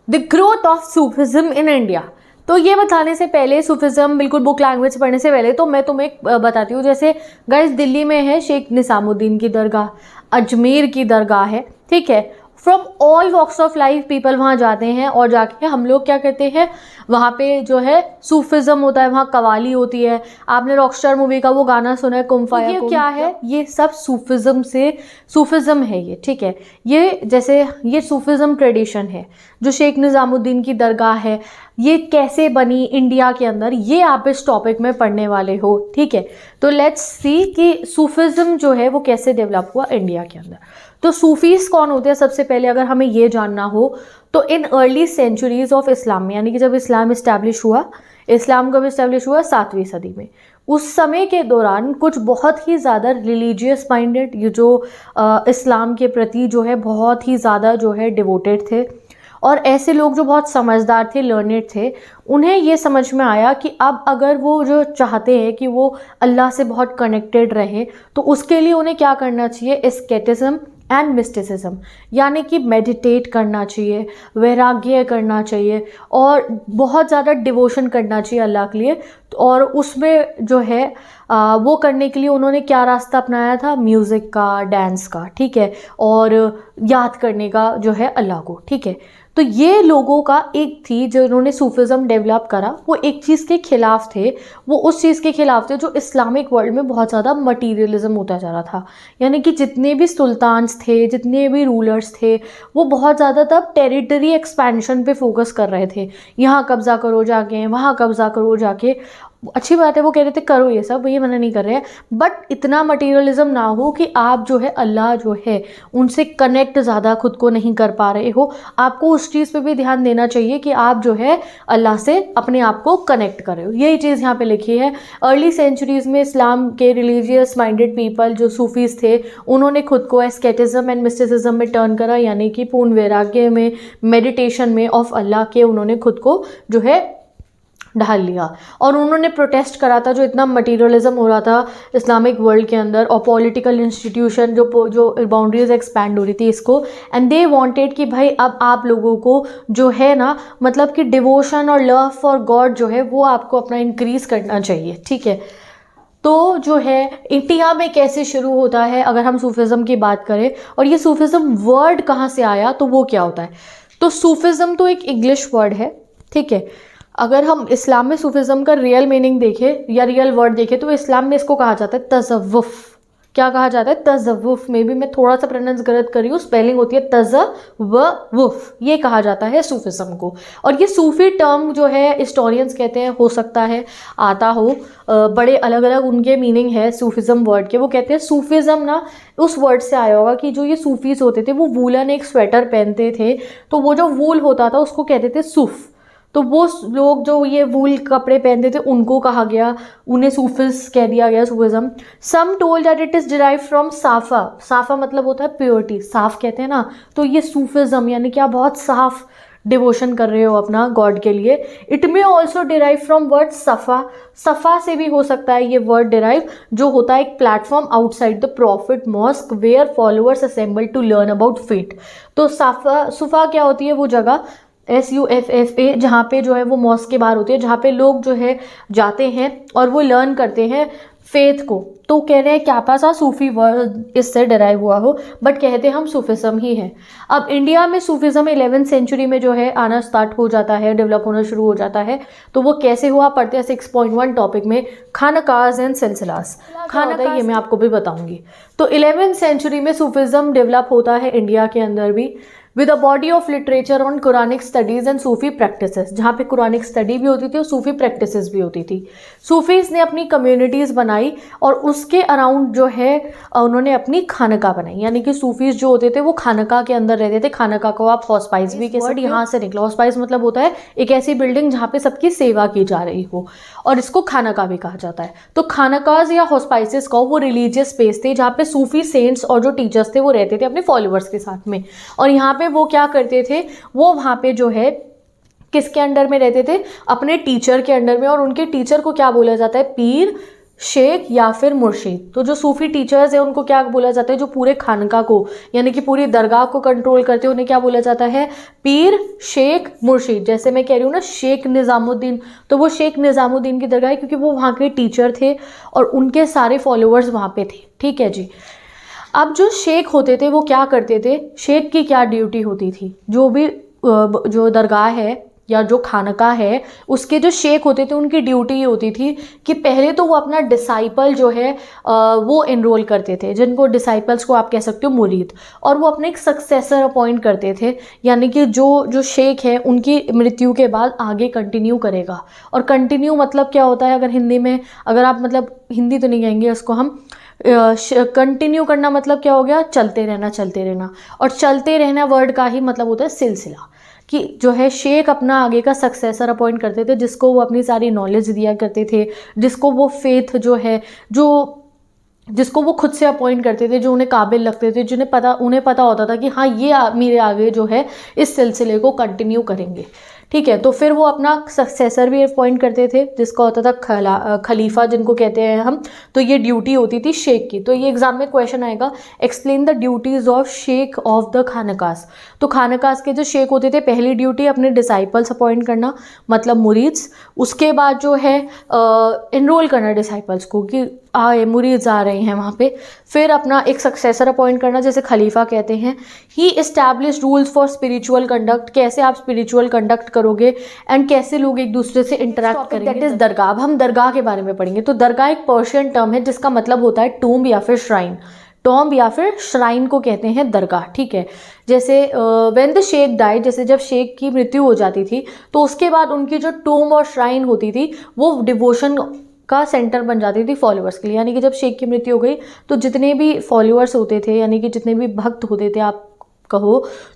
the growth of Sufism in India. तो ये बताने से पहले, सूफिज्म बिल्कुल बुक लैंग्वेज पढ़ने से पहले, तो मैं तुम्हें बताती हूँ। जैसे गाइस दिल्ली में है शेख निजामुद्दीन की दरगाह, अजमेर की दरगाह है, ठीक है। From all walks of life people वहाँ जाते हैं, और जाके हम लोग क्या करते हैं, वहाँ पे जो है सूफिज्म होता है, वहाँ कवाली होती है। आपने रॉकस्टार मूवी का वो गाना सुना है, कुम फाया कुम, ये क्या है? ये सब सूफिज्म है ये, ठीक है। ये जैसे ये सूफिज्म ट्रेडिशन है, जो शेख निजामुद्दीन की दरगाह है, ये कैसे बनी इंडिया के अंदर, ये आप इस टॉपिक में पढ़ने वाले हो, ठीक है। तो लेट्स सी कि सूफिज्म जो है वो कैसे डेवलप हुआ इंडिया के अंदर। तो सूफीज कौन होते हैं? सबसे पहले अगर हमें ये जानना हो तो in early centuries of Islam में, यानी कि जब इस्लाम कब इस्टेब्लिश हुआ 7वीं सदी में, उस समय के दौरान कुछ बहुत ही ज़्यादा रिलीजियस माइंडेड, ये जो इस्लाम के प्रति जो है बहुत ही ज़्यादा जो है डिवोटेड थे, और ऐसे लोग जो बहुत समझदार थे, लर्नेड थे, उन्हें ये समझ में आया कि अब अगर वो जो चाहते हैं कि वो अल्लाह से बहुत कनेक्टेड रहे, तो उसके लिए उन्हें क्या करना चाहिए, एस्केटिज्म एंड मिस्टिसिज्म, यानी कि मेडिटेट करना चाहिए, वैराग्य करना चाहिए और बहुत ज़्यादा डिवोशन करना चाहिए अल्लाह के लिए। और उसमें जो है वो करने के लिए उन्होंने क्या रास्ता अपनाया था, म्यूज़िक का, डांस का, ठीक है, और याद करने का जो है अल्लाह को, ठीक है। तो ये लोगों का एक थी जो इन्होंने सूफिज़्म डेवलप करा, वो एक चीज़ के खिलाफ थे, वो उस चीज़ के खिलाफ थे जो इस्लामिक वर्ल्ड में बहुत ज़्यादा मटीरियलिज्म होता जा रहा था। यानी कि जितने भी सुल्तान्स थे, जितने भी रूलर्स थे, वो बहुत ज़्यादा तब टेरिटरी एक्सपेंशन पे फोकस कर रहे थे, यहाँ कब्ज़ा करो जाके, वहाँ कब्ज़ा करो जाके। अच्छी बात है, वो कह रहे थे करो ये सब, ये मना नहीं कर रहे हैं, बट इतना मटीरियलिज्म ना हो कि आप जो है अल्लाह जो है उनसे कनेक्ट ज़्यादा खुद को नहीं कर पा रहे हो। आपको उस चीज़ पे भी ध्यान देना चाहिए कि आप जो है अल्लाह से अपने आप को कनेक्ट कर रहे हो। यही चीज़ यहाँ पे लिखी है। अर्ली सेंचुरीज़ में इस्लाम के रिलीजियस माइंडेड पीपल जो सूफीज़ थे, उन्होंने खुद को एस्केटिज्म एंड मिस्टिसिज्म में टर्न करा, यानी कि पूर्ण वैराग्य में, मेडिटेशन में ऑफ अल्लाह के उन्होंने खुद को जो है ढाल लिया। और उन्होंने प्रोटेस्ट करा था जो इतना मटीरियलिज्म हो रहा था इस्लामिक वर्ल्ड के अंदर, और पॉलिटिकल इंस्टीट्यूशन जो बाउंड्रीज एक्सपैंड हो रही थी इसको, एंड दे वांटेड कि भाई अब आप लोगों को जो है ना, मतलब कि डिवोशन और लव फॉर गॉड जो है वो आपको अपना इंक्रीज़ करना चाहिए, ठीक है। तो जो है इंडिया में कैसे शुरू होता है, अगर हम सूफिज़्म की बात करें, और ये सूफिज़्म वर्ड कहाँ से आया, तो वो क्या होता है, तो सूफिज़्म तो एक इंग्लिश वर्ड है, ठीक है। अगर हम इस्लाम में सूफिज़्म का रियल मीनिंग देखें या रियल वर्ड देखें, तो इस्लाम में इसको कहा जाता है तज़व्वुफ़। क्या कहा जाता है, तज़व्वुफ़। में भी मैं थोड़ा सा प्रोनाउंस गलत कर रही हूँ, स्पेलिंग होती है तज़व्वुफ़, ये कहा जाता है सूफिज़्म को। और ये सूफ़ी टर्म जो है हिस्टोरियंस कहते हैं, हो सकता है आता हो, बड़े अलग अलग उनके मीनिंग है सूफिज़्म वर्ड के। वो कहते हैं सूफिज़्म ना उस वर्ड से आया होगा कि जो ये सूफीज़ होते थे वो वूलन एक स्वेटर पहनते थे, तो वो जो वूल होता था उसको कहते थे सूफ़। तो वो लोग जो ये वूल कपड़े पहनते थे उनको कहा गया, उन्हें सूफिस कह दिया गया, Sufism. Some told that it is derive from safa. साफ़ा मतलब होता है प्योरिटी, साफ़ कहते हैं ना, तो ये सूफिज्म यानी कि आप बहुत साफ़ डिवोशन कर रहे हो अपना गॉड के लिए। It may also derive from word सफ़ा। सफ़ा से भी हो सकता है ये वर्ड डिराइव, जो होता है एक platform outside the prophet mosque where followers assemble to learn about faith. तो सुफ़ा क्या होती है, वो जगह SUFFA, जहाँ पे जो है वो मॉस्क के बाहर होती है, जहाँ पे लोग जो है जाते हैं और वो लर्न करते हैं फेथ को। तो कह रहे हैं क्या पता सूफी वर्ड इससे डराइव हुआ हो, बट कहते हम सूफिज्म ही है। अब इंडिया में सूफिज्म 11th सेंचुरी में जो है आना स्टार्ट हो जाता है, डेवलप होना शुरू हो जाता है। तो वो कैसे हुआ, पढ़ते हैं 6.1 टॉपिक में, खानकाज़ एंड सिलसिलास। खानका ये मैं आपको भी बताऊंगी। तो 11th सेंचुरी में सूफिज्म डेवलप होता है इंडिया के अंदर भी, with a body of literature on Quranic studies and Sufi practices, जहाँ पे कुरानिक स्टडी भी होती थी और सूफी प्रैक्टिसेस भी होती थी। सूफीज़ ने अपनी कम्युनिटीज़ बनाई और उसके अराउंड जो है उन्होंने अपनी खानका बनाई, यानी कि सूफीज़ जो होते थे वो खानका के अंदर रहते थे। खानका को आप हॉस्पाइस भी कह सकते हैं, यहाँ से निकला। हॉस्पाइस मतलब होता है एक ऐसी बिल्डिंग जहाँ पे सबकी सेवा की जा रही हो, और इसको खानका भी कहा जाता है। तो खानकाज या हॉस्पाइसेस का वो रिलीजियस स्पेस थे जहाँ पे सूफी सेंट्स और जो टीचर्स थे वो रहते थे अपने फॉलोअर्स के साथ में। और यहाँ पे वो क्या करते थे, वो वहाँ पे जो है किसके अंडर में रहते थे, अपने टीचर के अंडर में। और उनके टीचर को क्या बोला जाता है, पीर, शेख या फिर मुर्शिद। तो जो सूफी टीचर्स हैं उनको क्या बोला जाता है, जो पूरे खानका को यानी कि पूरी दरगाह को कंट्रोल करते हैं, उन्हें क्या बोला जाता है, पीर, शेख, मुर्शिद। जैसे मैं कह रही हूँ ना शेख निज़ामुद्दीन, तो वो शेख निज़ामुद्दीन की दरगाह है क्योंकि वो वहाँ के टीचर थे और उनके सारे फॉलोअर्स वहाँ पे थे, ठीक है जी। अब जो शेख होते थे वो क्या करते थे, शेख की क्या ड्यूटी होती थी, जो भी जो दरगाह है या जो खानका है उसके जो शेख होते थे उनकी ड्यूटी ये होती थी कि पहले तो वो अपना डिसाइपल जो है वो एनरोल करते थे, जिनको डिसाइपल्स को आप कह सकते हो मुरीद, और वो अपने एक सक्सेसर अपॉइंट करते थे, यानी कि जो शेख है उनकी मृत्यु के बाद आगे कंटिन्यू करेगा। और कंटिन्यू मतलब क्या होता है, अगर हिंदी में, अगर आप मतलब हिंदी तो नहीं कहेंगे इसको हम, कंटिन्यू करना मतलब क्या हो गया, चलते रहना, चलते रहना। और चलते रहना वर्ड का ही मतलब होता है सिलसिला, कि जो है शेख अपना आगे का सक्सेसर अपॉइंट करते थे, जिसको वो अपनी सारी नॉलेज दिया करते थे, जिसको वो फेथ जो है जिसको वो खुद से अपॉइंट करते थे, जो उन्हें काबिल लगते थे, उन्हें पता होता था कि हाँ ये मेरे आगे जो है इस सिलसिले को कंटिन्यू करेंगे, ठीक है। तो फिर वो अपना सक्सेसर भी अपॉइंट करते थे जिसका होता था खलीफा जिनको कहते हैं हम। तो ये ड्यूटी होती थी शेख की। तो ये एग्जाम में क्वेश्चन आएगा, explain the duties of shaikh of the khanqahs. तो खानकास के जो शेख होते थे, पहली ड्यूटी अपने डिसाइपल्स अपॉइंट करना, मतलब मुरीद्स। उसके बाद जो है इनरोल करना डिसाइपल्स को कि मुरीद्स आ रहे हैं वहाँ पे। फिर अपना एक सक्सेसर अपॉइंट करना, जैसे खलीफा कहते हैं। He establish rules for spiritual conduct, कैसे आप स्पिरिचुअल कंडक्ट करोगे एंड कैसे लोग एक दूसरे से इंटरेक्ट करेंगे। दैट इज दरगाह। अब हम दरगाह के बारे में पढ़ेंगे। तो दरगाह एक पर्शियन टर्म है जिसका मतलब होता है टूम्ब या फिर श्राइन। टॉम्ब या फिर श्राइन को कहते हैं दरगाह, ठीक है। जैसे व्हेन द शेख डाइड, जैसे जब शेख की मृत्यु हो जाती थी तो उसके बाद उनकी जो टूम्ब और श्राइन होती थी वो डिवोशन का सेंटर बन जाती थी फॉलोअर्स के लिए। यानी कि जब शेख की मृत्यु हो गई तो जितने भी फॉलोअर्स होते थे, यानी कि जितने भी भक्त होते थे आप कहो,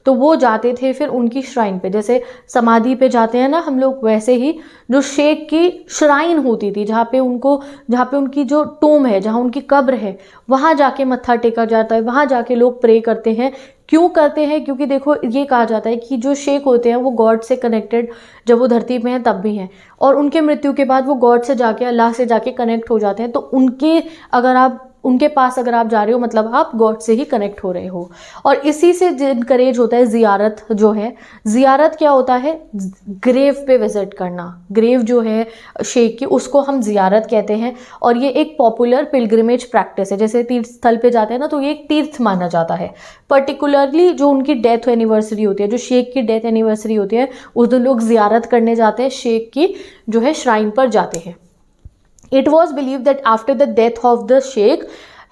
तो वो जाते थे फिर उनकी श्राइन पे। जैसे समाधि पे जाते हैं ना हम लोग, वैसे ही जो शेख की श्राइन होती थी, जहाँ पे उनकी जो टूम है, जहाँ उनकी कब्र है, वहाँ जाके मत्था टेका जाता है, वहाँ जाके लोग प्रे करते हैं। क्यों करते हैं? क्योंकि देखो ये कहा जाता है कि जो शेख होते हैं वो गॉड से कनेक्टेड जब वो धरती पे हैं तब भी हैं, और उनके मृत्यु के बाद वो गॉड से जाके, अल्लाह से जाके कनेक्ट हो जाते हैं। तो उनके पास अगर आप जा रहे हो मतलब आप गॉड से ही कनेक्ट हो रहे हो। और इसी से इनकरेज होता है जियारत। जो है जियारत क्या होता है? ग्रेव पे विजिट करना। ग्रेव जो है शेख की, उसको हम जियारत कहते हैं। और ये एक पॉपुलर पिलग्रिमेज प्रैक्टिस है। जैसे तीर्थ स्थल पे जाते हैं ना, तो ये एक तीर्थ माना जाता है। पर्टिकुलरली जो उनकी डेथ एनिवर्सरी होती है, जो शेख की डेथ एनिवर्सरी होती है, उस दिन लोग जियारत करने जाते हैं, शेख की जो है श्राइन पर जाते हैं। It was believed that after the death of the sheikh,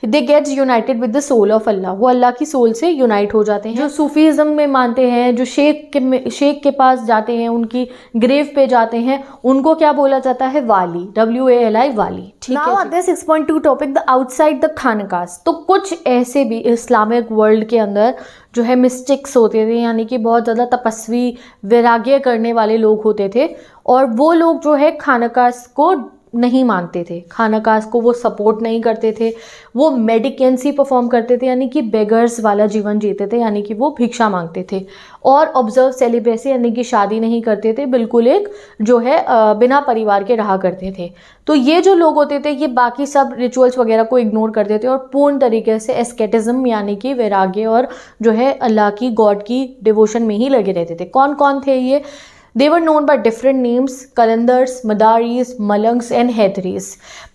they gets united with the soul of Allah. वो अल्लाह की सोल से यूनाइट हो जाते हैं। जो सूफीज़म में मानते हैं, जो शेख के पास जाते हैं, उनकी ग्रेव पे जाते हैं, उनको क्या बोला जाता है? वाली, WALI, वाली, ठीक है। Now at this 6.2 topic, the outside the khanqahs. तो कुछ ऐसे भी इस्लामिक वर्ल्ड के अंदर जो है मिस्टिक्स होते थे, यानी कि बहुत ज़्यादा तपस्वी वैराग्य करने वाले लोग होते थे, और वो लोग जो है खानकास को नहीं मानते थे, खानकास को वो सपोर्ट नहीं करते थे। वो मेडिकेंसी परफॉर्म करते थे, यानी कि बेगर्स वाला जीवन जीते थे, यानी कि वो भिक्षा मांगते थे। और ऑब्जर्व सेलिब्रेसी, यानी कि शादी नहीं करते थे, बिल्कुल एक जो है बिना परिवार के रहा करते थे। तो ये जो लोग होते थे ये बाकी सब रिचुअल्स वगैरह को इग्नोर करते थे और पूर्ण तरीके से एस्केटिज्म यानी कि वैराग्य और जो है अल्लाह की, गॉड की डिवोशन में ही लगे रहते थे। कौन कौन थे ये? They were known by different names: Qalandars, Madaris, Malangs and Haidris,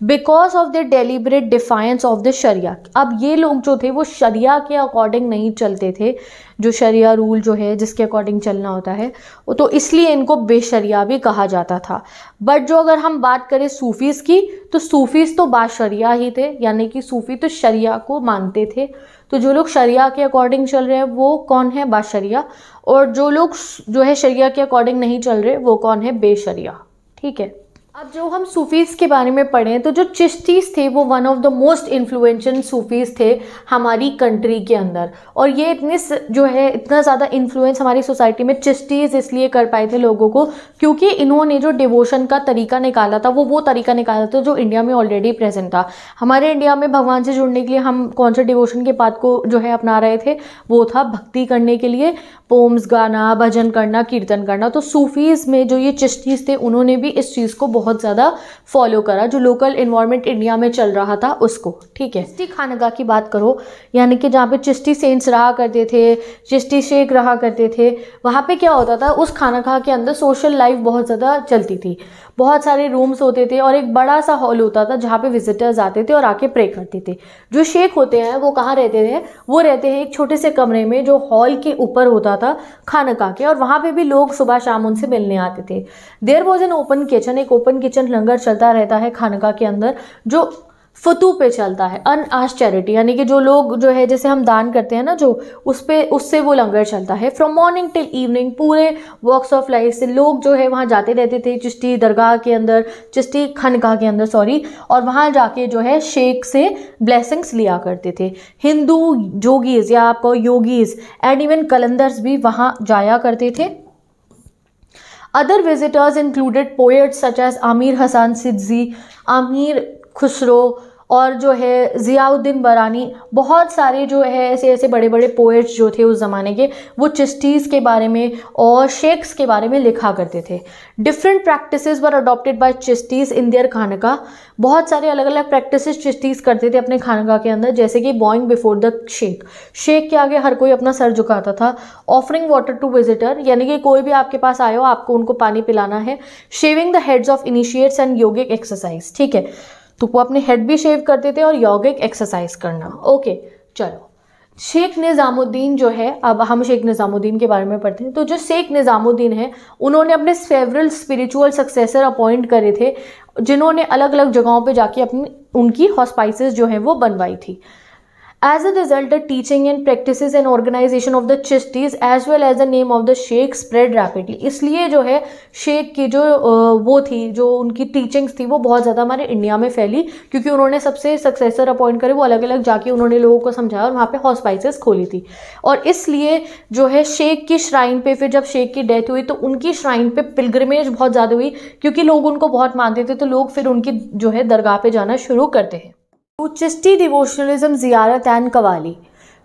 because of their deliberate defiance of the Sharia. अब ये लोग जो थे वो शरिया के अकॉर्डिंग नहीं चलते थे, जो शरिया रूल जो है जिसके अकॉर्डिंग चलना होता है, तो इसलिए इनको बेशरिया भी कहा जाता था। बट जो अगर हम बात करें सूफीज़ की, तो सूफीज़ तो बाशरिया ही थे, यानी कि सूफी तो शरिया को मानते थे। तो जो लोग शरिया के अकॉर्डिंग चल रहे हैं वो कौन है? बाशरिया। और जो लोग जो है शरिया के अकॉर्डिंग नहीं चल रहे वो कौन है? बेशरिया, ठीक है। अब जो हम सूफीज़ के बारे में पढ़ें तो जो चिश्तीज़ थे वो one of the most influential Sufis थे हमारी कंट्री के अंदर। और ये इतना ज़्यादा इन्फ्लुएंस हमारी सोसाइटी में चिश्तीज़ इसलिए कर पाए थे लोगों को क्योंकि इन्होंने जो डिवोशन का तरीका निकाला था वो तरीका निकाला था जो इंडिया में ऑलरेडी प्रेजेंट था। हमारे इंडिया में भगवान से जुड़ने के लिए हम कौन से डिवोशन के पाथ को जो है अपना रहे थे? वो था भक्ति करने के लिए पोम्स गाना, भजन करना, कीर्तन करना। तो सूफीज़ में जो ये चिश्तीज़ थे उन्होंने भी इस चीज़ को बहुत ज़्यादा फॉलो करा, जो लोकल इन्वायरमेंट इंडिया में चल रहा था उसको, ठीक है। चिश्ती खानका की बात करो, यानी कि जहाँ पे चिश्ती सेंट्स रहा करते थे, चिश्ती शेख रहा करते थे, वहाँ पे क्या होता था? उस खानका के अंदर सोशल लाइफ बहुत ज़्यादा चलती थी। बहुत सारे रूम्स होते थे और एक बड़ा सा हॉल होता था जहाँ पे विजिटर्स आते थे और आके प्रे करते थे। जो शेख होते हैं वो कहाँ रहते थे? वो रहते हैं एक छोटे से कमरे में जो हॉल के ऊपर होता था खानका के, और वहाँ पे भी लोग सुबह शाम उनसे मिलने आते थे। There was an open kitchen, एक ओपन किचन लंगर चलता रहता है खानका के अंदर जो फतू पे चलता है, अनआस्क्ड चैरिटी, यानी कि जो लोग जो है जैसे हम दान करते हैं ना जो उससे वो लंगर चलता है। फ्रॉम मॉर्निंग टिल इवनिंग पूरे वॉक्स ऑफ लाइफ से लोग जो है वहाँ जाते रहते थे चिश्ती दरगाह के अंदर, चिश्ती खानका के अंदर सॉरी, और वहाँ जाके जो है शेख से ब्लेसिंग्स लिया करते थे। हिंदू जोगीज या आपको योगीज एंड इवन कलंदर्स भी वहाँ जाया करते थे। Other visitors included poets such as Amir Hassan Sidzi, Amir Khusro और जो है ज़ियाउद्दीन बरानी, बहुत सारे जो है ऐसे ऐसे बड़े बड़े पोएट्स जो थे उस ज़माने के, वो चिश्तीज़ के बारे में और शेख्स के बारे में लिखा करते थे। Different practices were adopted by Chishtis in their khanqah. बहुत सारे अलग अलग प्रैक्टिसेस चिश्तीज़ करते थे अपने खानका के अंदर, जैसे कि bowing before the sheikh, sheikh के आगे हर कोई अपना सर झुकाता था। ऑफरिंग वाटर टू विजिटर, यानी कि कोई भी आपके पास आए हो आपको उनको पानी पिलाना है। Shaving the heads of initiates and yogic exercise, ठीक है, तो वो अपने हेड भी शेव करते थे और योगिक एक्सरसाइज करना। ओके चलो, शेख निज़ामुद्दीन जो है, अब हम शेख निज़ामुद्दीन के बारे में पढ़ते हैं। तो जो शेख निज़ामुद्दीन है उन्होंने अपने सेवरल स्पिरिचुअल सक्सेसर अपॉइंट करे थे, जिन्होंने अलग अलग जगहों पे जाके अपनी उनकी हॉस्पाइसेस जो है वो बनवाई थी। As a result, the teaching and practices and organization of the Chishtis as well as the name of the Sheikh spread rapidly। इसलिए जो है शेख की जो वो थी, जो उनकी टीचिंग्स थी वो बहुत ज़्यादा हमारे इंडिया में फैली, क्योंकि उन्होंने सबसे सक्सेसर अपॉइंट करे, वो अलग अलग जाके उन्होंने लोगों को समझाया और वहाँ पे हॉस्पाइसेस खोली थी। और इसलिए जो है शेख की श्राइन पे, फिर जब शेख की डेथ हुई तो उनकी श्राइन पे पिलग्रिमेज बहुत ज़्यादा हुई, क्योंकि लोग उनको बहुत मानते थे, तो लोग फिर उनकी जो है दरगाह पे जाना शुरू करते हैं। चिश्ती डिवोशनलिज्म, ज़ियारत एंड कवाली।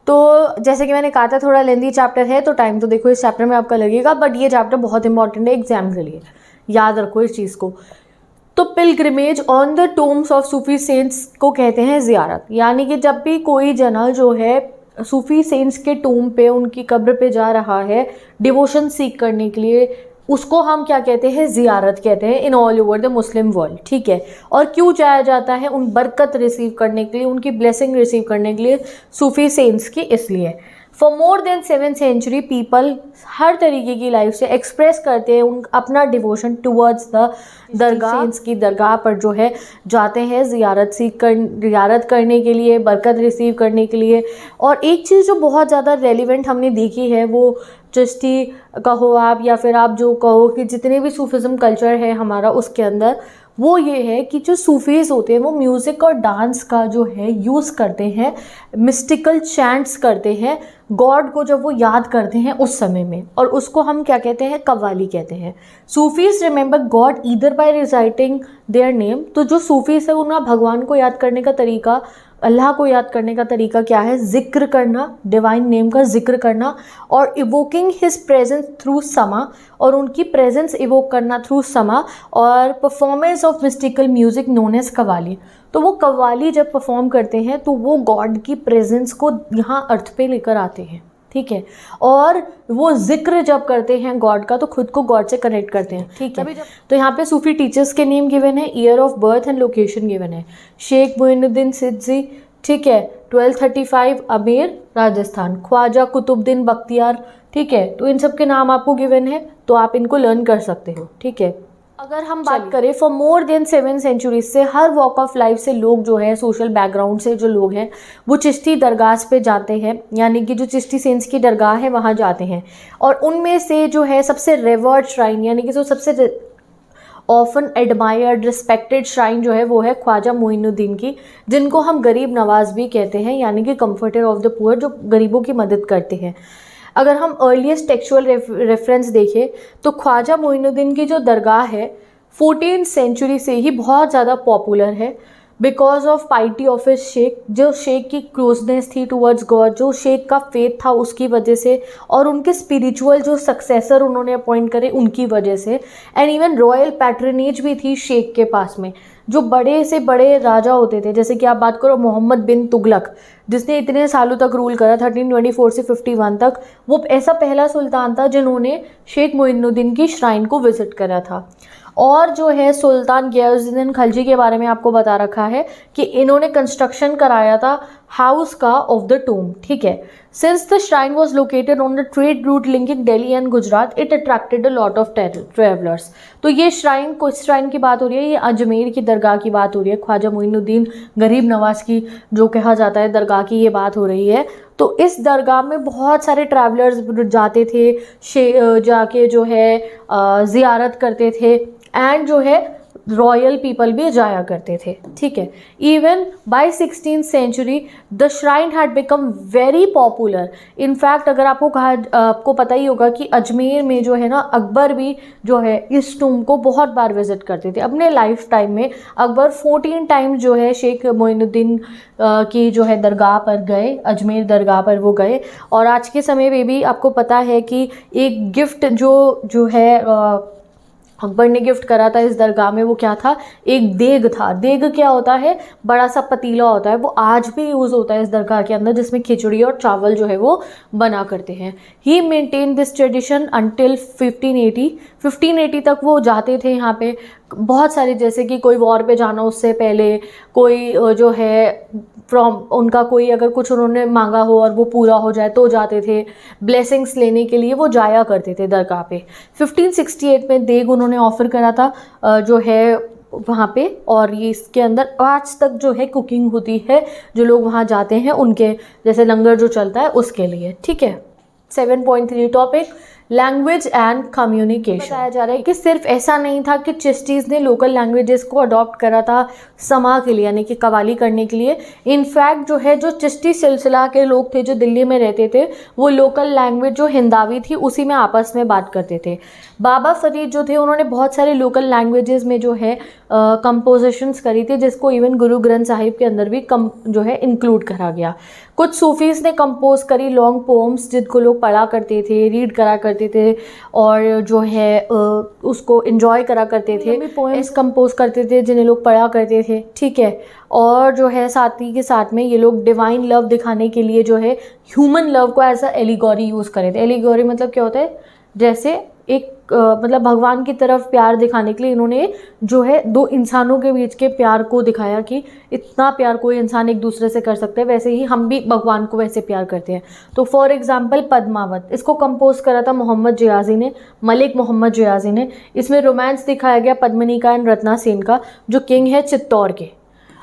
तो जैसे कि मैंने कहा था थोड़ा लेंदी चैप्टर है, तो टाइम तो देखो इस चैप्टर में आपका लगेगा, बट ये चैप्टर बहुत इंपॉर्टेंट है एग्जाम के लिए, याद रखो इस चीज़ को। तो pilgrimage on the tombs of Sufi cents को कहते हैं ज़ियारत, यानी कि जब भी कोई जना जो है सूफी सेंट्स के टूम पे, उनकी कब्र पे जा रहा है डिवोशन सीख करने के लिए, उसको हम क्या कहते हैं, ज़ियारत कहते हैं in all over the Muslim world, ठीक है। और क्यों जाया जाता है, उन बरकत रिसीव करने के लिए, उनकी ब्लेसिंग रिसीव करने के लिए सूफी सेंट्स की, इसलिए। For more than 7th century people हर तरीके की लाइफ से एक्सप्रेस करते हैं अपना devotion towards the dargah, saints की दरगाह पर जो है जाते हैं ज़ियारत करने के लिए, बरकत रिसीव करने के लिए। और एक चीज़ जो बहुत ज़्यादा रेलिवेंट हमने देखी है, वो चिश्ती कहो आप या फिर आप जो कहो कि जितने भी सूफिज़म कल्चर है हमारा उसके अंदर, वो ये है कि जो सूफीज़ होते हैं वो म्यूज़िक और डांस का जो है यूज़ करते हैं, मिस्टिकल चैंट्स करते हैं गॉड को जब वो याद करते हैं उस समय में, और उसको हम क्या कहते हैं, कव्वाली कहते हैं। Sufis remember God either by reciting their name. तो जो सूफीज़ है उनका भगवान को याद करने का तरीका, अल्लाह को याद करने का तरीका क्या है, जिक्र करना, डिवाइन नेम का जिक्र करना, और evoking his presence through sama, और उनकी प्रेजेंस इवोक करना थ्रू समा, और performance of mystical music known as qawwali. तो वो कव्वाली जब परफॉर्म करते हैं तो वो गॉड की प्रेजेंस को यहाँ अर्थ पे लेकर आते हैं, ठीक है। और वो जिक्र जब करते हैं गॉड का तो खुद को गॉड से कनेक्ट करते हैं, ठीक है। तो यहाँ पे सूफी टीचर्स के नेम गिवन है, year of birth and location given है। शेख मोइनुद्दीन सिद्दी, ठीक है, 1235 अमेर राजस्थान। ख्वाजा कुतुबुद्दीन बख्तियार, ठीक है। तो इन सब के नाम आपको गिवन है, तो आप इनको लर्न कर सकते हो, ठीक है। अगर हम बात करें फॉर मोर देन 7 सेंचुरीज से, हर वॉक ऑफ लाइफ से लोग जो है, सोशल बैकग्राउंड से जो लोग हैं वो चिश्ती दरगाह पे जाते हैं, यानी कि जो चिश्ती सेंट्स की दरगाह है वहाँ जाते हैं। और उनमें से जो है सबसे रेवर्ड श्राइन, यानी कि जो सबसे ऑफन एडमायर्ड रिस्पेक्टेड श्राइन जो है वो है ख्वाजा मोइनुद्दीन की, जिनको हम गरीब नवाज भी कहते हैं, यानी कि कम्फर्टर ऑफ द पुअर, जो गरीबों की मदद करते हैं। अगर हम अर्लीस्ट टेक्सचुअल रेफरेंस देखें तो ख्वाजा मोइनुद्दीन की जो दरगाह है 14th सेंचुरी से ही बहुत ज़्यादा पॉपुलर है, because of piety of his sheikh, जो शेख की क्लोजनेस थी टुवर्ड्स गॉड, जो शेख का फेथ था उसकी वजह से, और उनके स्पिरिचुअल जो सक्सेसर उन्होंने अपॉइंट करे उनकी वजह से। एंड इवन रॉयल पैट्रनेज भी थी शेख के पास में। जो बड़े से बड़े राजा होते थे, जैसे कि आप बात करो मोहम्मद बिन तुगलक, जिसने इतने सालों तक रूल करा 1324 से 51 तक, वो ऐसा पहला सुल्तान था जिन्होंने शेख मोइनुद्दीन की श्राइन को विजिट करा था। और जो है सुल्तान गियासुद्दीन खलजी के बारे में आपको बता रखा है कि इन्होंने कंस्ट्रक्शन कराया था हाउस का ऑफ द टूम, ठीक है। Since the shrine was located on the trade route linking Delhi and Gujarat, it attracted a lot of travellers. तो ये श्राइन, कुछ श्राइन की बात हो रही है, ये अजमेर की दरगाह की बात हो रही है, ख्वाजा मोइनुद्दीन गरीब नवाज की जो कहा जाता है दरगाह की ये बात हो रही है। तो इस दरगाह में बहुत सारे ट्रैवलर्स जाते थे, जाके जो है ज़ियारत करते थे, एंड जो है रॉयल पीपल भी जाया करते थे, ठीक है। Even by 16th century the shrine had become very popular. In fact अगर आपको पता ही होगा कि अजमेर में जो है ना, अकबर भी जो है इस टूम को बहुत बार विजिट करते थे अपने लाइफ टाइम में। अकबर 14 टाइम्स जो है शेख मोइनुद्दीन की जो है दरगाह पर गए, अजमेर दरगाह पर वो गए। और आज के समय में भी आपको पता है कि एक गिफ्ट जो है अकबर ने गिफ्ट करा था इस दरगाह में, वो क्या था, एक देग था। देग क्या होता है, बड़ा सा पतीला होता है, वो आज भी यूज़ होता है इस दरगाह के अंदर, जिसमें खिचड़ी और चावल जो है वो बना करते हैं। ही मेंटेन दिस ट्रेडिशन अंटिल 1580 तक वो जाते थे यहाँ पे। बहुत सारे, जैसे कि कोई वॉर पे जाना उससे पहले, कोई जो है उनका कोई अगर कुछ उन्होंने मांगा हो और वो पूरा हो जाए तो जाते थे। ब्लेसिंग्स लेने के लिए वो जाया करते थे दरगाह पे। 1568 में देग उन्होंने ऑफ़र करा था जो है वहाँ पे, और ये इसके अंदर आज तक जो है कुकिंग होती है, जो लोग वहाँ जाते हैं उनके, जैसे लंगर जो चलता है उसके लिए, ठीक है। 7.3 टॉपिक, लैंग्वेज एंड कम्युनिकेशन। बताया जा रहा है कि सिर्फ ऐसा नहीं था कि चिश्तीज़ ने लोकल लैंग्वेजेस को अडॉप्ट करा था समा के लिए, यानी कि कवाली करने के लिए। इनफैक्ट जो है, जो चिश्ती सिलसिला के लोग थे जो दिल्ली में रहते थे, वो लोकल लैंग्वेज जो हिंदावी थी उसी में आपस में बात करते थे। बाबा फरीद जो थे, उन्होंने बहुत सारे लोकल लैंग्वेजेस में जो है कंपोजिशंस करी थी, जिसको इवन गुरु ग्रंथ साहिब के अंदर भी जो है इंक्लूड करा गया। कुछ सूफीज़ ने कंपोज करी लॉन्ग पोम्स, जिनको लोग पढ़ा करते थे, रीड करा करते थे, और जो है उसको इन्जॉय करा करते थे। पोएम्स कंपोज करते थे जिन्हें लोग पढ़ा करते थे, ठीक है। और जो है साथ ही के साथ में ये लोग डिवाइन लव दिखाने के लिए जो है ह्यूमन लव को एज अ एलिगोरी यूज़ करे थे। एलिगोरी मतलब क्या होता है, जैसे एक मतलब भगवान की तरफ प्यार दिखाने के लिए इन्होंने जो है दो इंसानों के बीच के प्यार को दिखाया कि इतना प्यार कोई इंसान एक दूसरे से कर सकता है, वैसे ही हम भी भगवान को वैसे प्यार करते हैं। तो फॉर एग्जांपल पद्मावत, इसको कंपोज करा था मोहम्मद जियाजी ने, मलिक मोहम्मद जियाजी ने। इसमें रोमांस दिखाया गया पद्मिनी का एंड रत्ना सेन का, जो किंग है चित्तौड़ के।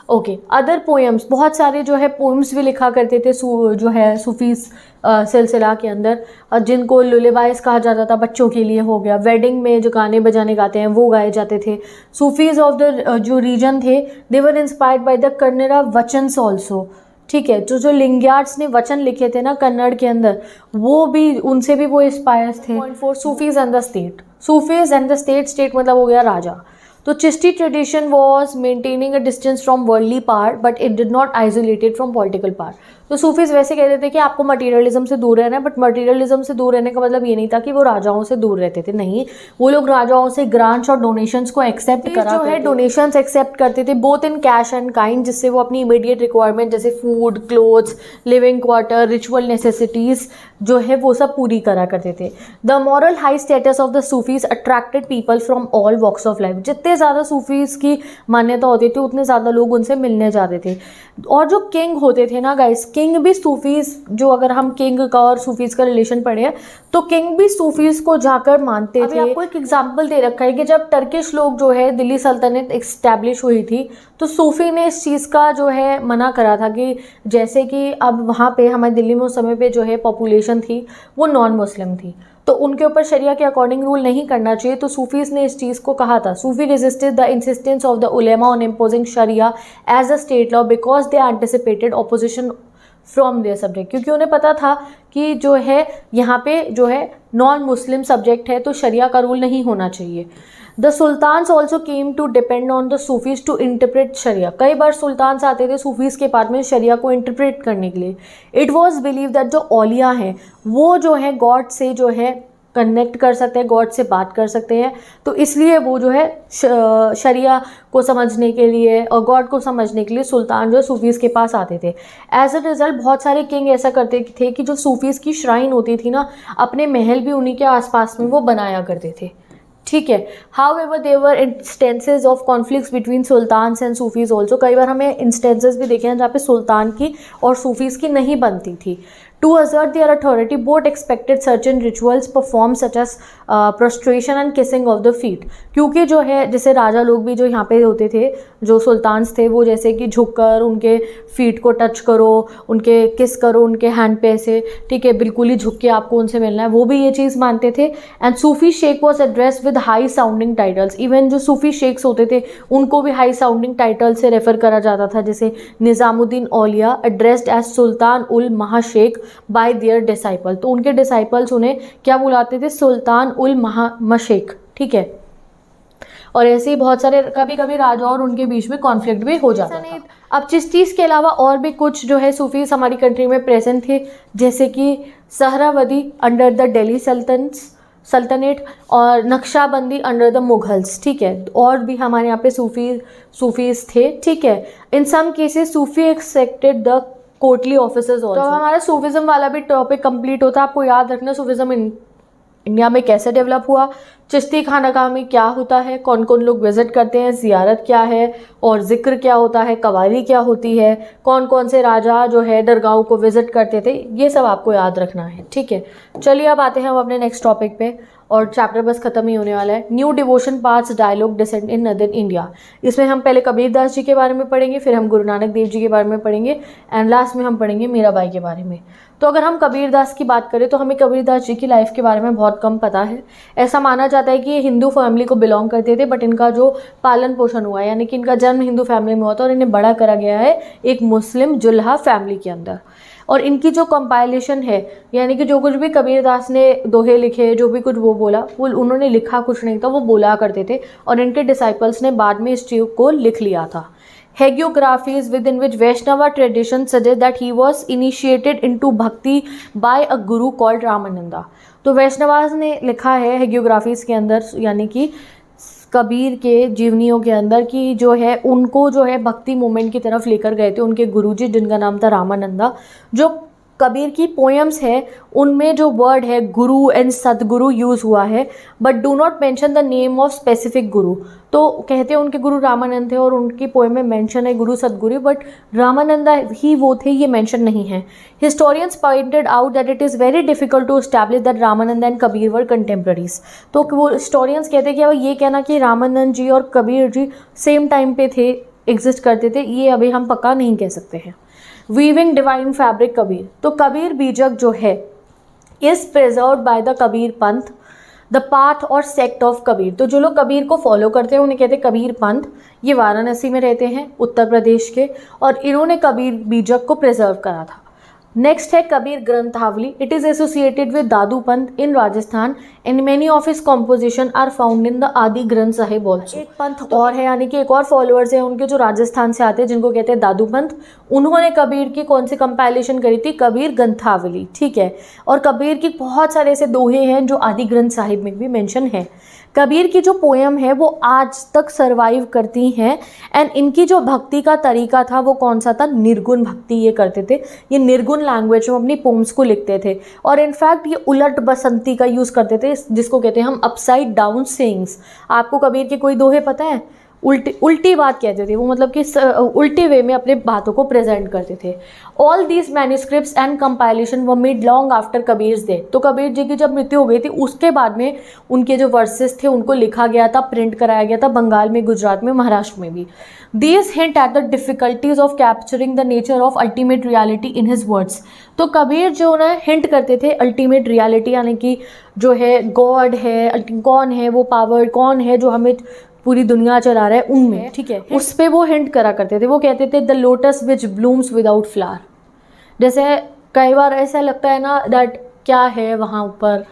ओके, अदर पोएम्स, बहुत सारे जो है पोएम्स भी लिखा करते थे जो है सूफीज़ सिलसिला के अंदर, जिनको लुलेबाइस कहा जाता था, बच्चों के लिए हो गया। वेडिंग में जो गाने बजाने गाते हैं वो गाए जाते थे। सूफीज़ ऑफ द जो रीजन थे, they were inspired by the Kannada vachanas also, ठीक है। जो लिंग्यार्ड्स ने वचन लिखे थे ना कन्नड़ के अंदर, वो भी, उनसे भी वो इंस्पायर्स थे। 4 Sufis and the state. Sufis and the state मतलब हो गया राजा। तो Chishti tradition was maintaining a distance from worldly power, but it did not isolated from political power. तो सूफीज़ वैसे कहते थे कि आपको मटीरियलिज्म से दूर रहना है, बट मटीरियलिज्म से दूर रहने का मतलब ये नहीं था कि वो राजाओं से दूर रहते थे, नहीं। वो लोग राजाओं से ग्रांट्स और डोनेशंस को एक्सेप्ट करा, जो है डोनेशंस एक्सेप्ट करते थे, both in cash and kind, जिससे वो अपनी इमीडिएट रिक्वायरमेंट जैसे food, clothes, living quarter, ritual necessities जो है वो सब पूरी करा करते थे। The moral high status of the Sufis attracted people from all walks of life. जितने ज़्यादा सूफीज़ की मान्यता होती थी उतने ज़्यादा लोग उनसे मिलने जाते थे। और जो किंग होते थे ना गाइस, किंग भी सूफीज़, जो अगर हम किंग का और सूफीज़ का रिलेशन पढ़े तो किंग भी सूफीज़ को जाकर मानते थे। आपको एक एग्जाम्पल दे रखा है कि जब टर्किश लोग जो है दिल्ली सल्तनत इस्टेब्लिश हुई थी, तो सूफी ने इस चीज़ का जो है मना करा था कि जैसे कि अब वहाँ पे हमारे दिल्ली में उस समय पे जो है पॉपुलेशन थी वो नॉन मुस्लिम थी, तो उनके ऊपर शरिया के अकॉर्डिंग रूल नहीं करना चाहिए। तो सूफीज़ ने इस चीज़ को कहा था। Sufi resisted the insistence of the ulema on imposing sharia as a state law because they anticipated opposition from their subject, क्योंकि उन्हें पता था कि जो है यहाँ पे जो है नॉन मुस्लिम सब्जेक्ट है, तो शरिया का रूल नहीं होना चाहिए। The sultans also came to depend on the Sufis to interpret sharia. कई बार सुल्तान्स आते थे सूफीज़ के पास में शरिया को इंटरप्रेट करने के लिए। इट वॉज बिलीव दैट जो औलिया हैं वो जो है गॉड से जो है कनेक्ट कर सकते हैं, गॉड से बात कर सकते हैं, तो इसलिए वो जो है शरिया को समझने के लिए और गॉड को समझने के लिए सुल्तान जो है सूफीज़ के पास आते थे। एज अ रिज़ल्ट बहुत सारे किंग ऐसा करते थे कि जो सूफीज़ की श्राइन होती थी ना, अपने महल भी उन्हीं के आसपास में वो बनाया करते थे, ठीक है। However there were instances of conflicts between sultans and Sufis also. कई बार हमें इंस्टेंसेस भी देखे हैं जहाँ पे सुल्तान की और सूफीज़ की नहीं बनती थी। To assert their authority, both expected certain rituals performed such as prostration and kissing of the feet. क्योंकि जो है जैसे राजा लोग भी जो यहाँ पे होते थे, जो सुल्तान्स थे, वो जैसे कि झुककर उनके फीट को टच करो, उनके किस करो उनके हैंड पे से, ठीक है, बिल्कुल ही झुक के आपको उनसे मिलना है, वो भी ये चीज़ मानते थे. And Sufi shaikh was address with high sounding titles. Even जो सूफी शेख्स होते थे उनको भी हाई साउंडिंग टाइटल से रेफर करा जाता था, जैसे Nizamuddin Auliya addressed as Sultan ul Mashaikh by their disciple. तो उनके डिसाइपल्स उन्हें क्या बुलाते थे? सुल्तान उल मशेख, ठीक है. और ऐसे ही बहुत सारे कभी कभी राजा और उनके बीच में कॉन्फ्लिक्ट भी हो जाता था. अब चिश्तीस के अलावा और भी कुछ जो है सूफीज हमारी कंट्री में प्रेजेंट थे, जैसे कि सहरावदी अंडर द दिल्ली सल्तनेट और नक्शाबंदी अंडर द मुगल्स, ठीक है. और भी हमारे यहाँ पे सूफीज थे, ठीक है. In some cases Sufi accepted the courtly officers also. तो हमारा सूफिज्म वाला भी टॉपिक कंप्लीट होता है. आपको याद रखना सूफिज्म इंडिया में कैसे डेवलप हुआ, चिश्ती खानकाह में क्या होता है, कौन कौन लोग विजिट करते हैं, ज़ियारत क्या है और ज़िक्र क्या होता है, कवाली क्या होती है, कौन कौन से राजा जो है दरगाहों को विजिट करते थे, ये सब आपको याद रखना है, ठीक है. चलिए अब आते हैं हम अपने नेक्स्ट टॉपिक पे और चैप्टर बस ख़त्म ही होने वाला है. New devotion paths dialogue dissent in northern India. इसमें हम पहले कबीरदास जी के बारे में पढ़ेंगे, फिर हम गुरु नानक देव जी के बारे में पढ़ेंगे एंड लास्ट में हम पढ़ेंगे मीराबाई के बारे में. तो अगर हम कबीरदास की बात करें तो हमें कबीरदास जी की लाइफ के बारे में बहुत कम पता है. ऐसा माना जाता है कि ये हिंदू फैमिली को बिलोंग करते थे, बट इनका जो पालन पोषण हुआ है यानी कि इनका जन्म हिंदू फैमिली में हुआ था और इन्हें बड़ा करा गया है एक मुस्लिम जुल्हा फैमिली के अंदर. और इनकी जो कंपाइलेशन है यानी कि जो कुछ भी कबीरदास ने दोहे लिखे, जो भी कुछ वो बोला, वो उन्होंने लिखा कुछ नहीं था, वो बोला करते थे और इनके डिसाइपल्स ने बाद में इस चीज़ को लिख लिया था. Hagiographies within which Vaishnava tradition suggest that he was initiated into bhakti by a guru called Ramananda. तो वैष्णवास ने लिखा है हेगियोग्राफीज के अंदर यानी कि कबीर के जीवनियों के अंदर कि जो है उनको जो है भक्ति मूवमेंट की तरफ लेकर गए थे उनके गुरुजी, जिनका नाम था रामानंदा. जो कबीर की पोएम्स है उनमें जो वर्ड है गुरु एंड सदगुरु यूज़ हुआ है, but do not mention the name of specific गुरु. तो कहते हैं उनके गुरु रामानंद थे और उनकी पोएम में मेंशन है गुरु सदगुरु, बट रामानंदा ही वो थे, ये मेंशन नहीं है. Historians pointed out that it is very difficult to establish that Ramanand and Kabir were contemporaries. तो वो हिस्टोरियंस कहते हैं कि अब ये कहना कि रामानंद जी और कबीर जी सेम टाइम पे थे, एग्जिस्ट करते थे, ये अभी हम पक्का नहीं कह सकते हैं. Weaving divine fabric Kabir. तो कबीर बीजक जो है is preserve by the Kabir Panth, the path और सेक्ट ऑफ कबीर. तो जो लोग कबीर को फॉलो करते हैं उन्हें कहते हैं कबीर पंथ. ये वाराणसी में रहते हैं उत्तर प्रदेश के और इन्होंने कबीर बीजक को प्रिजर्व करा था. नेक्स्ट है Kabir Granthavali. It is associated with Dadu Panth in Rajasthan and many of his composition are found in the Adi Granth Sahib also. एक पंथ और है यानी कि एक और फॉलोअर्स हैं उनके जो राजस्थान से आते हैं जिनको कहते हैं दादू पंथ. उन्होंने कबीर की कौन सी कंपाइलेशन करी थी? कबीर ग्रंथावली, ठीक है. और कबीर की बहुत सारे ऐसे दोहे हैं जो आदि ग्रंथ साहिब में भी मेंशन है. कबीर की जो पोएम है वो आज तक सरवाइव करती हैं एंड इनकी जो भक्ति का तरीका था वो कौन सा था? निर्गुण भक्ति ये करते थे. ये निर्गुण लैंग्वेज में अपनी पोम्स को लिखते थे और इनफैक्ट ये उलट बसंती का यूज़ करते थे जिसको कहते हैं हम अपसाइड डाउन सेइंग्स. आपको कबीर के कोई दोहे पता है? उल्टी बात कहते थे वो, मतलब कि उल्टी वे में अपने बातों को प्रेजेंट करते थे. All these manuscripts and compilation were made long after Kabir's death. तो कबीर जी की जब मृत्यु हो गई थी उसके बाद में उनके जो वर्सेस थे उनको लिखा गया था, प्रिंट कराया गया था बंगाल में, गुजरात में, महाराष्ट्र में भी. These hint at the difficulties of capturing the nature of ultimate reality in his words. तो कबीर जो ना हिंट करते थे अल्टीमेट रियलिटी यानी कि जो है गॉड है, कौन है वो पावर, कौन है जो हमें पूरी दुनिया चला रहा है उनमें, ठीक है, उस पर वो हिंट करा करते थे. वो कहते थे the lotus which blooms without flower. जैसे कई बार ऐसा लगता है ना दैट क्या है वहाँ ऊपर,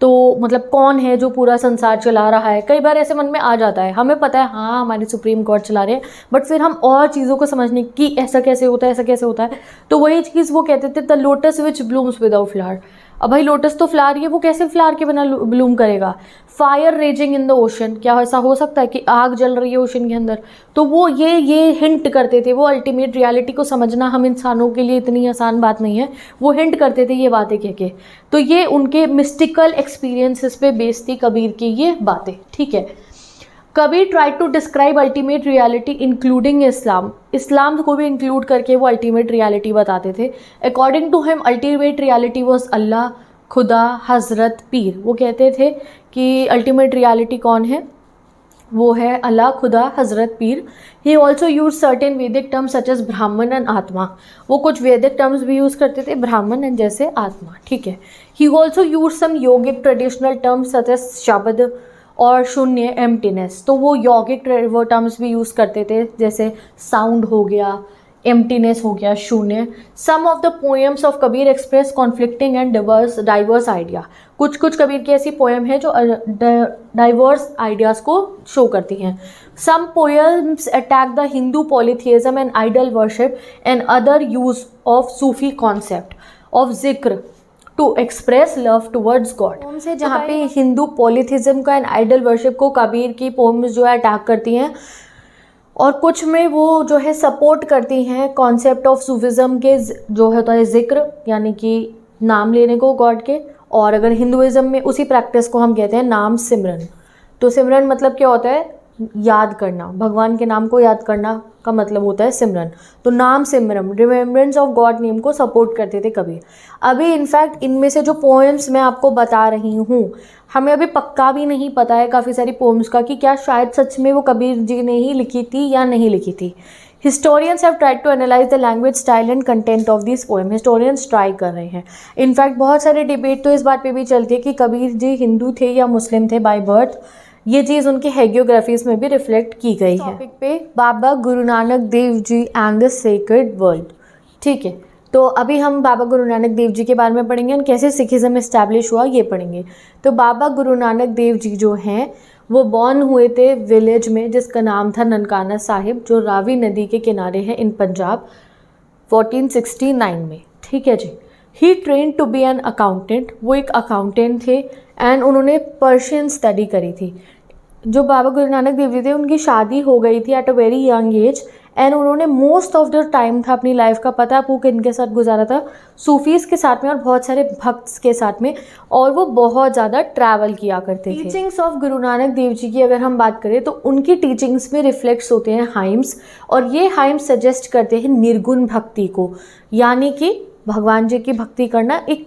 तो मतलब कौन है जो पूरा संसार चला रहा है, कई बार ऐसे मन में आ जाता है. हमें पता है हाँ हमारे सुप्रीम कोर्ट चला रहे हैं, बट फिर हम और चीज़ों को समझने की ऐसा कैसे होता है, ऐसा कैसे होता है. तो वही चीज़ वो कहते थे the lotus which blooms without flower. अब भाई लोटस तो फ्लावर ही है, वो कैसे फ्लावर के बिना ब्लूम करेगा. Fire raising in the ocean, क्या ऐसा हो सकता है कि आग जल रही है ओशन के अंदर. तो वो ये हिंट करते थे. वो अल्टीमेट रियलिटी को समझना हम इंसानों के लिए इतनी आसान बात नहीं है. वो हिंट करते थे ये बातें कह के. तो ये उनके मिस्टिकल एक्सपीरियंसेस पे बेस्ड थी कबीर की ये बातें, ठीक है. Kabir try to describe ultimate reality including Islam, इस्लाम को भी इंक्लूड करके वो अल्टीमेट रियलिटी बताते थे। According to him ultimate reality was Allah, Khuda, Hazrat, पीर। वो कहते थे कि अल्टीमेट रियलिटी कौन है, वो है अल्लाह, खुदा, हज़रत, पीर। ही ऑल्सो यूज सर्टेन वैदिक टर्म्स सच एज ब्राह्मण एंड आत्मा, वो कुछ वैदिक टर्म्स भी यूज़ करते थे, ब्राह्मण एंड जैसे आत्मा, ठीक है। He also use some yogic traditional terms such as shabd और शून्य, एम्प्टीनेस। तो वो यौगिक वो टर्म्स भी यूज़ करते थे, जैसे साउंड हो गया, एम्प्टीनेस हो गया, शून्य। Some of the poems of Kabir express conflicting and diverse idea, कुछ कुछ कबीर की ऐसी पोएम है जो डाइवर्स आइडियाज़ को शो करती हैं। Some poems attack the Hindu polytheism and idol worship and other use of Sufi concept of zikr to express love towards God. Poems है जहाँ पे हिंदू पॉलीथिज्म का एंड आइडल वर्शिप को कबीर की पोम्स जो है अटैक करती हैं, और कुछ में वो जो है सपोर्ट करती हैं कॉन्सेप्ट ऑफ सूफिज़म के जो होता है जिक्र, यानी कि नाम लेने को गॉड के। और अगर हिंदुइज़्म में उसी प्रैक्टिस को हम कहते हैं नाम सिमरन। तो सिमरन मतलब क्या होता है, याद करना, भगवान के नाम को याद करना का मतलब होता है सिमरन। तो नाम सिमरन, रिमेम्बरेंस ऑफ गॉड नेम को सपोर्ट करते थे कबीर। अभी इनफैक्ट इनमें से जो पोएम्स मैं आपको बता रही हूँ, हमें अभी पक्का भी नहीं पता है काफ़ी सारी पोएम्स का कि क्या शायद सच में वो कबीर जी ने ही लिखी थी या नहीं लिखी थी। Historians have tried to analyse the language, style and content of this poem. Historians try कर रहे हैं। इनफैक्ट बहुत सारे डिबेट तो इस बात पे भी चलती है कि कबीर जी हिंदू थे या मुस्लिम थे बाय बर्थ। ये चीज़ उनके हैगियोग्राफीज में भी रिफ्लेक्ट की गई है। टॉपिक पे बाबा Guru Nanak Dev ji and the sacred world, ठीक है। तो अभी हम बाबा गुरु नानक देव जी के बारे में पढ़ेंगे और कैसे सिखिज़म इस्टेब्लिश हुआ ये पढ़ेंगे। तो बाबा गुरु नानक देव जी जो हैं वो बॉर्न हुए थे विलेज में जिसका नाम था ननकाना साहिब, जो रावी नदी के किनारे है इन पंजाब, 1469 में, ठीक है जी। He train to be an accountant, वो एक अकाउंटेंट थे एंड उन्होंने पर्शियन स्टडी करी थी। जो बाबा गुरु नानक देव जी थे उनकी शादी हो गई थी at a very young age and उन्होंने मोस्ट ऑफ द टाइम था अपनी लाइफ का, पता आपको किनके साथ गुजारा था, सूफीज़ के साथ में और बहुत सारे भक्त्स के साथ में, और वो बहुत ज़्यादा ट्रैवल किया करते थे। टीचिंग्स ऑफ गुरु नानक देव जी की अगर हम बात करें तो उनकी टीचिंग्स में रिफ्लेक्ट्स होते हैं हाइम्स, और ये हाइम्स सजेस्ट करते हैं निर्गुण भक्ति को, यानी कि भगवान जी की भक्ति करना, एक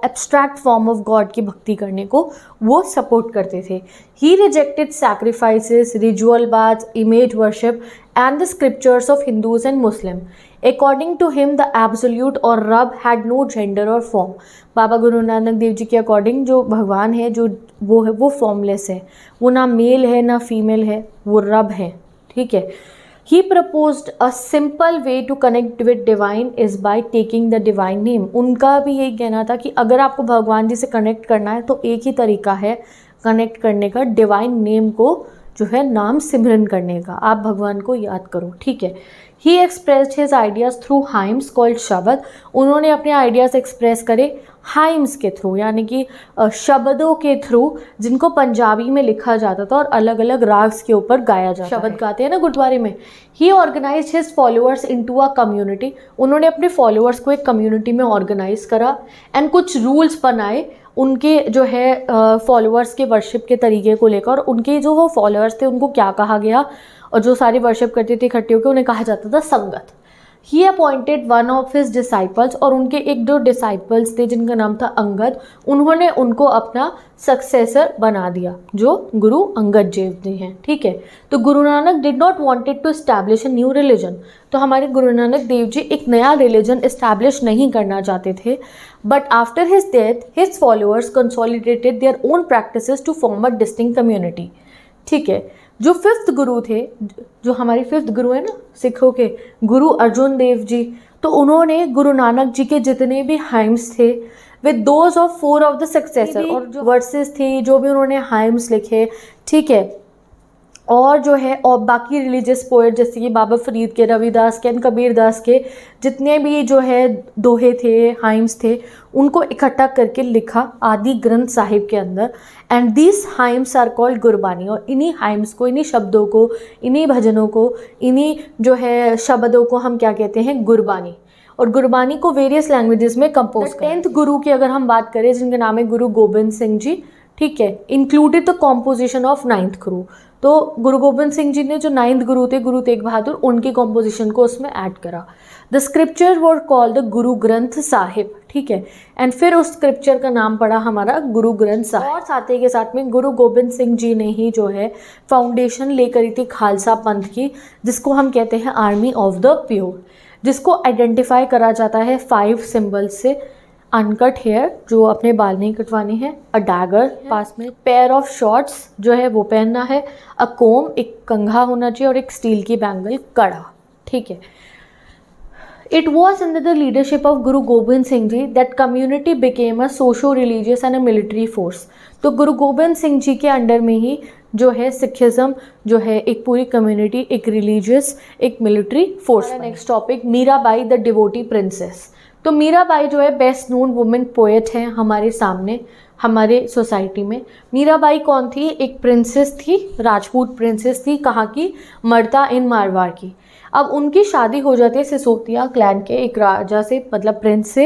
एब्स्ट्रैक्ट फॉर्म ऑफ गॉड की भक्ति करने को वो सपोर्ट करते थे। He rejected sacrifices, ritual baths, image worship and the scriptures of Hindus and Muslim. According to him the absolute और रब हैड नो जेंडर और फॉर्म। बाबा गुरु नानक देव जी के अकॉर्डिंग जो भगवान है, जो वो है, वो फॉर्मलेस है, वो ना मेल है ना फीमेल है, वो रब है, ठीक है। He proposed a simple way to connect with divine is by taking the divine name. उनका भी यही कहना था कि अगर आपको भगवान जी से कनेक्ट करना है तो एक ही तरीका है कनेक्ट करने का, डिवाइन नेम को जो है नाम सिमरन करने का, आप भगवान को याद करो, ठीक है। He expressed his ideas through hymns called shabad. उन्होंने अपने आइडियाज़ एक्सप्रेस करे हाइम्स के थ्रू, यानी कि शब्दों के थ्रू, जिनको पंजाबी में लिखा जाता था और अलग अलग राग्स के ऊपर गाया जाता है। शब्द गाते हैं ना गुरुद्वारे में। He organize his followers into a community. उन्होंने अपने फॉलोअर्स को एक कम्युनिटी में ऑर्गेनाइज करा एंड कुछ रूल्स बनाए उनके जो है फॉलोअर्स के वर्शिप के तरीके को लेकर। उनके जो वो फॉलोअर्स थे उनको क्या कहा गया, और जो सारे वर्शिप करते थे इकट्ठे होकर, उन्हें कहा जाता था संगत। ही appointed one of his disciples, और उनके एक दो डिसाइपल्स थे जिनका नाम था अंगद, उन्होंने उनको अपना सक्सेसर बना दिया, जो गुरु अंगद देव जी हैं, ठीक है। तो Guru Nanak did not wanted to establish a new religion. तो हमारे गुरु नानक देव जी एक नया रिलीजन एस्टैब्लिश नहीं करना चाहते थे, but after his death his followers consolidated their own practices to form a distinct community, ठीक है। जो फिफ्थ गुरु थे, जो हमारी फिफ्थ गुरु है ना सिखों के, गुरु अर्जुन देव जी, तो उन्होंने गुरु नानक जी के जितने भी हाइम्स थे with those of 4 of the successor, और जो वर्सेस थे, जो भी उन्होंने हाइम्स लिखे, ठीक है, और जो है और बाकी रिलीजियस पोएट जैसे कि बाबा फरीद के, रविदास के एंड कबीर दास के जितने भी जो है दोहे थे, हाइम्स थे, उनको इकट्ठा करके लिखा आदि ग्रंथ साहिब के अंदर। And these hymns are called Gurbani. और इन्हीं हाइम्स को, इन्हीं शब्दों को, इन्हीं भजनों को, इन्हीं जो है शब्दों को हम क्या कहते हैं, गुरबानी। और गुरबानी को वेरियस लैंग्वेजेस में कंपोज कर। 10th गुरु की अगर हम बात करें, जिनका नाम है गुरु गोबिंद सिंह जी, ठीक है, included the composition of 9th गुरु। तो गुरु गोबिंद सिंह जी ने जो 9th गुरु थे, गुरु तेग बहादुर, उनकी कॉम्पोजिशन को उसमें ऐड करा। The scripture were called the Guru Granth Sahib, ठीक है, एंड फिर उस स्क्रिप्चर का नाम पड़ा हमारा गुरु ग्रंथ साहिब। और साथ ही के साथ में गुरु गोबिंद सिंह जी ने ही जो है फाउंडेशन ले करी थी खालसा पंथ की, जिसको हम कहते हैं आर्मी ऑफ द प्योर, जिसको आइडेंटिफाई करा जाता है 5 सिंबल्स से। अनकट हेयर, जो अपने बाल नहीं कटवाने हैं, अ डैगर पास में, पेयर ऑफ शॉर्ट्स जो है वो पहनना है, अ कोम, एक कंघा होना चाहिए, और एक स्टील की बैंगल, कड़ा, ठीक है। It was under the leadership of Guru Gobind Singh Ji that community became a socio-religious and a military force। तो गुरु गोबिंद सिंह जी के अंडर में ही जो है सिखिज्म जो है एक पूरी कम्युनिटी, एक रिलीजियस, एक military force. Next topic, Mirabai the devotee princess. तो मीराबाई जो है बेस्ट नोन वुमेन पोएट है हमारे सामने, हमारे सोसाइटी में। मीराबाई कौन थी? एक प्रिंसेस थी, राजपूत प्रिंसेस थी। कहाँ की? मर्दा इन मारवाड़ की। अब उनकी शादी हो जाती है सिसोदिया क्लैन के एक राजा से, मतलब प्रिंस से,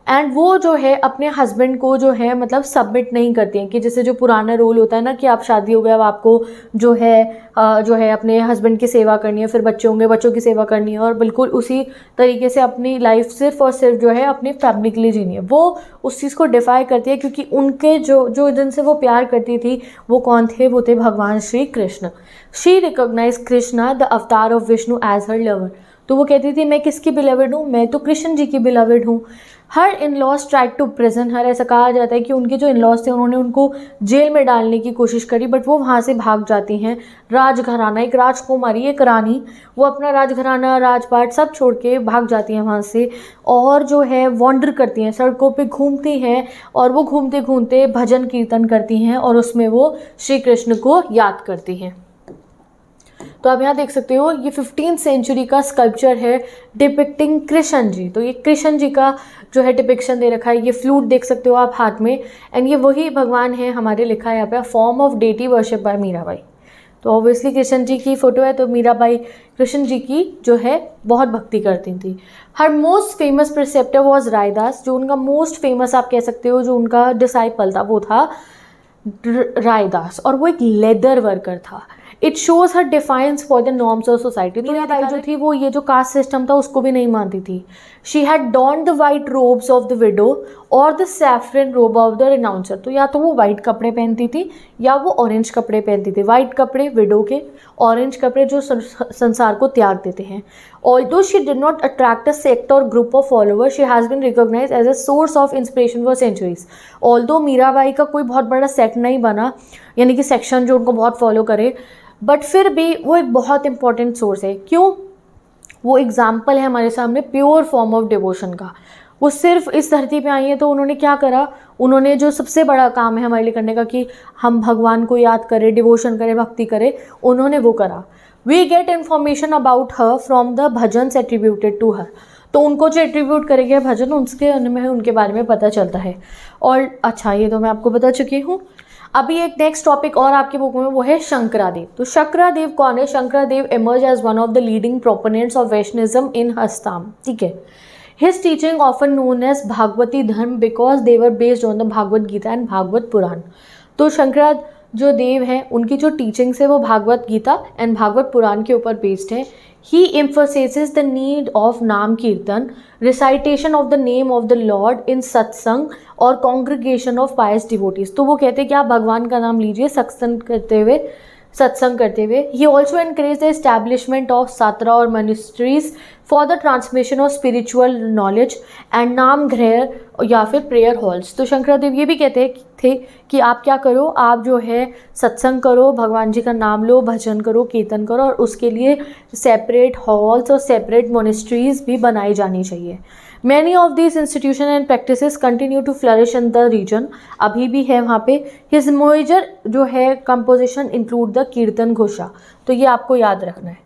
एंड वो जो है अपने हस्बैंड को जो है मतलब सबमिट नहीं करती हैं, कि जैसे जो पुराना रोल होता है ना कि आप शादी हो गया, अब आपको जो है अपने हस्बैंड की सेवा करनी है, फिर बच्चे होंगे, बच्चों की सेवा करनी है, और बिल्कुल उसी तरीके से अपनी लाइफ सिर्फ और सिर्फ जो है अपनी फैमिली के लिए जीनी है। वो उस चीज़ को डिफाई करती है, क्योंकि उनके जो जिनसे वो प्यार करती थी वो कौन थे? वो थे भगवान Shri Krishna. She recognize Krishna the avatar of Vishnu as her lover. तो वो कहती थी मैं किसकी बिलवड हूँ? मैं तो कृष्ण जी की बिलवड हूँ। Her in laws tried to prison her, ऐसा कहा जाता है कि उनके जो इन लॉज थे उन्होंने उनको जेल में डालने की कोशिश करी, बट वो वहाँ से भाग जाती हैं। राजघराना, एक राजकुमारी, एक रानी, वो अपना राजघराना, राजपाट सब छोड़ के भाग जाती हैं वहाँ से, और जो है वॉन्डर करती हैं, सड़कों पे घूमती हैं, और वो घूमते घूमते भजन कीर्तन करती हैं, और उसमें वो श्री कृष्ण को याद करती हैं। तो आप यहाँ देख सकते हो ये 15th सेंचुरी का स्कल्पचर है डिपिक्टिंग कृष्ण जी। तो ये कृष्ण जी का जो है डिपिक्शन दे रखा है। ये फ्लूट देख सकते हो आप हाथ में, एंड ये वही भगवान है हमारे, लिखा है यहाँ पे form of deity worship bye Mirabai. तो ऑब्वियसली कृष्ण जी की फोटो है, तो मीराबाई कृष्ण जी की जो है बहुत भक्ति करती थी। Her most famous preceptor was Raidas. जो उनका मोस्ट फेमस आप कह सकते हो जो उनका डिसाइपल था वो था रायदास, और वो एक लेदर वर्कर था। It shows her defines for the norms of society. तो मीराबाई जो थी वो ये जो कास्ट सिस्टम था उसको भी नहीं मानती थी। She had donned the white robes of the widow और the saffron robe of the renouncer. तो या तो वो वाइट कपड़े पहनती थी या वो ऑरेंज कपड़े पहनती थी। वाइट कपड़े विडो के, ऑरेंज कपड़े जो संसार को त्याग देते हैं। Although she did not attract a sect और group of follower, she has been recognize as a source of inspiration for centuries. Although Mirabai का कोई बहुत बड़ा सेक्ट नहीं बना, यानी कि सेक्शन जो उनको बहुत फॉलो करे, बट फिर भी वो एक बहुत इंपॉर्टेंट सोर्स है। क्यों? वो एग्जाम्पल है हमारे सामने प्योर फॉर्म ऑफ डिवोशन का। वो सिर्फ इस धरती पे आई है तो उन्होंने क्या करा? उन्होंने जो सबसे बड़ा काम है हमारे लिए करने का कि हम भगवान को याद करें, डिवोशन करें, भक्ति करें, उन्होंने वो करा। We get information about her from the bhajans attributed to her. तो उनको जो एट्रीब्यूट करेंगे भजन, उसके में उनके बारे में पता चलता है। और अच्छा, ये तो मैं आपको बता चुकी हूँ। अभी एक नेक्स्ट टॉपिक और आपकी बुक में, वो है शंकरादेव। तो शंकरादेव कौन है? शंकरादेव emerged as one of the leading proponents of Vaishnavism in Hastam, ठीक है। His teaching often known as भागवती धर्म because they were based on the Bhagavad Gita and Bhagavata Purana. तो शंकराचार्य जो देव हैं उनकी जो टीचिंग्स है वो भागवत गीता एंड भागवत पुराण के ऊपर बेस्ड है। He emphasizes the need of नाम कीर्तन, recitation of the name of the Lord in सत्संग और congregation of pious devotees। तो वो कहते हैं कि आप भगवान का नाम लीजिए सत्संग करते हुए। He also encouraged the establishment of सात्रा और monasteries for the transmission of spiritual knowledge and नाम गृह या फिर प्रेयर हॉल्स। तो शंकरादेव ये भी कहते थे कि आप क्या करो, आप जो है सत्संग करो, भगवान जी का नाम लो, भजन करो, कीर्तन करो, और उसके लिए सेपरेट हॉल्स और सेपरेट मोनेस्ट्रीज भी बनाई जानी चाहिए। Many of these institutions and practices continue to flourish in the region। अभी भी है वहाँ पे। His major जो है composition include the कीर्तन घोषा। तो ये आपको याद रखना है।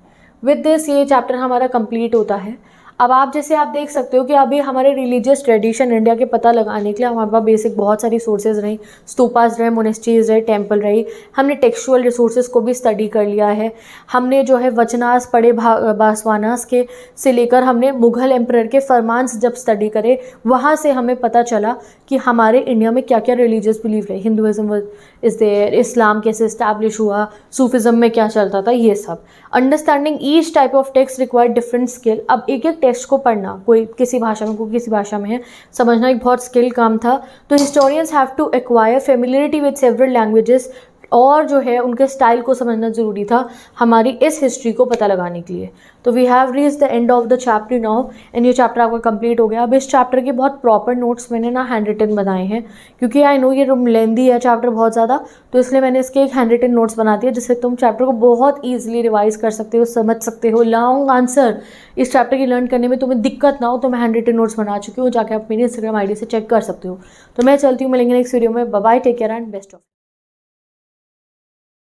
With this ये चैप्टर हमारा कंप्लीट होता है। अब आप जैसे आप देख सकते हो कि अभी हमारे रिलीजियस ट्रेडिशन इंडिया के पता लगाने के लिए हमारे पास बेसिक बहुत सारी सोर्सेज रही, स्तूपास रहे, मोनेस्ट्रीज रहे, टेम्पल रही। हमने टेक्सचुअल रिसोर्सेज को भी स्टडी कर लिया है। हमने जो है वचनास पढ़े, बासवानास के से लेकर हमने मुग़ल एम्परर के फरमान्स जब स्टडी करे, वहाँ से हमें पता चला कि हमारे इंडिया में क्या क्या रिलीजियस बिलीफ रहे। हिंदुज़म इज़ देयर, इस्लाम कैसे इस्टेब्लिश हुआ, सूफिज़म में क्या चलता था, ये सब। Understanding each type of text required different skill. अब एक एक टेक्स्ट को पढ़ना, कोई किसी भाषा में, कोई किसी भाषा में है, समझना एक बहुत स्किल काम था। तो historians have to acquire familiarity with several languages, और जो है उनके स्टाइल को समझना ज़रूरी था हमारी इस हिस्ट्री को पता लगाने के लिए। तो we have reach the end of the chapter now, and ये चैप्टर आपका कंप्लीट हो गया। अब इस चैप्टर के बहुत प्रॉपर नोट्स मैंने ना हैंड रिटन बनाए हैं, क्योंकि आई नो ये लेंदी है चैप्टर बहुत ज़्यादा, तो इसलिए मैंने इसके एक हैंड रिटन नोट्स बना दिए, जिससे तुम चैप्टर को बहुत ईजिली रिवाइज कर सकते हो, समझ सकते हो। लॉन्ग आंसर इस चैप्टर की लर्न करने में तुम्हें दिक्कत ना हो तो मैं हैंड रिटन नोट्स बना चुकी हूँ, जाके आप मेरी इंस्टाग्राम ID से चेक कर सकते हो। तो मैं चलती हूँ, मिलेंगे नेक्स्ट वीडियो में। Bye bye, take care and best of.